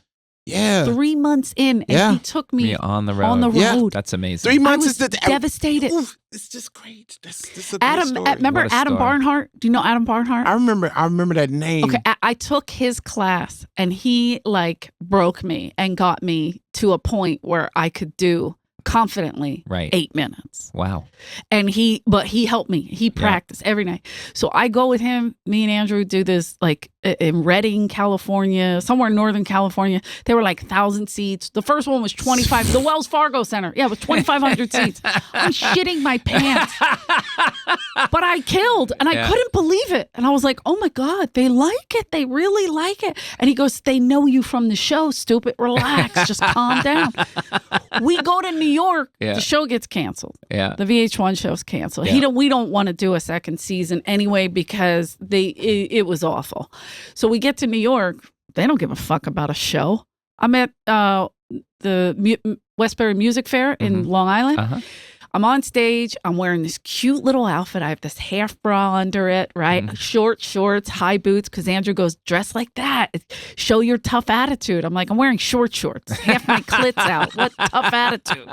Yeah. 3 months in, and he took me on the road. On the road. Yeah. That's amazing. 3 months is devastated. Oof, it's just great. This a Adam, great story. remember Adam story. Barnhart? Do you know Adam Barnhart? I remember that name. Okay, I took his class, and he like broke me and got me to a point where I could do confidently 8 minutes. Wow. And he helped me. He practiced every night. So I go with him. Me and Andrew do this like in Redding, California, somewhere in Northern California. There were like 1,000 seats. The first one was 25. The Wells Fargo Center. Yeah, it was 2,500 seats. I'm shitting my pants. But I killed, and I couldn't believe it. And I was like, oh my God, they like it. They really like it. And he goes, they know you from the show, stupid. Relax. Just calm down. We go to New York. The show gets canceled. Yeah. The VH1 show's canceled. We don't want to do a second season anyway because it was awful. So we get to New York. They don't give a fuck about a show. I'm at the Westbury Music Fair in Long Island. Uh-huh. I'm on stage. I'm wearing this cute little outfit. I have this half bra under it, right? Short shorts, high boots, because Andrew goes, dress like that. Show your tough attitude. I'm like, I'm wearing short shorts. Half my clit's out. What tough attitude?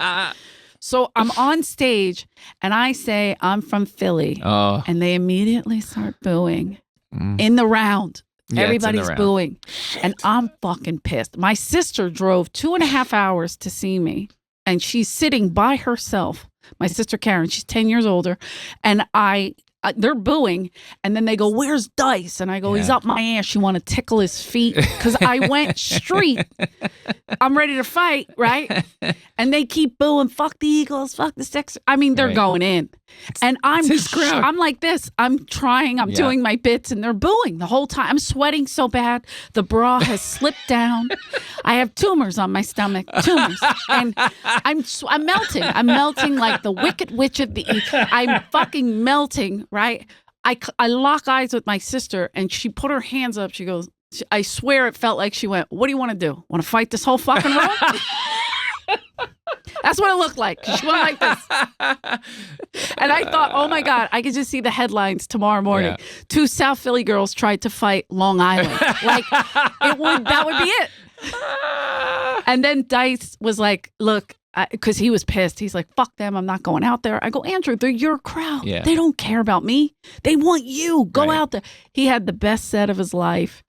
So I'm on stage, and I say, I'm from Philly. Oh. And they immediately start booing in the round. Yeah, everybody's booing. And I'm fucking pissed. My sister drove 2.5 hours to see me, and she's sitting by herself. My sister Karen, she's 10 years older, and they're booing, and then they go, where's Dice? And I go, he's up my ass. You want to tickle his feet? Because I went street. I'm ready to fight, right? And they keep booing, fuck the Eagles, fuck the Sixers. I mean, they're going in. And I'm like this. I'm trying. I'm doing my bits, and they're booing the whole time. I'm sweating so bad. The bra has slipped down. I have tumors on my stomach. Tumors. And I'm melting. I'm melting like the Wicked Witch of the East. I'm fucking melting, right? I lock eyes with my sister, and she put her hands up. She goes, I swear it felt like she went, what do you want to do? Want to fight this whole fucking room? That's what it looked like. She went like this. And I thought, oh my God, I could just see the headlines tomorrow morning. 2 South Philly girls tried to fight Long Island. Like, that would be it. And then Dice was like, look, because he was pissed. He's like, fuck them. I'm not going out there. I go, Andrew, they're your crowd. Yeah. They don't care about me. They want you. Go out there. He had the best set of his life,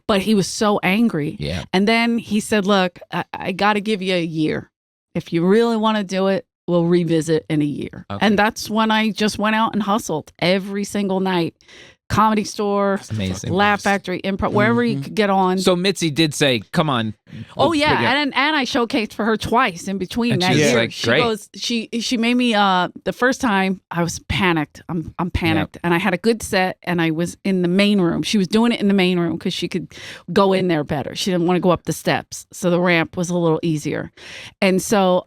but he was so angry. Yeah. And then he said, look, I got to give you a year. If you really want to do it, we'll revisit in a year. Okay. And that's when I just went out and hustled every single night. Comedy Store, amazing. Laugh Factory, Improv, wherever you could get on. So Mitzi did say, come on. Oh, yeah. And I showcased for her twice in between and that year. Like, she goes, she made me, the first time I was panicked. I'm panicked. Yep. And I had a good set, and I was in the main room. She was doing it in the main room because she could go in there better. She didn't want to go up the steps. So the ramp was a little easier. And so,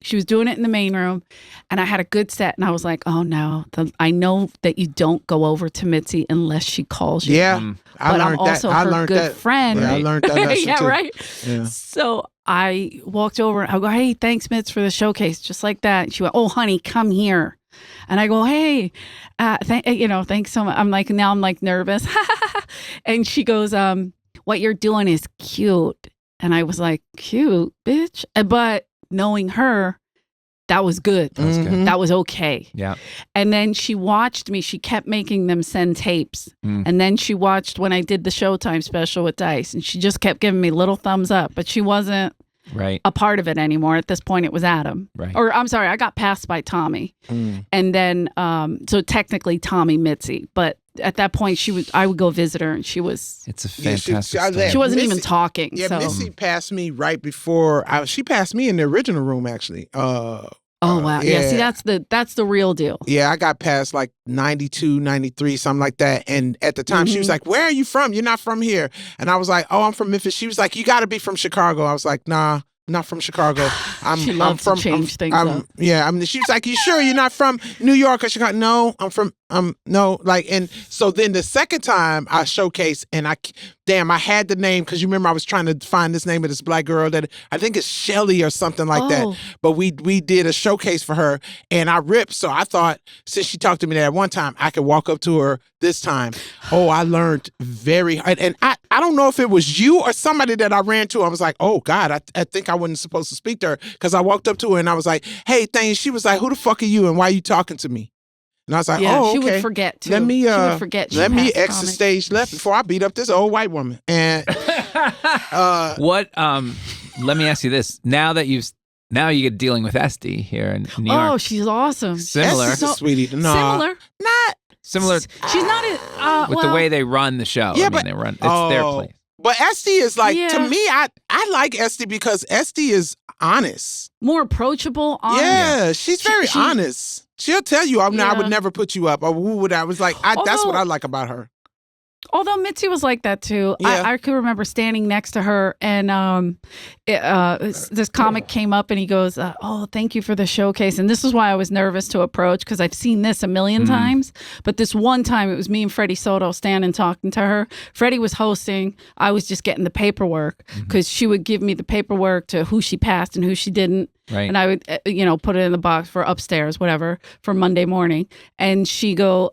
she was doing it in the main room, and I had a good set, and I was like, oh, no. I know that you don't go over to Mitzi unless she calls you. Yeah. But I'm also her good friend. Yeah, I learned that lesson yeah, too. Right? Yeah. So I walked over, and I go, hey, thanks, Mitz, for the showcase, just like that. And she went, oh, honey, come here. And I go, hey, thanks so much. I'm like nervous. And she goes, what you're doing is cute. And I was like, cute, bitch. But knowing her, that was good. That was good. That was okay. Yeah. And then she watched me. She kept making them send tapes. And then she watched when I did the Showtime special with Dice, and she just kept giving me little thumbs up. But she wasn't right. a part of it anymore. At this point, it was Adam. Right. Or I'm sorry, I got passed by Tommy. And then, so technically Tommy Mitzi. But at that point, I would go visit her, and she was... It's a fantastic She wasn't Missy, even talking. Yeah, so. Missy passed me right before... she passed me in the original room, actually. Oh, wow. Yeah, see, that's the real deal. Yeah, I got past like 92, 93, something like that. And at the time, she was like, where are you from? You're not from here. And I was like, oh, I'm from Memphis. She was like, you got to be from Chicago. I was like, nah, not from Chicago. She loves to change things up. Yeah, I mean, she was like, you sure you're not from New York or Chicago? No, I'm from, no. Like, and so then the second time I showcased, and I had the name, because you remember I was trying to find this name of this black girl that I think it's Shelly or something like that. But we did a showcase for her, and I ripped. So I thought, since she talked to me that one time, I could walk up to her this time. Oh, I learned very hard. And I don't know if it was you or somebody that I ran to. I was like, oh God, I think I wasn't supposed to speak to her, because I walked up to her and I was like, hey, thanks. She was like, who the fuck are you and why are you talking to me? And I was like, oh, okay. She would forget too. Let me Let me exit stage left before I beat up this old white woman. And what? Let me ask you this: now you get dealing with Esty here in New York. Oh, she's awesome. Similar, Esty's a sweetie. No, similar. She's not with the way they run the show. Yeah, they run. It's their place. But Esty is like, to me, I like Esty because Esty is honest. More approachable, honest. Yeah, she's very honest. She'll tell you, I would never put you up. Or who would I? Was like, that's what I like about her. Although Mitzi was like that too. Yeah. I could remember standing next to her, and this comic came up and he goes, oh, thank you for the showcase. And this is why I was nervous to approach, because I've seen this a million times. But this one time, it was me and Freddie Soto standing talking to her. Freddie was hosting. I was just getting the paperwork, because she would give me the paperwork to who she passed and who she didn't. Right. And I would, put it in the box for upstairs, whatever, for Monday morning. And she go,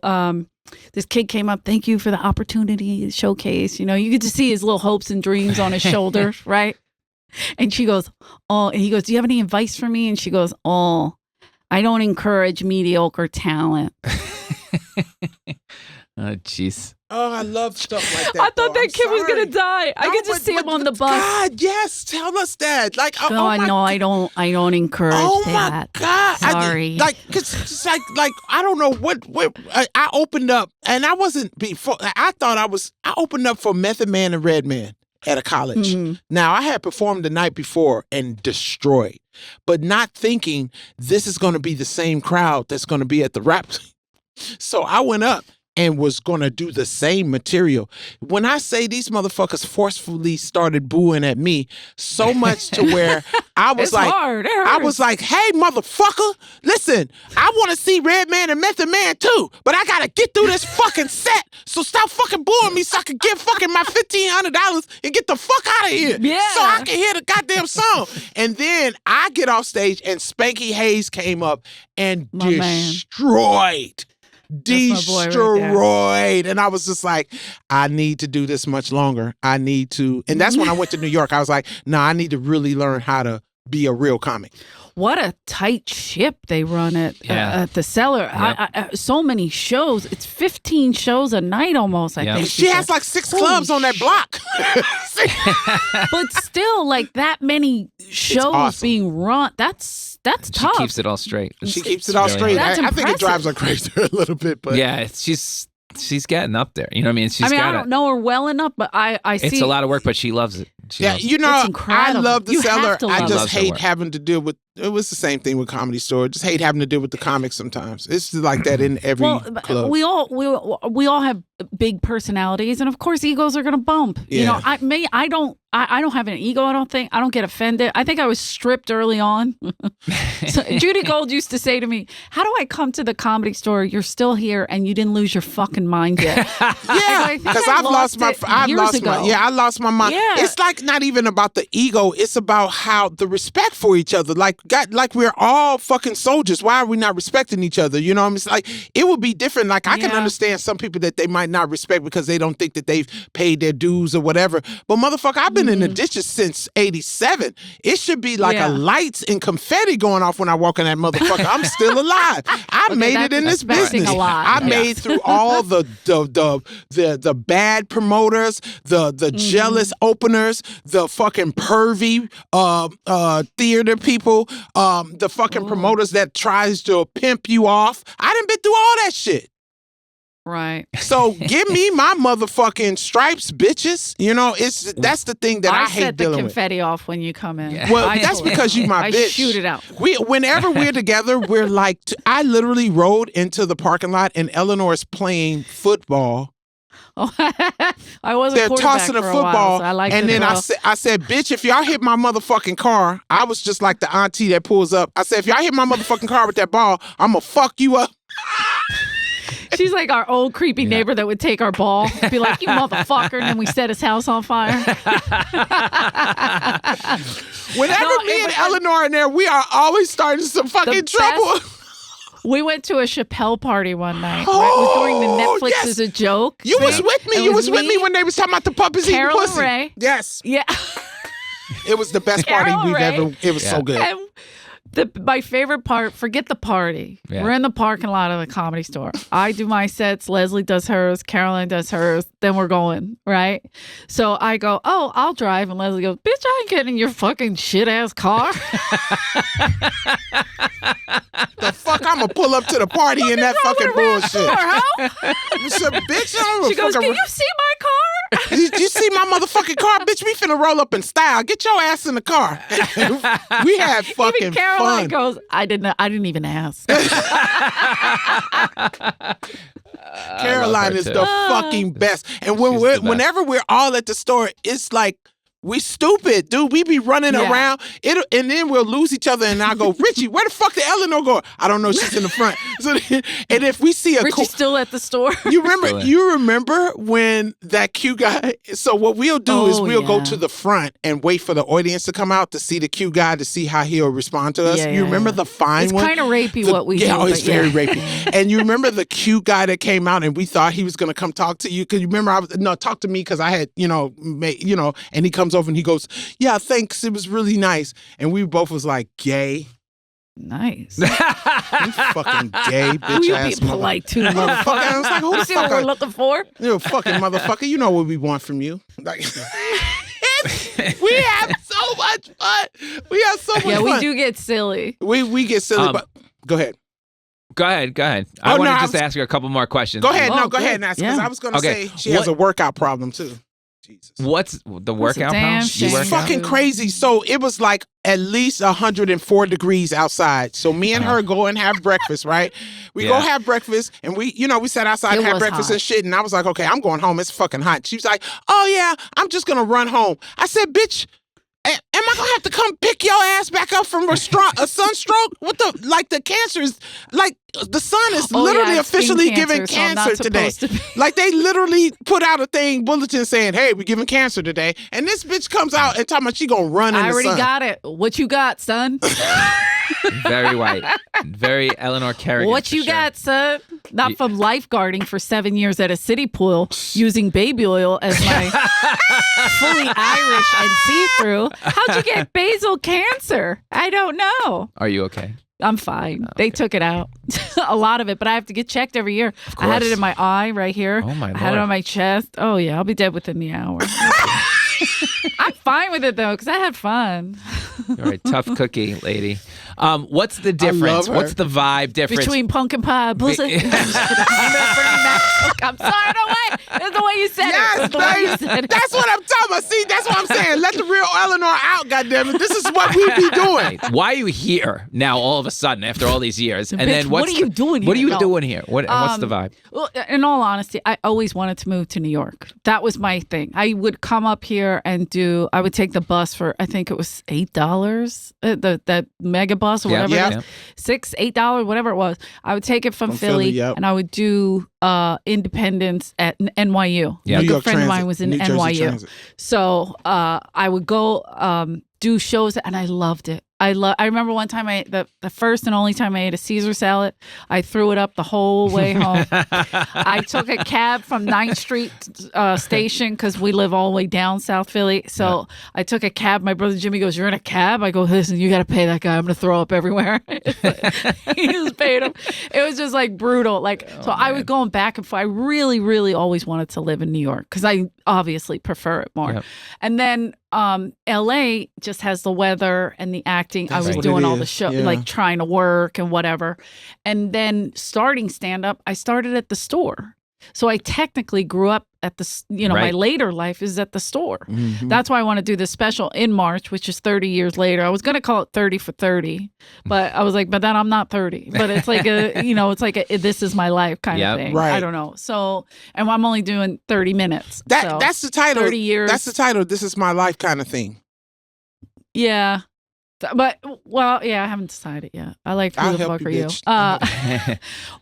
this kid came up, thank you for the opportunity to showcase. You get to see his little hopes and dreams on his shoulders, right? And she goes, oh, and he goes, do you have any advice for me? And she goes, oh, I don't encourage mediocre talent. Oh, jeez. Oh, I love stuff like that. I thought that kid was going to die. I could just see him on the bus. God, yes, tell us that. Like, no, I don't encourage that. Oh my God. Sorry. Cause it's like, I don't know what I opened up, and I wasn't before. I opened up for Method Man and Redman at a college. Now, I had performed the night before and destroyed, but not thinking this is going to be the same crowd that's going to be at the rap. So I went up and was going to do the same material. When I say these motherfuckers forcefully started booing at me so much to where I was I was like, hey, motherfucker, listen, I want to see Redman and Method Man too, but I got to get through this fucking set. So stop fucking booing me so I can get fucking my $1,500 and get the fuck out of here. Yeah. So I can hear the goddamn song. And then I get off stage and Spanky Hayes came up and destroyed. And I was just like, I need to do this much longer. I need to. And that's when I went to New York. I was like, I need to really learn how to be a real comic. What a tight ship they run at the Cellar. Yep. So many shows. It's 15 shows a night almost, I think. She has like 6 clubs on that block. But still, like that many shows being run, that's tough. She keeps it all straight. She keeps it all straight. I think it drives her crazy a little bit. But yeah, she's getting up there. You know what I mean? I don't know her well enough, but I see. It's a lot of work, but she loves it. I love the Cellar. I just hate having to deal with. It was the same thing with Comedy Store. Just hate having to deal with the comics sometimes. It's like that in every club. We all have big personalities, and of course, egos are going to bump. Yeah. I don't have an ego. I don't think. I don't get offended. I think I was stripped early on. So Judy Gold used to say to me, "How do I come to the Comedy Store? You're still here, and you didn't lose your fucking mind yet." Yeah, because I lost my mind. Yeah. It's like not even about the ego. It's about how the respect for each other. Like we're all fucking soldiers. Why are we not respecting each other? You know what I mean? It's like it would be different. Like I can understand some people that they might not respect because they don't think that they've paid their dues or whatever. But motherfucker, I've been in the ditches since 87. It should be like a lights and confetti going off when I walk in that motherfucker. I'm still alive. I made it in this business. I made through all the bad promoters, the jealous openers, the fucking pervy theater people, the fucking promoters that tries to pimp you off. I done been through all that shit. Right. So give me my motherfucking stripes, bitches. You know, that's the thing that I hate set the dealing confetti off when you come in. Yeah. Well, that's because you my bitch. I shoot it out. Whenever we're together, we're like, I literally rode into the parking lot and Eleanor's playing football. Oh, I wasn't. They're tossing a football, so I and then I said, bitch, if y'all hit my motherfucking car, I was just like the auntie that pulls up. I said, if y'all hit my motherfucking car with that ball, I'm gonna fuck you up. She's like our old creepy neighbor that would take our ball, be like, you motherfucker, and then we set his house on fire. Whenever me and Eleanor are in there, we are always starting some fucking trouble. We went to a Chappelle party one night. Right? It was during the Netflix as a joke. You was with me. You was with me when they was talking about the puppies eating pussy. Ray. Yes. Yeah. It was the best party we've ever. It was so good. And my favorite part, forget the party. Yeah. We're in the parking lot of the Comedy Store. I do my sets. Leslie does hers. Caroline does hers. Then we're going, right? So I go, oh, I'll drive. And Leslie goes, bitch, I ain't getting in your fucking shit-ass car. The fuck I'm gonna pull up to the party in that fucking bullshit. You said, bitch, she goes, can you see my car? Did you see my motherfucking car? Bitch, we finna roll up in style. Get your ass in the car. We had fucking even Caroline fun. Goes, I didn't even ask. Caroline is the fucking best. And whenever we're all at the store, it's like, we stupid, dude. We be running around, and then we'll lose each other. And I go, Richie, where the fuck did Eleanor go? I don't know. She's in the front. So, and if we see Richie's still at the store. You remember when that cute guy? So what we'll do is we'll go to the front and wait for the audience to come out to see the cute guy to see how he'll respond to us. Yeah, you remember the fine one? It's kind of rapey what we do. Yeah, it's very rapey. And you remember the cute guy that came out and we thought he was gonna come talk to you because you remember talk to me because I had and he comes over and he goes, yeah, thanks, it was really nice. And we both was like, gay. Nice. You fucking gay bitch ass be polite too, motherfucker. I was like, who the see fuck what we're looking for? You fucking motherfucker. You know what we want from you. Like, we have so much fun. We have so much fun. Yeah, we do get silly. We get silly, but go ahead. Go ahead. I want to just ask you a couple more questions. Go ahead. Go ahead and ask because I was going to say she has a workout problem too. Jesus. What's the workout problem? She's fucking crazy. So it was like at least 104 degrees outside. So me and her go and have breakfast, right? We go have breakfast and we sat outside and had breakfast and shit. And I was like, okay, I'm going home. It's fucking hot. She was like, oh yeah, I'm just going to run home. I said, bitch, am I gonna have to come pick your ass back up from a sunstroke? What the cancer is like the sun is literally officially giving cancer today. Like they literally put out a bulletin saying, hey, we're giving cancer today. And this bitch comes out and talking about she gonna run in the sun. I already got it. What you got, son? Very white. Very Eleanor Kerrigan. What you got, son? Not from lifeguarding for 7 years at a city pool using baby oil as my fully Irish and see-through. How'd you get basal cancer? I don't know. Are you okay? I'm fine. They took it out. A lot of it, but I have to get checked every year. I had it in my eye right here. Oh my Lord. I had it on my chest. Oh yeah, I'll be dead within the hour. I'm fine with it though, because I had fun. You're a tough cookie, lady. What's the difference? What's the vibe difference between pumpkin pie and pussy? I'm sorry, no way. That's the way you said it. That's what I'm talking about. See, that's what I'm saying. Let the real Eleanor out, goddammit. This is what we be doing. Why are you here now all of a sudden after all these years? And bitch, then what are you doing here? What are you doing here? What's the vibe? Well, in all honesty, I always wanted to move to New York. That was my thing. I would come up here and I would take the bus for, I think it was $8, that mega bus or whatever it is. $6, $8, whatever it was. I would take it from Philly and I would do Independence at NYU. Yeah. A good friend of mine was in NYU. So I would go do shows and I loved it. I remember one time the first and only time I ate a Caesar salad, I threw it up the whole way home. I took a cab from 9th Street station because we live all the way down South Philly. So I took a cab. My brother Jimmy goes, "You're in a cab?" I go, "Listen, you got to pay that guy. I'm going to throw up everywhere." He just paid him. It was just like brutal. Like, I was going back and forth. I really, really always wanted to live in New York because I obviously prefer it more. Yep. And then LA just has the weather and the acting. I was doing all the show, like trying to work and whatever. And then starting stand-up, I started at the store. So I technically grew up at the, my later life is at the store. Mm-hmm. That's why I want to do this special in March, which is 30 years later. I was going to call it 30 for 30, but I was like, but then I'm not 30. But it's like it's like a this is my life kind of thing. Right. I don't know. So, and I'm only doing 30 minutes. That's the title. 30 years. That's the title. This is my life kind of thing. Yeah. But, I haven't decided yet. I like who the fuck are you?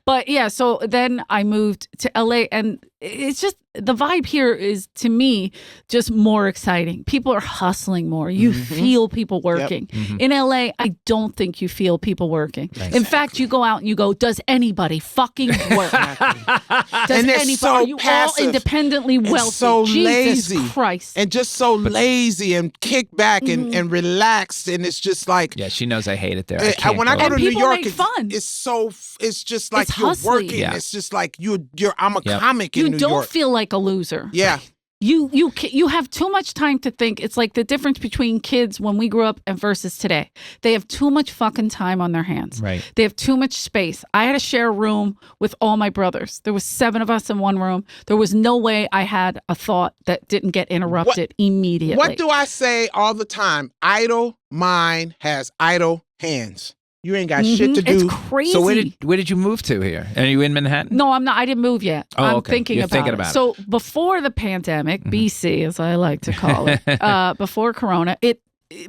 But yeah, so then I moved to LA and it's just, the vibe here is, to me, just more exciting. People are hustling more. You feel people working. Yep. Mm-hmm. In LA, I don't think you feel people working. Exactly. In fact, you go out and you go, does anybody fucking work? Does anybody? So are you passive, all independently wealthy? So Jesus lazy. Christ. And just so lazy and kick back and relaxed. And it's just like... Yeah, she knows I hate it there. When I go to New York, it's just like you're working. Yeah. It's just like I'm a comic in New York. You don't feel like a loser. Yeah. You have too much time to think. It's like the difference between kids when we grew up and versus today. They have too much fucking time on their hands. Right. They have too much space. I had to share a room with all my brothers. There was 7 of us in one room. There was no way I had a thought that didn't get interrupted immediately. What do I say all the time? Idle mind has idle hands. You ain't got shit to do. It's crazy. So where did you move to here? Are you in Manhattan? No, I'm not. I didn't move yet. Oh, I'm okay. thinking about it. So before the pandemic, BC, as I like to call it, before Corona,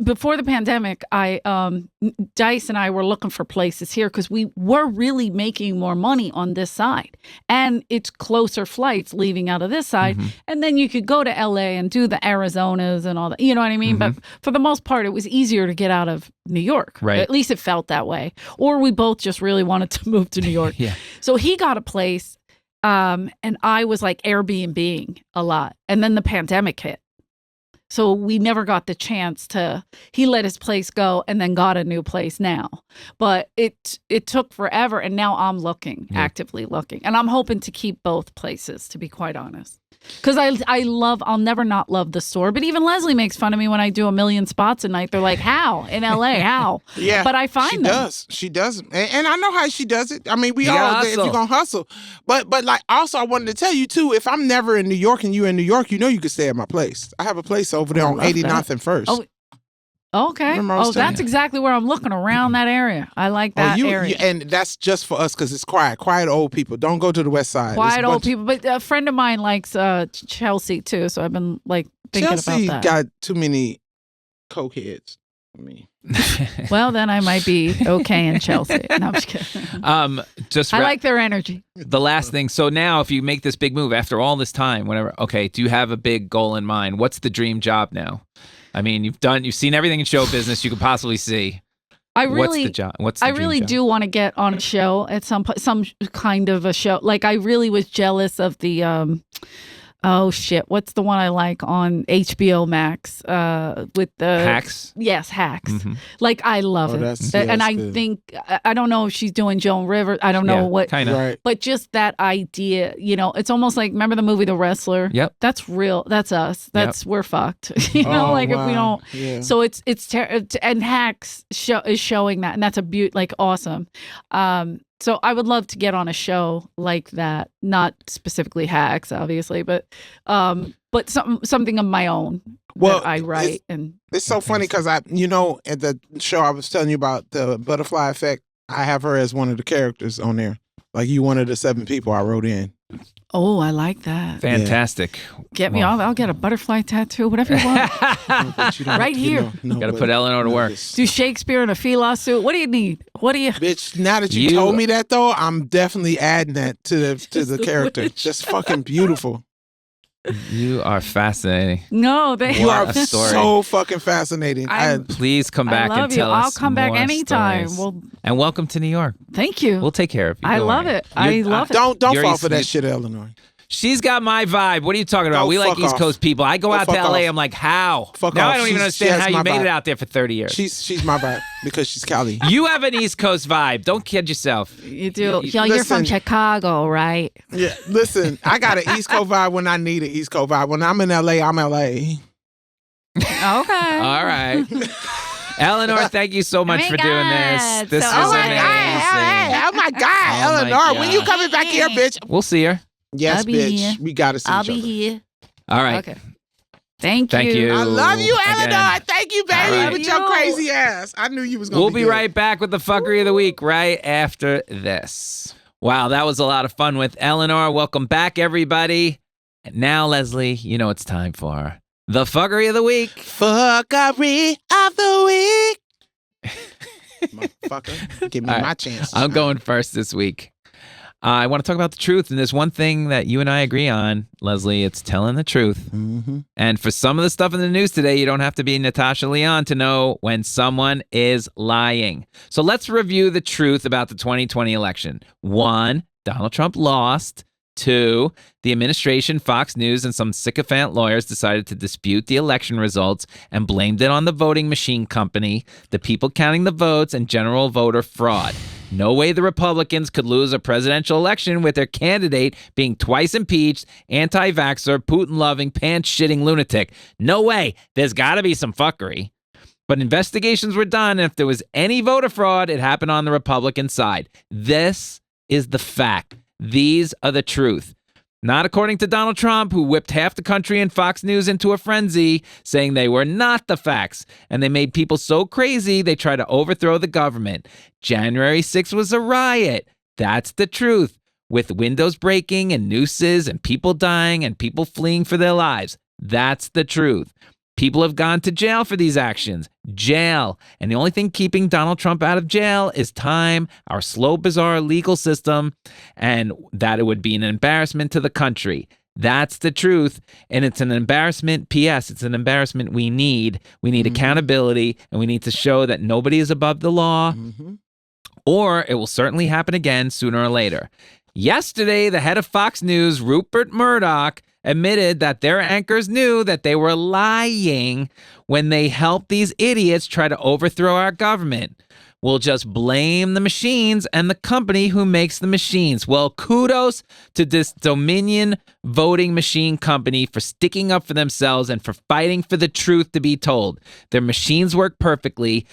before the pandemic, Dice and I were looking for places here because we were really making more money on this side. And it's closer flights leaving out of this side. Mm-hmm. And then you could go to LA and do the Arizonas and all that. You know what I mean? Mm-hmm. But for the most part, it was easier to get out of New York. Right. At least it felt that way. Or we both just really wanted to move to New York. Yeah. So he got a place and I was like Airbnb-ing a lot. And then the pandemic hit. So we never got the chance he let his place go and then got a new place now. But it took forever. And now I'm actively looking. And I'm hoping to keep both places, to be quite honest. Because I'll never not love the store. But even Leslie makes fun of me when I do 1 million spots a night. They're like, how? In LA, how? Yeah. But I find them. She does. And I know how she does it. I mean, if you're going to hustle. But like, also, I wanted to tell you, too, if I'm never in New York and you're in New York, you can stay at my place. I have a place over there on 89th and 1st. Oh, okay. That's exactly where I'm looking, around that area. I like that area. And that's just for us because it's quiet. Quiet old people. Don't go to the west side. Quiet old people. But a friend of mine likes Chelsea, too. So I've been like thinking about that. Chelsea got too many cokeheads for me. Well, then I might be okay in Chelsea. No, I'm just kidding. I like their energy. The last thing. So now if you make this big move after all this time, do you have a big goal in mind? What's the dream job now? I mean, you've seen everything in show business you could possibly see. What's the job? I really do want to get on a show at some kind of a show. Like I really was jealous of the oh shit, what's the one I like on HBO Max with the Hacks? Yes, Hacks. Mm-hmm. Like I love it. And I think I don't know if she's doing Joan Rivers. I don't know what kind of. Right. But just that idea, it's almost like, remember the movie The Wrestler? Yep. That's real. That's us. We're fucked. If we don't. Yeah. So it's and Hacks is showing that, and that's awesome. So I would love to get on a show like that, not specifically Hacks, obviously, but something of my own that I write. It's so funny because at the show I was telling you about, the Butterfly Effect, I have her as one of the characters on there. Like you, one of the 7 people I wrote in. Oh, I like that. Fantastic. Get me off. I'll get a butterfly tattoo, whatever you want. Right here. Got to put Eleanor to work. Do Shakespeare in a fila suit. What do you need? What do you? Bitch, now that you told me that though, I'm definitely adding that to the character. Just fucking beautiful. You are fascinating. No, You What are a story. so fucking fascinating. Please come back I love and you. tell I'll us come back more anytime. stories. Well, And welcome to New York. thank you. We'll take care of you. I Don't love worry. it. I love it. Don't You're fall East- for that shit, Eleanor. She's got my vibe. What are you talking about? Oh, We like fuck East off. Coast people. I go Oh, out to fuck LA. off. I'm like, how? Fuck now off. I don't even She understand has how you my made it vibe. out there for 30 years. She's my vibe because she's Cali. You have an East Coast vibe. Don't kid yourself. You do. Yo, you're Listen. from Chicago, right? Yeah, listen, I got an East Coast vibe when I need an East Coast vibe. When I'm in LA, I'm LA. Okay. All right. Eleanor, thank you so much my for doing God. this. This So was Oh my amazing. God! Oh my God, Oh my Eleanor, when you God. coming back here, bitch? We'll see her. Yes, I'll be bitch. here. We gotta see I'll each be other. here. All right. Okay. Thank Thank you. I love you, Again. Eleanor. Thank you, baby, All right. with your crazy ass. I knew you was gonna. We'll be good. right back with the fuckery of the week right after this. Wow, that was a lot of fun with Eleanor. Welcome back, everybody. And now, Leslie, you know it's time for the fuckery of the week. Fuckery of the week. Motherfucker, give me All right. my chance. I'm going first this week. I want to talk about the truth, and there's one thing that you and I agree on, Leslie. It's telling the truth. Mm-hmm. And for some of the stuff in the news today, you don't have to be Natasha Lyonne to know when someone is lying. So let's review the truth about the 2020 election. 1, Donald Trump lost. 2, the administration, Fox News, and some sycophant lawyers decided to dispute the election results and blamed it on the voting machine company, the people counting the votes, and general voter fraud. No way the Republicans could lose a presidential election with their candidate being twice impeached, anti-vaxxer, Putin-loving, pants-shitting lunatic. No way. There's got to be some fuckery. But investigations were done, and if there was any voter fraud, it happened on the Republican side. This is the fact. These are the truth. Not according to Donald Trump, who whipped half the country and Fox News into a frenzy, saying they were not the facts. And they made people so crazy, they tried to overthrow the government. January 6th was a riot. That's the truth. With windows breaking and nooses and people dying and people fleeing for their lives. That's the truth. People have gone to jail for these actions. Jail. And the only thing keeping Donald Trump out of jail is time, our slow, bizarre legal system, and that it would be an embarrassment to the country. That's the truth. And it's an embarrassment. P.S. It's an embarrassment we need. We need accountability, and we need to show that nobody is above the law, or it will certainly happen again sooner or later. Yesterday, the head of Fox News, Rupert Murdoch, admitted that their anchors knew that they were lying when they helped these idiots try to overthrow our government. We'll just blame the machines and the company who makes the machines. Well, kudos to this Dominion voting machine company for sticking up for themselves and for fighting for the truth to be told. Their machines work perfectly.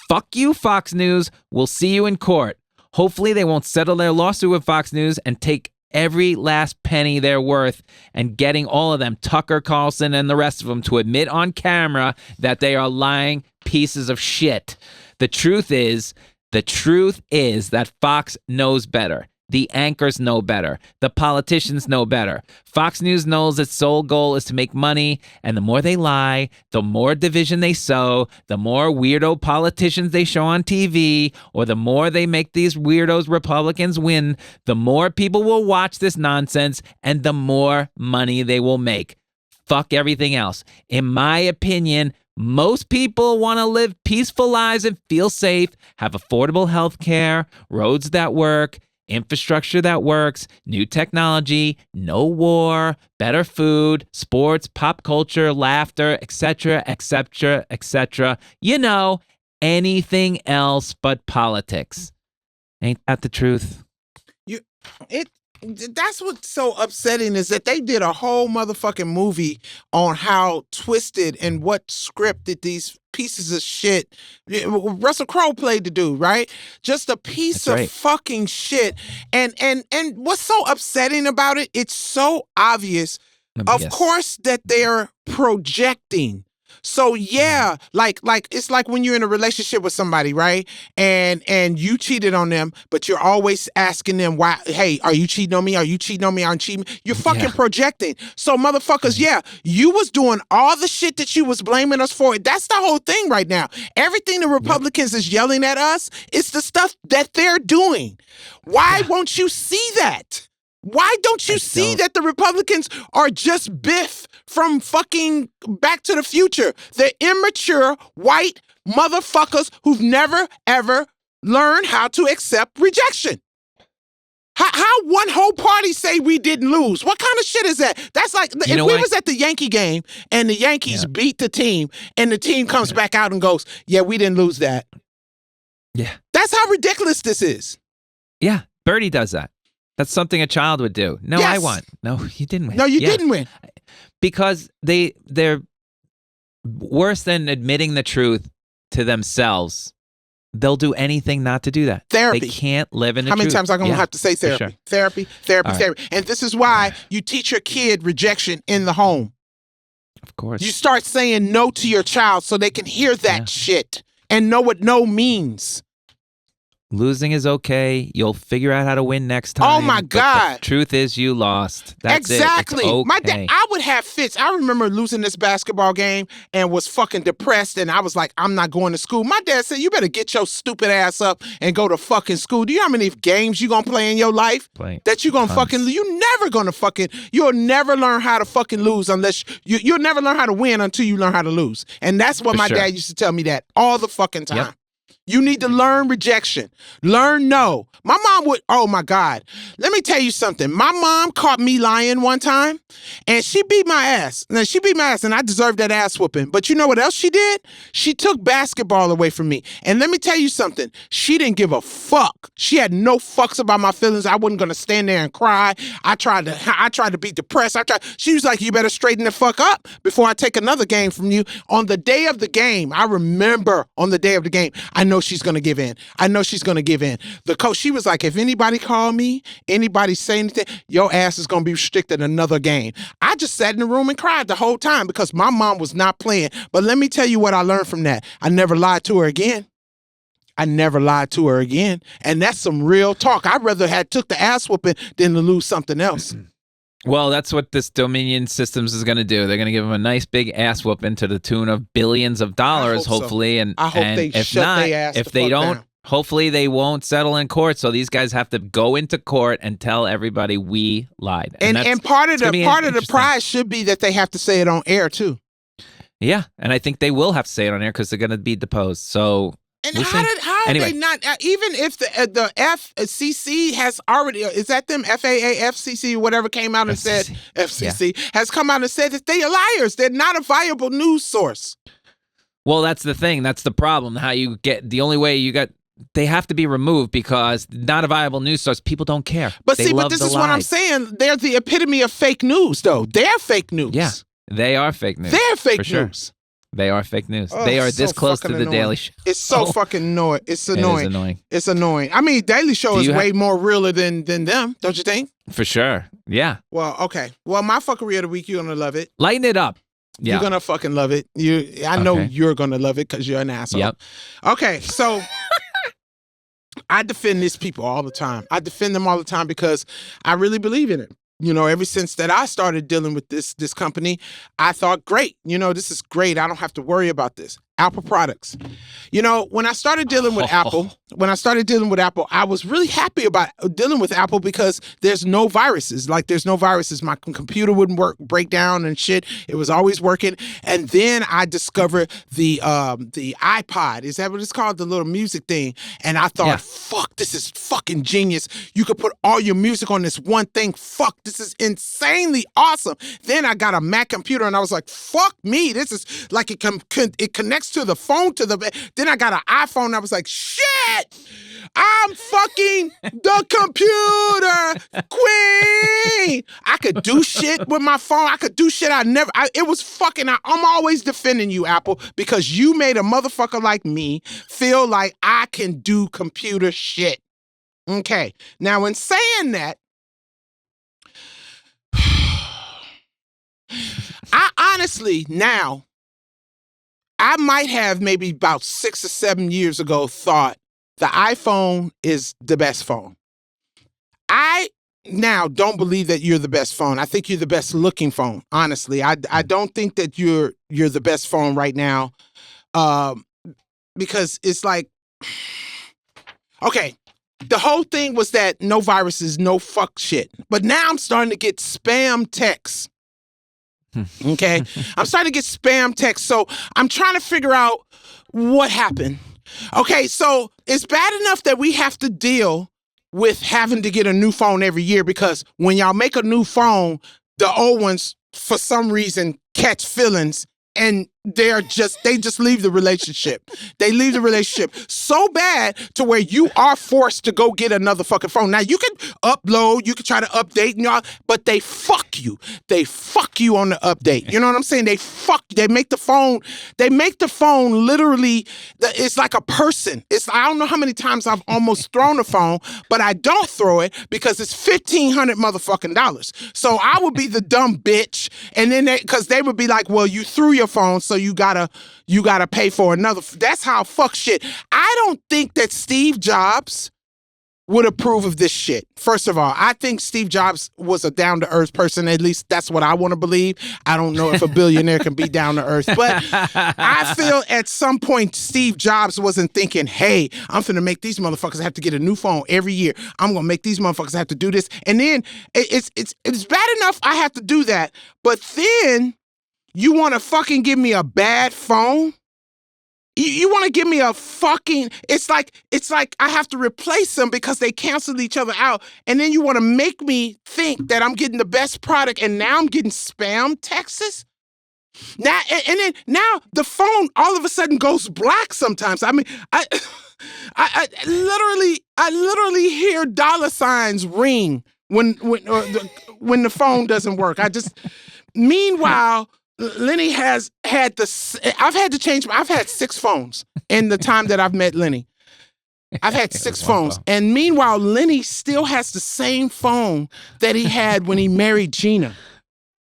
Fuck you, Fox News. We'll see you in court. Hopefully they won't settle their lawsuit with Fox News and take every last penny they're worth and getting all of them, Tucker Carlson and the rest of them, to admit on camera that they are lying pieces of shit. The truth is that Fox knows better. The anchors know better. The politicians know better. Fox News knows its sole goal is to make money, and the more they lie, the more division they sow, the more weirdo politicians they show on TV, or the more they make these weirdos Republicans win, the more people will watch this nonsense, and the more money they will make. Fuck everything else. In my opinion, most people want to live peaceful lives and feel safe, have affordable health care, roads that work, infrastructure that works, new technology, no war, better food, sports, pop culture, laughter, etc., etc., etc. You know, anything else but politics. Ain't that the truth? That's what's so upsetting is that they did a whole motherfucking movie on how twisted and what scripted these pieces of shit. Russell Crowe played the dude, right? Just a piece That's of right. fucking shit. And what's so upsetting about it? It's so obvious, of course, that they're projecting. So yeah, like it's like when you're in a relationship with somebody, right? And you cheated on them, but you're always asking them why, hey, are you cheating on me? Are you cheating on me? Are you cheating? You're fucking projecting. So motherfuckers, yeah, you was doing all the shit that you was blaming us for. That's the whole thing right now. Everything the Republicans is yelling at us, it's the stuff that they're doing. Why won't you see that? Why don't you see that the Republicans are just Biff from fucking Back to the Future? They're immature white motherfuckers who've never, ever learned how to accept rejection. How one whole party say we didn't lose? What kind of shit is that? That's like if we was at the Yankee game and the Yankees beat the team and the team comes back out and goes, yeah, we didn't lose that. Yeah. That's how ridiculous this is. Yeah. Birdie does that. That's something a child would do. No, Yes. I won. No, you didn't win. No, you didn't win. Because they're worse than admitting the truth to themselves. They'll do anything not to do that. Therapy. They can't live in the How many truth. times am I going to have to say therapy? sure. Therapy. All right. And this is why you teach your kid rejection in the home. Of course. You start saying no to your child so they can hear that shit and know what no means. Losing is okay. You'll figure out how to win next time. Oh my but God. the truth is you lost. That's Exactly. It. It's okay. My dad, I would have fits. I remember losing this basketball game and was fucking depressed, and I was like, I'm not going to school. My dad said, you better get your stupid ass up and go to fucking school. Do you know how many games you gonna play in your life? That you gonna fucking, you'll never learn how to fucking lose unless, you'll never learn how to win until you learn how to lose. And that's what my dad used to tell me that all the fucking time. Yep. You need to learn rejection. Learn no. My mom would, oh my God. Let me tell you something. My mom caught me lying one time and she beat my ass. Now, she beat my ass and I deserved that ass whooping. But you know what else she did? She took basketball away from me. And let me tell you something. She didn't give a fuck. She had no fucks about my feelings. I wasn't going to stand there and cry. I tried to be depressed. She was like, you better straighten the fuck up before I take another game from you. On the day of the game, I remember on the day of the game, I know she's going to give in. I know she's going to give in. The coach, she was like, if anybody call me, anybody say anything, your ass is going to be restricted another game. I just sat in the room and cried the whole time because my mom was not playing. But let me tell you what I learned from that. I never lied to her again. And that's some real talk. I'd rather have took the ass whooping than to lose something else. Well, that's what this Dominion Systems is going to do. They're going to give them a nice big ass whooping to the tune of billions of dollars, hopefully. So. I hope they if shut not, their ass if the they fuck don't, down. hopefully they won't settle in court. So these guys have to go into court and tell everybody we lied. And part of the prize should be that they have to say it on air too. Yeah, and I think they will have to say it on air because they're going to be deposed. So. And we'll how are they not, even if the FCC has already, is that them, FAA, FCC, whatever came out and said, FCC, has come out and said that they are liars. They're not a viable news source. Well, that's the thing. That's the problem. How you get, the only way they have to be removed because not a viable news source. People don't care. But this is what I'm saying. They're the epitome of fake news, though. They're fake news. Yeah, they are fake news. They're fake news. Sure. They are fake news. Oh, they are this close to the annoying. Daily Show. It's so fucking annoying. It's annoying. It is annoying. It's annoying. I mean, Daily Show is way more realer than them, don't you think? For sure. Yeah. Well, okay. Well, my fuckery of the week, you're going to love it. Lighten it up. Yeah. You're going to fucking love it. I know you're going to love it because you're an asshole. Yep. Okay, so I defend these people all the time. I defend them all the time because I really believe in it. You know, ever since that I started dealing with this company, I thought, great, this is great. I don't have to worry about this. Apple products. When I started dealing with Apple, I was really happy about dealing with Apple because there's no viruses. Like, there's no viruses. My computer wouldn't break down and shit. It was always working. And then I discovered the iPod. Is that what it's called? The little music thing. And I thought, fuck, this is fucking genius. You could put all your music on this one thing. Fuck, this is insanely awesome. Then I got a Mac computer and I was like, fuck me. This is like it connects to the phone then I got an iPhone and I was like, shit, I'm fucking the computer queen. I could do shit with my phone. I could do shit it was fucking, I'm always defending you, Apple, because you made a motherfucker like me feel like I can do computer shit. Okay. Now, in saying that, I honestly now, I might have maybe about 6 or 7 years ago thought the iPhone is the best phone. I now don't believe that you're the best phone. I think you're the best looking phone, honestly. I don't think that you're the best phone right now because it's like, okay, the whole thing was that no viruses, no fuck shit. But now I'm starting to get spam texts. Okay? I'm starting to get spam texts. So I'm trying to figure out what happened. Okay, so it's bad enough that we have to deal with having to get a new phone every year because when y'all make a new phone, the old ones, for some reason, catch feelings and they just leave the relationship. They leave the relationship so bad to where you are forced to go get another fucking phone. Now, you can upload, you can try to update, and y'all, but they fuck you. They fuck you on the update. You know what I'm saying? They make the phone literally, it's like a person. I don't know how many times I've almost thrown a phone, but I don't throw it because it's $1,500 motherfucking dollars. So I would be the dumb bitch, and then because they would be like, well, you threw your phone, so you gotta pay for another. That's how fuck shit. I don't think that Steve Jobs would approve of this shit. First of all, I think Steve Jobs was a down-to-earth person. At least that's what I want to believe. I don't know if a billionaire can be down-to-earth, but I feel at some point Steve Jobs wasn't thinking, hey, I'm finna make these motherfuckers have to get a new phone every year. I'm gonna make these motherfuckers have to do this. And then it's bad enough I have to do that, but then you want to fucking give me a bad phone? You want to give me a fucking... It's like I have to replace them because they canceled each other out. And then you want to make me think that I'm getting the best product and now I'm getting spam texts? Now, and then now the phone all of a sudden goes black sometimes. I mean, I literally hear dollar signs ring when the phone doesn't work. Meanwhile... Lenny has had I've had 6 phones in the time that I've met Lenny. I've had 6 phones. And meanwhile, Lenny still has the same phone that he had when he married Gina.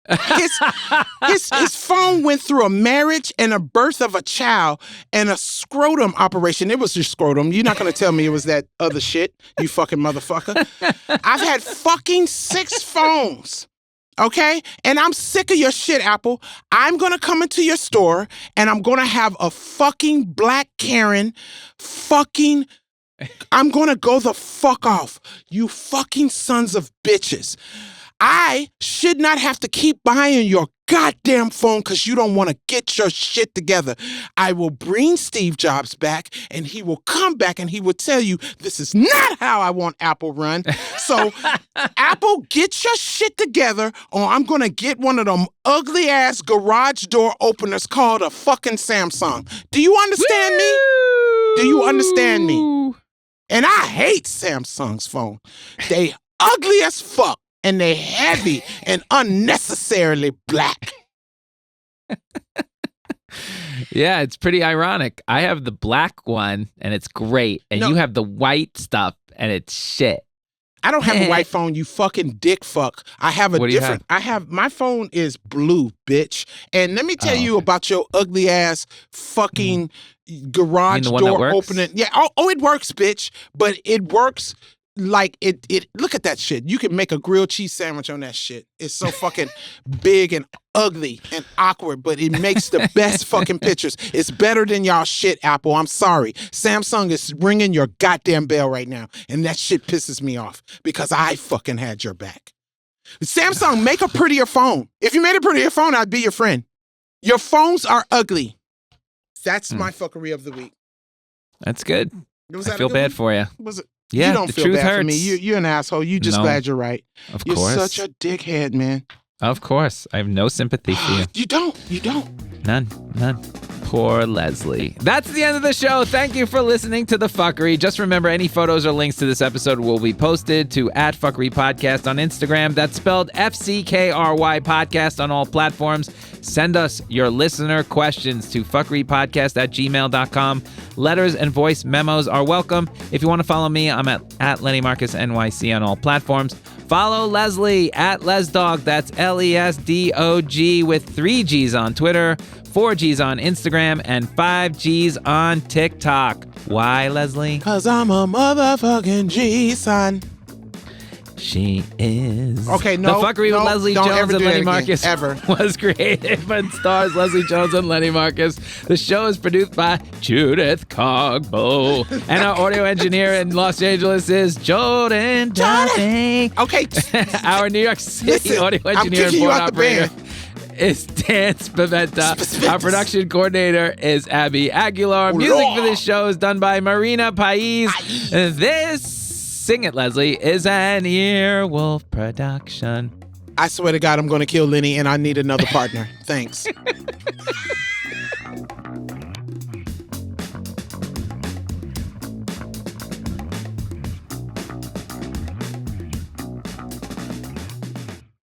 His phone went through a marriage and a birth of a child and a scrotum operation. It was your scrotum. You're not going to tell me it was that other shit, you fucking motherfucker. I've had fucking 6 phones. Okay? And I'm sick of your shit, Apple. I'm going to come into your store and I'm going to have a fucking black Karen I'm going to go the fuck off. You fucking sons of bitches. I should not have to keep buying your goddamn phone because you don't want to get your shit together. I will bring Steve Jobs back and he will come back and he will tell you this is not how I want Apple run. So Apple, get your shit together or I'm going to get one of them ugly ass garage door openers called a fucking Samsung. Do you understand me? Do you understand me? And I hate Samsung's phone. They ugly as fuck. And they're heavy and unnecessarily black. Yeah, it's pretty ironic. I have the black one, and it's great. And you have the white stuff, and it's shit. I don't have a white phone, you fucking dick fuck. I have a different... My phone is blue, bitch. And let me tell you about your ugly ass fucking garage door opening. Yeah, it works, bitch. But it works... Like it look at that shit. You can make a grilled cheese sandwich on that shit. It's so fucking big and ugly and awkward, but it makes the best fucking pictures. It's better than y'all shit, Apple. I'm sorry. Samsung is ringing your goddamn bell right now, and that shit pisses me off because I fucking had your back. Samsung, make a prettier phone. If you made a prettier phone, I'd be your friend. Your phones are ugly. That's my fuckery of the week. That's good. I feel bad for you. Was it? Yeah, you don't the feel truth bad hurts. for me. You're an asshole. You just glad you're right. Of you're course. You're such a dickhead, man. Of course. I have no sympathy for you. You don't. None. Poor Leslie. That's the end of the show. Thank you for listening to The Fckry. Just remember, any photos or links to this episode will be posted to @Fckry Podcast on Instagram. That's spelled FCKRY Podcast on all platforms. Send us your listener questions to fckrypodcast@gmail.com. Letters and voice memos are welcome. If you want to follow me, I'm at Lenny Marcus NYC on all platforms. Follow Leslie at LesDog. That's LESDOG with 3 G's on Twitter, 4 G's on Instagram, and 5 G's on TikTok. Why, Leslie? 'Cause I'm a motherfucking G, son. She is. Okay, no. The Fckry with Leslie don't Jones ever and do that Lenny again, Marcus ever. was created and stars Leslie Jones and Lenny Marcus. The show is produced by Judith Cogbo. And our audio engineer in Los Angeles is Jordan Duffy. Okay. Our New York City audio I'm engineer and kicking you board out the operator band. is Dan Spaventa. Our production coordinator is Abby Aguilar. Music for this show is done by Marina Pais. This, Sing It, Leslie, is an Earwolf production. I swear to God, I'm going to kill Lenny, and I need another partner. Thanks.